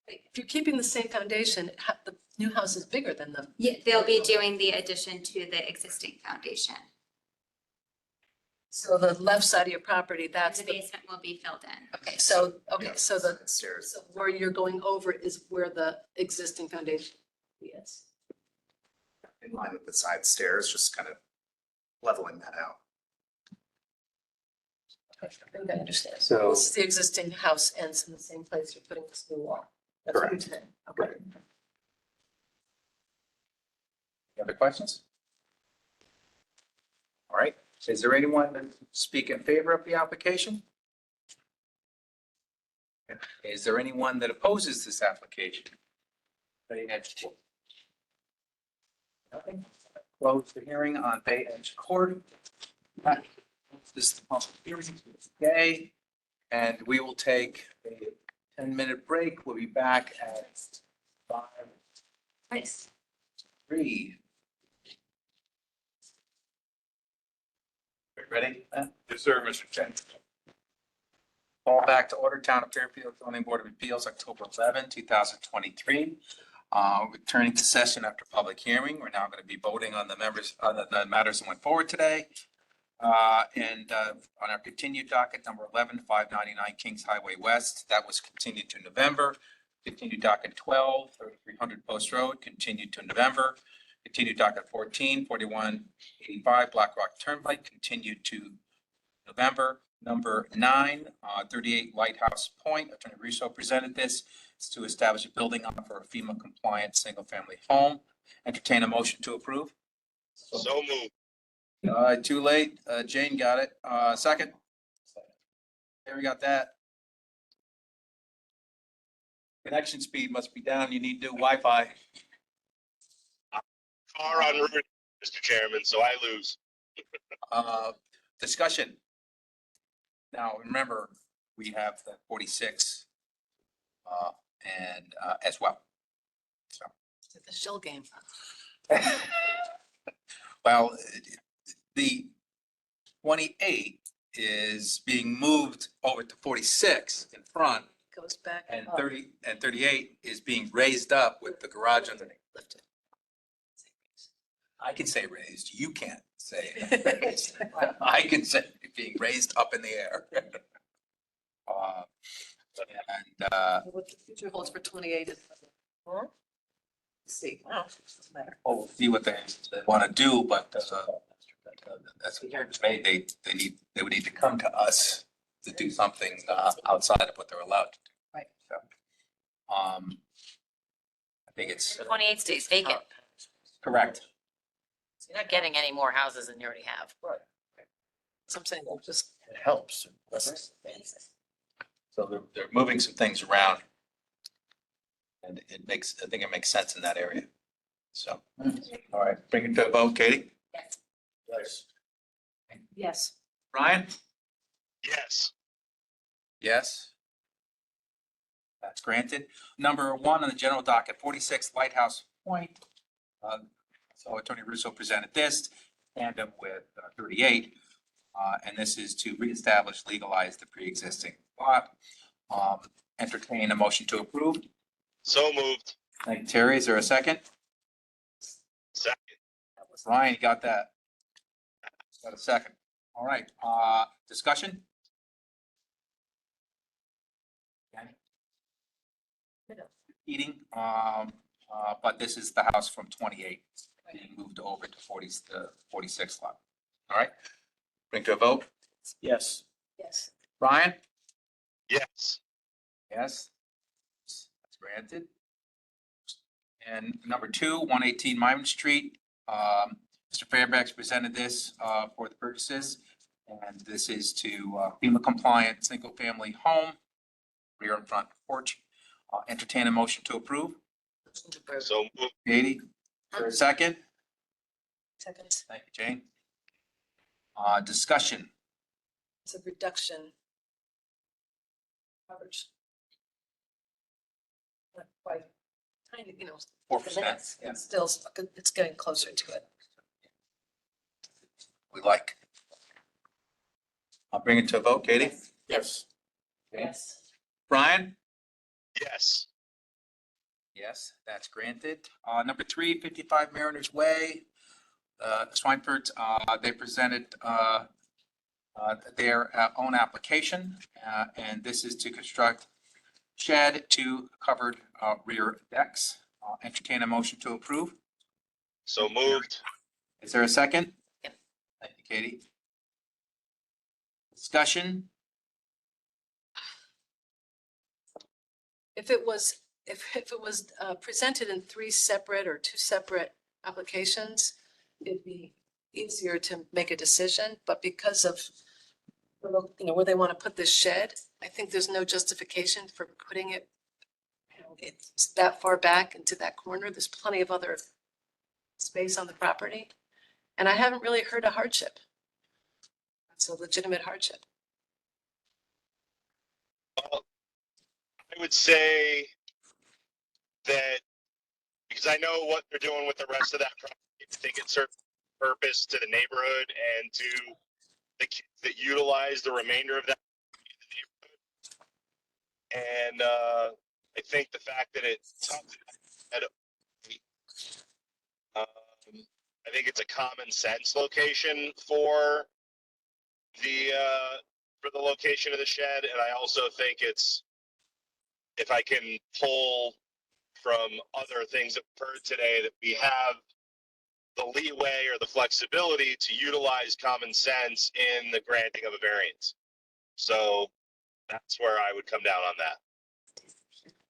If you're keeping the same foundation, the new house is bigger than the. Yeah, they'll be doing the addition to the existing foundation. So the left side of your property, that's The the, basement will be filled in. okay, so Yeah, the, stairs. so where you're going over is where the existing foundation is. In line with the side stairs, just kind of leveling that out. Okay, I think I understand. So- This is the existing house ends in the same place you're putting this new wall. That's what you're Correct. saying. Okay. Any other questions? All right, is there anyone that speak in favor of the application? Is there anyone that opposes this application? Bay Edge Court. Nothing. Close the hearing on Bay Edge Court. This is the public hearing today, and we will take a 10-minute break. We'll be back at 5:03. Ready? Yes, sir, Mr. Chairman. Call back to order, Town of Fairfield Zoning Board of Appeals, October 11, 2023. Returning to session after public hearing. We're now going to be voting on the matters that went forward today. And on our continued docket, number 11, 599 Kings Highway West, that was continued to November. Continued docket 12, 3300 Post Road, continued to November. Continued docket 14, 4185 Black Rock Turnpike, continued to November. Number 9, 38 Lighthouse Point, Attorney Russo presented this. It's to establish a building for a FEMA compliant single-family home. Entertain a motion to approve. So moved. Too late. Jane got it. Second. There, we got that. Connection speed must be down. You need new Wi-Fi. Car en route, Mr. Chairman, so I lose. Discussion. Now, remember, we have the 46 and as well. So, It's a shell game. well, the 28 is being moved over to 46 in front, Goes back. and up. 30 and 38 is being raised up with the garage underneath. Lifted. I can say raised, you can't say raised. I can say being raised up in the air. What the future holds for 28 is. Huh? Let's see. Wow, doesn't matter. We'll see what they want to do, but that's they would need to come to us to do something outside of what they're allowed to do. Right. So, I think it's 28 stays vacant. correct. So you're not getting any more houses than you already have. Right. So I'm saying, well, just. It helps. So they're moving some things around. And I think it makes sense in that area. So, all right, bring it to a vote, Katie? Yes. Yes. Yes. Brian? Yes. Yes. That's granted. Number 1 on the general docket, 46 Lighthouse Point. So Attorney Russo presented this, tandem with 38. And this is to reestablish, legalize the pre-existing lot. Entertain a motion to approve. So moved. Thank you, Terry. Is there a second? Second. Ryan, you got that? Got a second. All right, discussion? Eating, but this is the house from 28 being moved over to 46 lot. All right, bring to a vote. Yes. Yes. Brian? Yes. Yes. That's granted. And number 2, 118 Myron Street. Mr. Fairbanks presented this for the purchases. And this is to FEMA compliant, single family home, rear and front porch. Entertain a motion to approve. So moved. Katie, for a second. Second. Thank you, Jane. Discussion. It's a reduction. Coverage. Not quite, tiny, 4%. Yeah, It's still, it's getting closer to it. we like. I'll bring it to a vote. Katie? Yes. Yes. Brian? Yes. Yes, that's granted. Number 3, 55 Mariners Way. Schweinfurt, they presented their own application, and this is to construct shed to covered rear decks. Entertain a motion to approve. So moved. Is there a second? Thank you, Katie. Discussion? If it was presented in 3 separate or 2 separate applications, it'd be easier to make a decision, but because of where they want to put this shed, I think there's no justification for putting it, it's that far back into that corner. There's plenty of other space on the property. And I haven't really heard a hardship. It's a legitimate hardship. I would say that because I know what they're doing with the rest of that property, I think it serves a purpose to the neighborhood and to the kids that utilize the remainder of that in the neighborhood. And I think the fact that it's I think it's a common sense location for the location of the shed, and I also think it's, if I can pull from other things that we've heard today, that we have the leeway or the flexibility to utilize common sense in the granting of a variance. So that's where I would come down on that.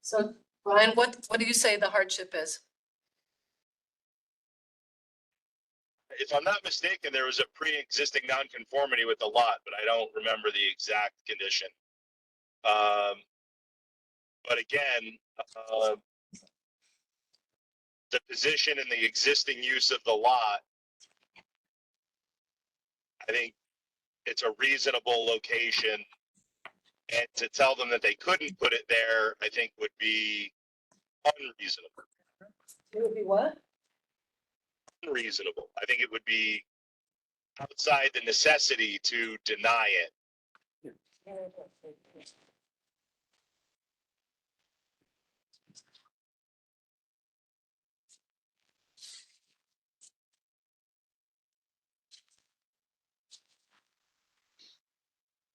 So Brian, what do you say the hardship is? If I'm not mistaken, there was a pre-existing nonconformity with the lot, but I don't remember the exact condition. But again, the position and the existing use of the lot, I think it's a reasonable location. And to tell them that they couldn't put it there, I think would be unreasonable. It would be what? Unreasonable. I think it would be outside the necessity to deny it.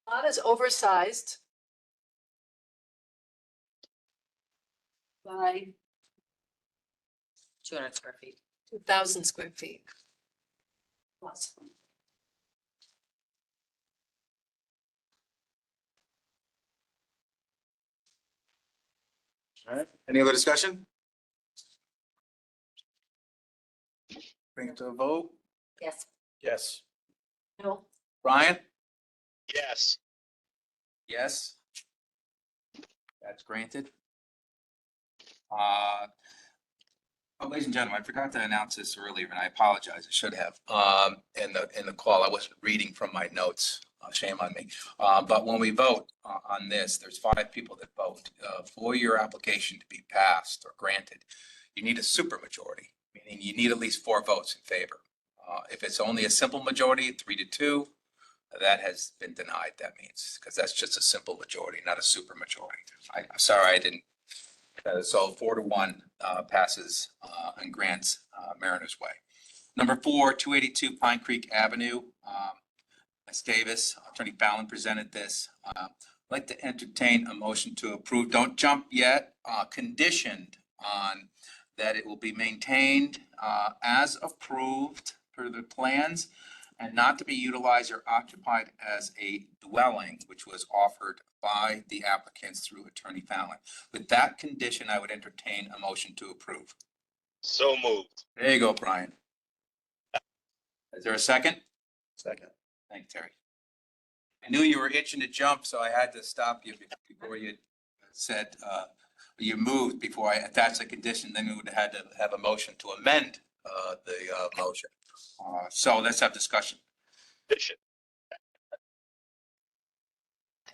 Lot is oversized by 200 square feet. 2,000 square feet. Plus. All right, any other discussion? Bring it to a vote. Yes. Yes. No. Brian? Yes. Yes. That's granted. Ladies and gentlemen, I forgot to announce this earlier, and I apologize. I should have. In the call, I wasn't reading from my notes. Shame on me. But when we vote on this, there's 5 people that vote for your application to be passed or granted. You need a supermajority, meaning you need at least 4 votes in favor. If it's only a simple majority, 3-2, that has been denied. That means, because that's just a simple majority, not a supermajority. I'm sorry, I didn't. So 4-1 passes and grants Mariners Way. Number 4, 282 Pine Creek Avenue. Ms. Davis, Attorney Fallon presented this. I'd like to entertain a motion to approve. Don't jump yet, conditioned on that it will be maintained as approved per the plans and not to be utilized or occupied as a dwelling, which was offered by the applicants through Attorney Fallon. With that condition, I would entertain a motion to approve. So moved. There you go, Brian. Is there a second? Second. Thanks, Terry. I knew you were itching to jump, so I had to stop you before you said, you moved before I attached the condition, then we would have had to have a motion to amend the motion. So let's have discussion. I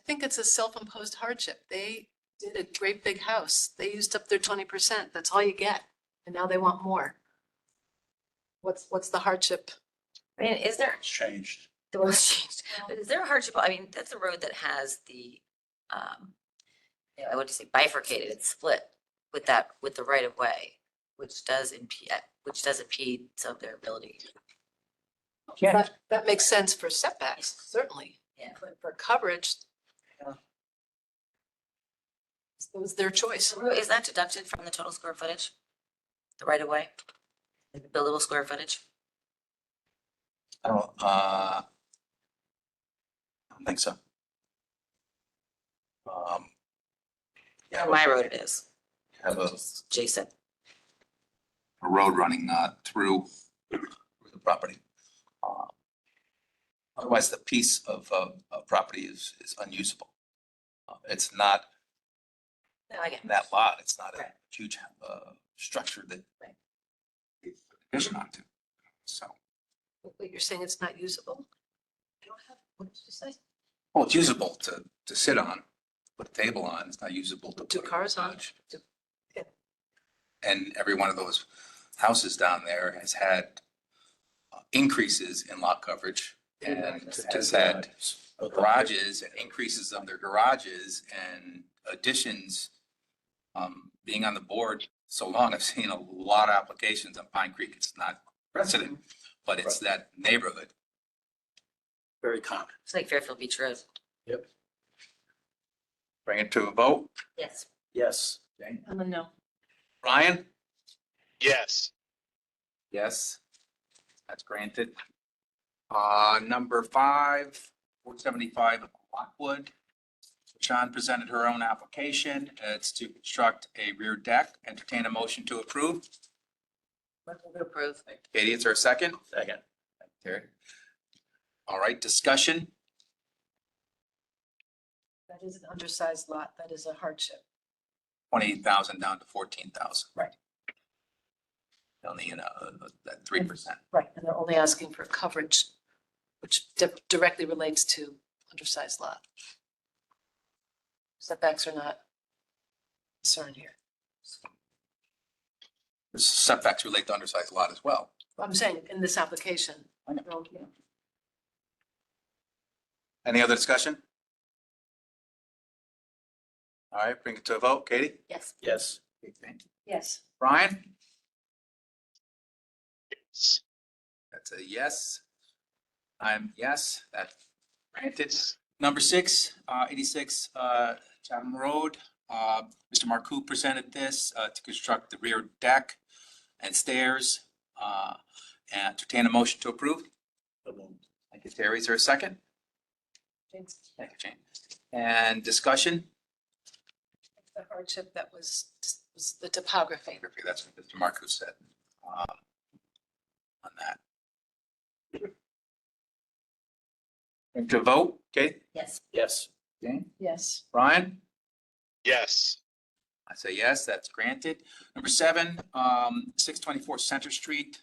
think it's a self-imposed hardship. They did a great big house. They used up their 20%. That's all you get. And now they want more. What's the hardship? I mean, is there, It's changed. the road's changed, but is there a hardship? I mean, that's a road that has the, I would say bifurcated, it's split with the right of way, which does impede some of their ability. That makes sense for setbacks, certainly. Yeah. But for coverage, it was their choice. Is that deducted from the total square footage? The right of way? The buildable square footage? I don't think so. Yeah, My road it is, have a Jason. road running through the property. Otherwise, the piece of property is unusable. It's not No, I get it. that lot. It's not a huge structure that they addition onto. So, But you're saying it's not usable? I don't have, what did you say? well, it's usable to sit on, put a table on. It's not usable to Two put a cars on? garage. And every one of those houses down there has had increases in lot coverage and has had garages and increases of their garages and additions. Being on the board so long, I've seen a lot of applications on Pine Creek. It's not precedent, but it's that neighborhood. Very common. It's like Fairfield Beach Road. Yep. Bring it to a vote. Yes. Yes. Okay. I'm a no. Brian? Yes. Yes. That's granted. Number 5, 475 Lockwood. Sean presented her own application. It's to construct a rear deck. Entertain a motion to approve. Approve. Katie, is there a second? Second. Terry. All right, discussion. That is an undersized lot. That is a hardship. 28,000 down to 14,000. Right. Only that 3%. Right, and they're only asking for coverage, which directly relates to undersized lot. Setbacks are not concerned here. Setbacks relate to undersized lot as well. I'm saying in this application. no, yeah. Any other discussion? All right, bring it to a vote. Katie? Yes. Yes. Yes. Brian? That's a yes. I'm yes, that's granted. Number 6, 86 Chatham Road. Mr. Marcoux presented this to construct the rear deck and stairs. And entertain a motion to approve. Thank you, Terry. Is there a second? James. Thank you, Jane. And discussion? The hardship that was the topography. That's what Mr. Marcoux said on that. Bring to a vote. Okay? Yes. Yes. Jane? Yes. Brian? Yes. I say yes, that's granted. Number 7, 624 Center Street.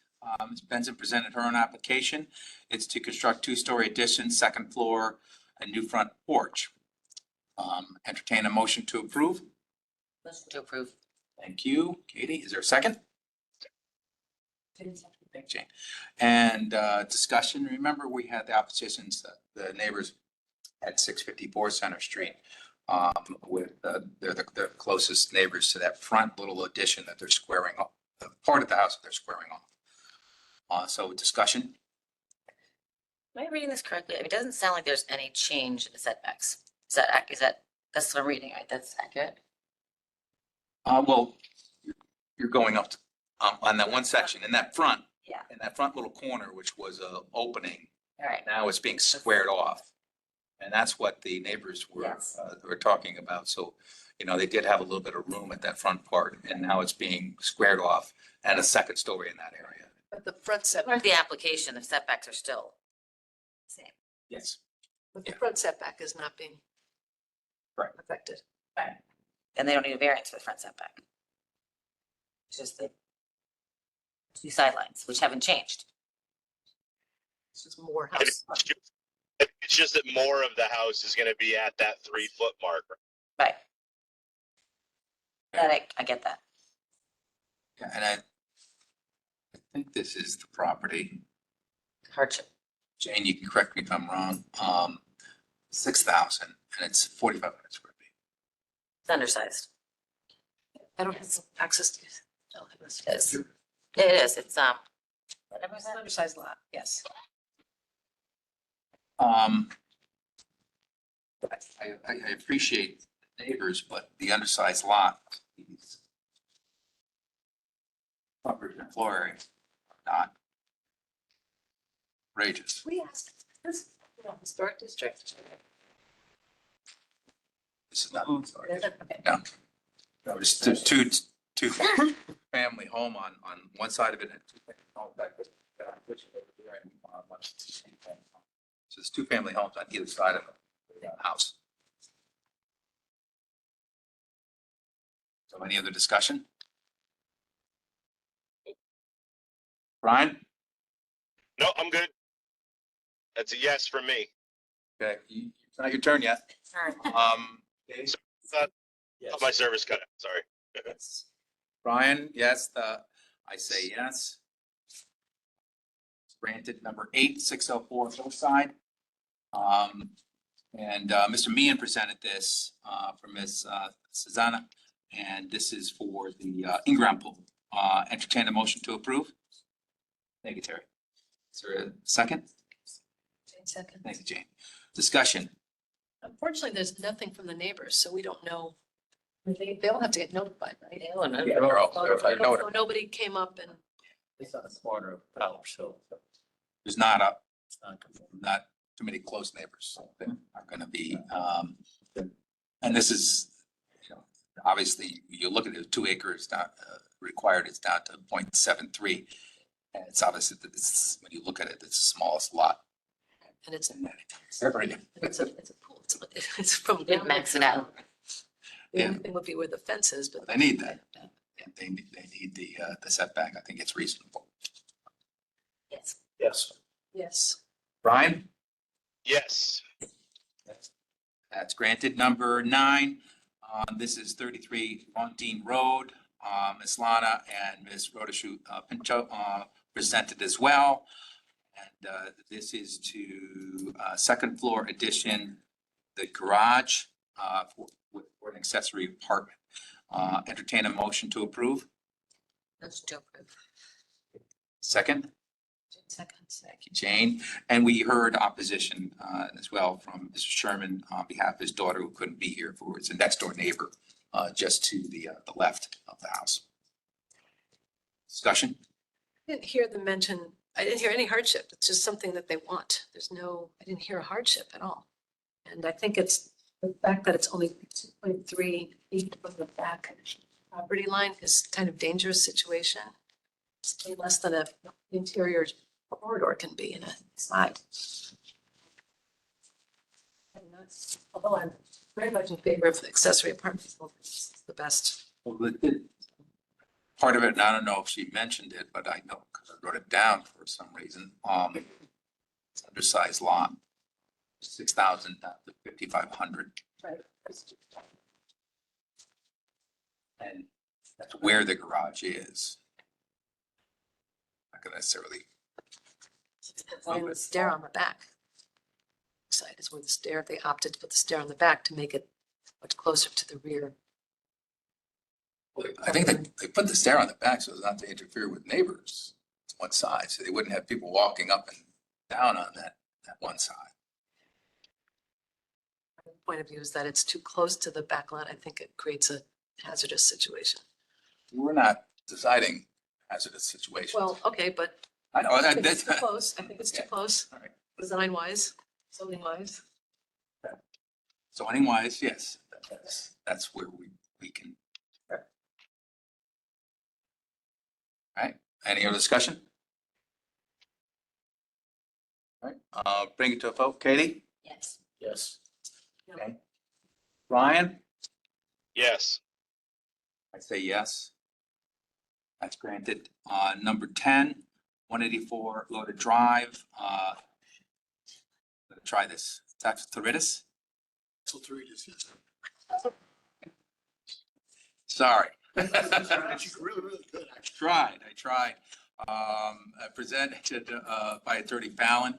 Ms. Benson presented her own application. It's to construct 2-story addition, second floor, a new front porch. Entertain a motion to approve. Motion to approve. Thank you. Katie, is there a second? Thank you, Jane. And discussion, remember we had the oppositions, the neighbors at 654 Center Street. With they're the closest neighbors to that front little addition that they're squaring off, part of the house that they're squaring off. So discussion. Am I reading this correctly? I mean, it doesn't sound like there's any change in the setbacks. That's what I'm reading, right? That's accurate? Well, you're going up on that one section in that front. Yeah. In that front little corner, which was a opening, All right. now it's being squared off. And that's what the neighbors Yes. were talking about. So, you know, they did have a little bit of room at that front part and now it's being squared off and a second story in that area. But the front Or setback, the application, the setbacks are still the same. Yes. but the front setback is not being Right. affected. Right. And they don't need a variance for the front setback. It's just the two sidelines, which haven't changed. It's just more And house. It's just that more of the house is gonna be at that 3-foot mark. Right. That I get that. Yeah, and I think this is the property. Hardship. Jane, you can correct me if I'm wrong. 6,000 and it's 4,500 square feet. It's undersized. I don't have access to. No, it was- It is. It is. It's, whatever It's an undersized lot, yes. I appreciate the neighbors, but the undersized lot, these coverage and flooring are not outrageous. We asked, this, historic district. This is not, Is it? Okay. no. No, just two family home on one side of it and two family home back there. So there's two family homes on either side of the house. So any other discussion? Brian? No, I'm good. That's a yes for me. Okay, it's not your turn yet. Dave? My service cut out, sorry. Brian, yes, I say yes. Granted, number 8, 604 Hillside. And Mr. Meehan presented this for Ms. Susanna, and this is for the in-ground pool. Entertain a motion to approve. Thank you, Terry. Is there a second? Jane second. Thank you, Jane. Discussion. Unfortunately, there's nothing from the neighbors, so we don't know. They all have to get notified, right? They don't know. Yeah, they're all- So nobody came up and It's on the corner of Powers Hill. There's not too many close neighbors that are gonna be, and this is, you know, obviously, you look at it, 2 acres down, required, it's down to 0.73. And it's obviously, that it's, when you look at it, it's the smallest lot. and it's Everything. it's a pool. It's from. Didn't max it out. The only thing would be where the fence is, but. They need that. They need the setback. I think it's reasonable. Yes. Yes. Yes. Brian? Yes. That's granted. Number 9, this is 33 Fontaine Road. Ms. Lana and Ms. Rodashu Pinto presented as well. And this is to second floor addition, the garage for an accessory apartment. Entertain a motion to approve. Motion to approve. Second. Second. Thank you, Jane. And we heard opposition as well from Mr. Sherman on behalf of his daughter who couldn't be here for his next door neighbor just to the left of the house. Discussion? I didn't hear them mention, I didn't hear any hardship. It's just something that they want. I didn't hear a hardship at all. And I think it's the fact that it's only 2.3 feet from the back property line is kind of dangerous situation. It's less than a interior corridor can be in a side. And that's, although I'm very much in favor of accessory apartments, it's the best. Well, part of it, and I don't know if she mentioned it, but I know because I wrote it down for some reason. It's undersized lot, 6,000 down to 5,500. Right. And that's where the garage is. Not gonna necessarily. And the stair on the back. Side is where the stair, they opted to put the stair on the back to make it much closer to the rear. I think they put the stair on the back so as not to interfere with neighbors to one side, so they wouldn't have people walking up and down on that that one side. Point of view is that it's too close to the back lot. I think it creates a hazardous situation. We're not deciding hazardous situations. Well, okay, but I know, I think it's too close. I think it's too close, All right. design wise, zoning wise. Zoning wise, yes, that's where we can. All right, any other discussion? All right, bring it to a vote. Katie? Yes. Yes. Okay. Ryan? Yes. I say yes. That's granted. Number 10, 184 Loaded Drive. Let's try this. That's Theritis? So three is, yes. Sorry. She's really, really good, actually. I tried. Presented by Attorney Fallon.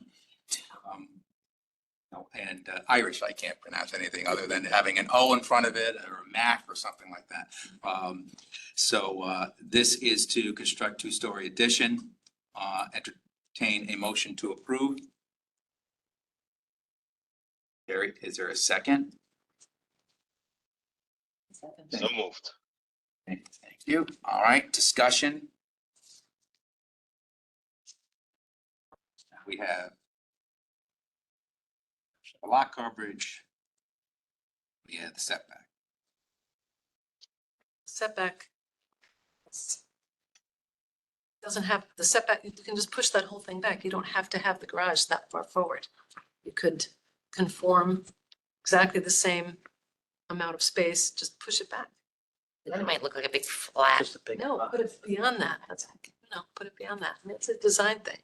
And Irish, I can't pronounce anything other than having an O in front of it or a Mac or something like that. So this is to construct two-story addition. Entertain a motion to approve. Gary, is there a second? So moved. Thank you. All right, discussion. We have the lot coverage. We have the setback. Setback. Doesn't have the setback, you can just push that whole thing back. You don't have to have the garage that far forward. You could conform exactly the same amount of space, just push it back. It might look like a big flat. Just a big. No, put it beyond that. That's, no, put it beyond that. I mean, it's a design thing.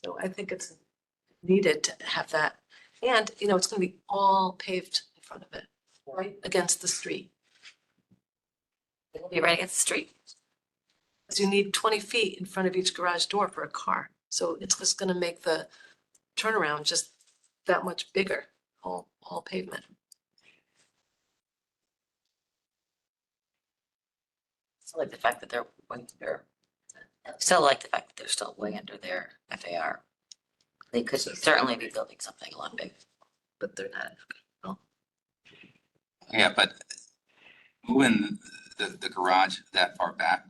So I think it's needed to have that. And, you know, it's gonna be all paved in front of it, right against the street. It'll be right against the street. Because you need 20 feet in front of each garage door for a car. So it's just gonna make the turnaround just that much bigger, all pavement. I like the fact that they're, I still like the fact that they're still way under their FAR. They could certainly be building something a lot bigger. But they're not. Yeah, but moving the garage that far back,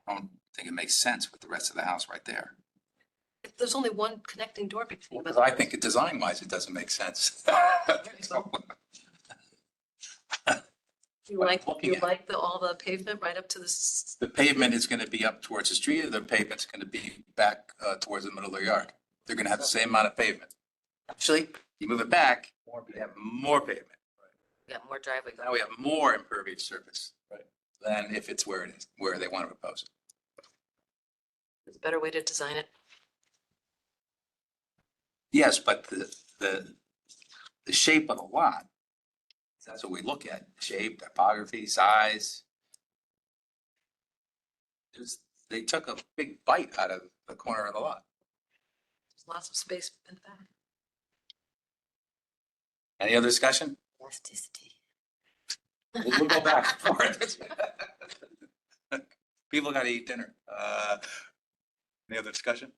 I don't think it makes sense with the rest of the house right there. If there's only one connecting door between. Because I think design wise, it doesn't make sense. You like all the pavement right up to this? The pavement is gonna be up towards the street, or the pavement's gonna be back towards the middle of their yard. They're gonna have the same amount of pavement. Actually, you move it back, you have more pavement. We got more driveway. Now we have more impervious surface. Right. Than if it's where it is, where they want to propose it. There's a better way to design it. Yes, but the shape of the lot, that's what we look at, shape, topography, size. They took a big bite out of the corner of the lot. There's lots of space in the back. Any other discussion? Elasticity. We'll go back and forth. People gotta eat dinner. Any other discussion?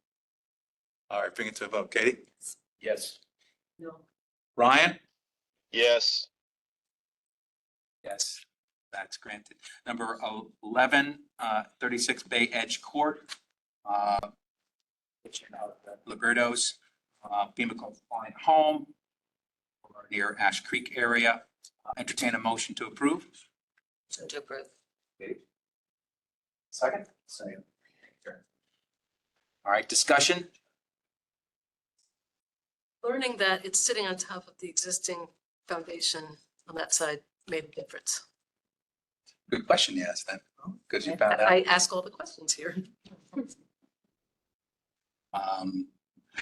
All right, bring it to a vote. Katie? Yes. No. Ryan? Yes. Yes, that's granted. Number 11, 36 Bay Edge Court. Liberto's FEMA compliant home near Ash Creek area. Entertain a motion to approve. So to approve. Second? Second. All right, discussion? Learning that it's sitting on top of the existing foundation on that side made a difference. Good question you asked then, because you found out. I ask all the questions here.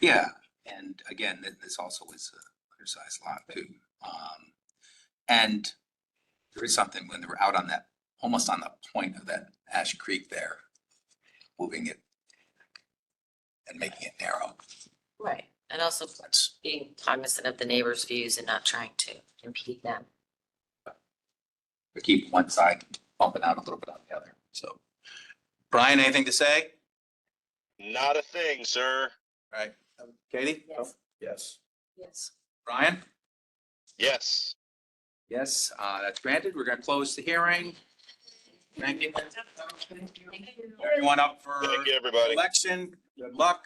Yeah, and again, this also is a undersized lot too. And there is something when they were out on that, almost on the point of that Ash Creek there, moving it and making it narrow. Right. And also being cognizant of the neighbors' views and not trying to impede them. We keep one side bumping out a little bit on the other, so. Brian, anything to say? Not a thing, sir. All right, Katie? Yes. Yes. Yes. Brian? Yes. Yes, that's granted. We're gonna close the hearing. Thank you. Everyone up for Thank you, everybody. election. Good luck.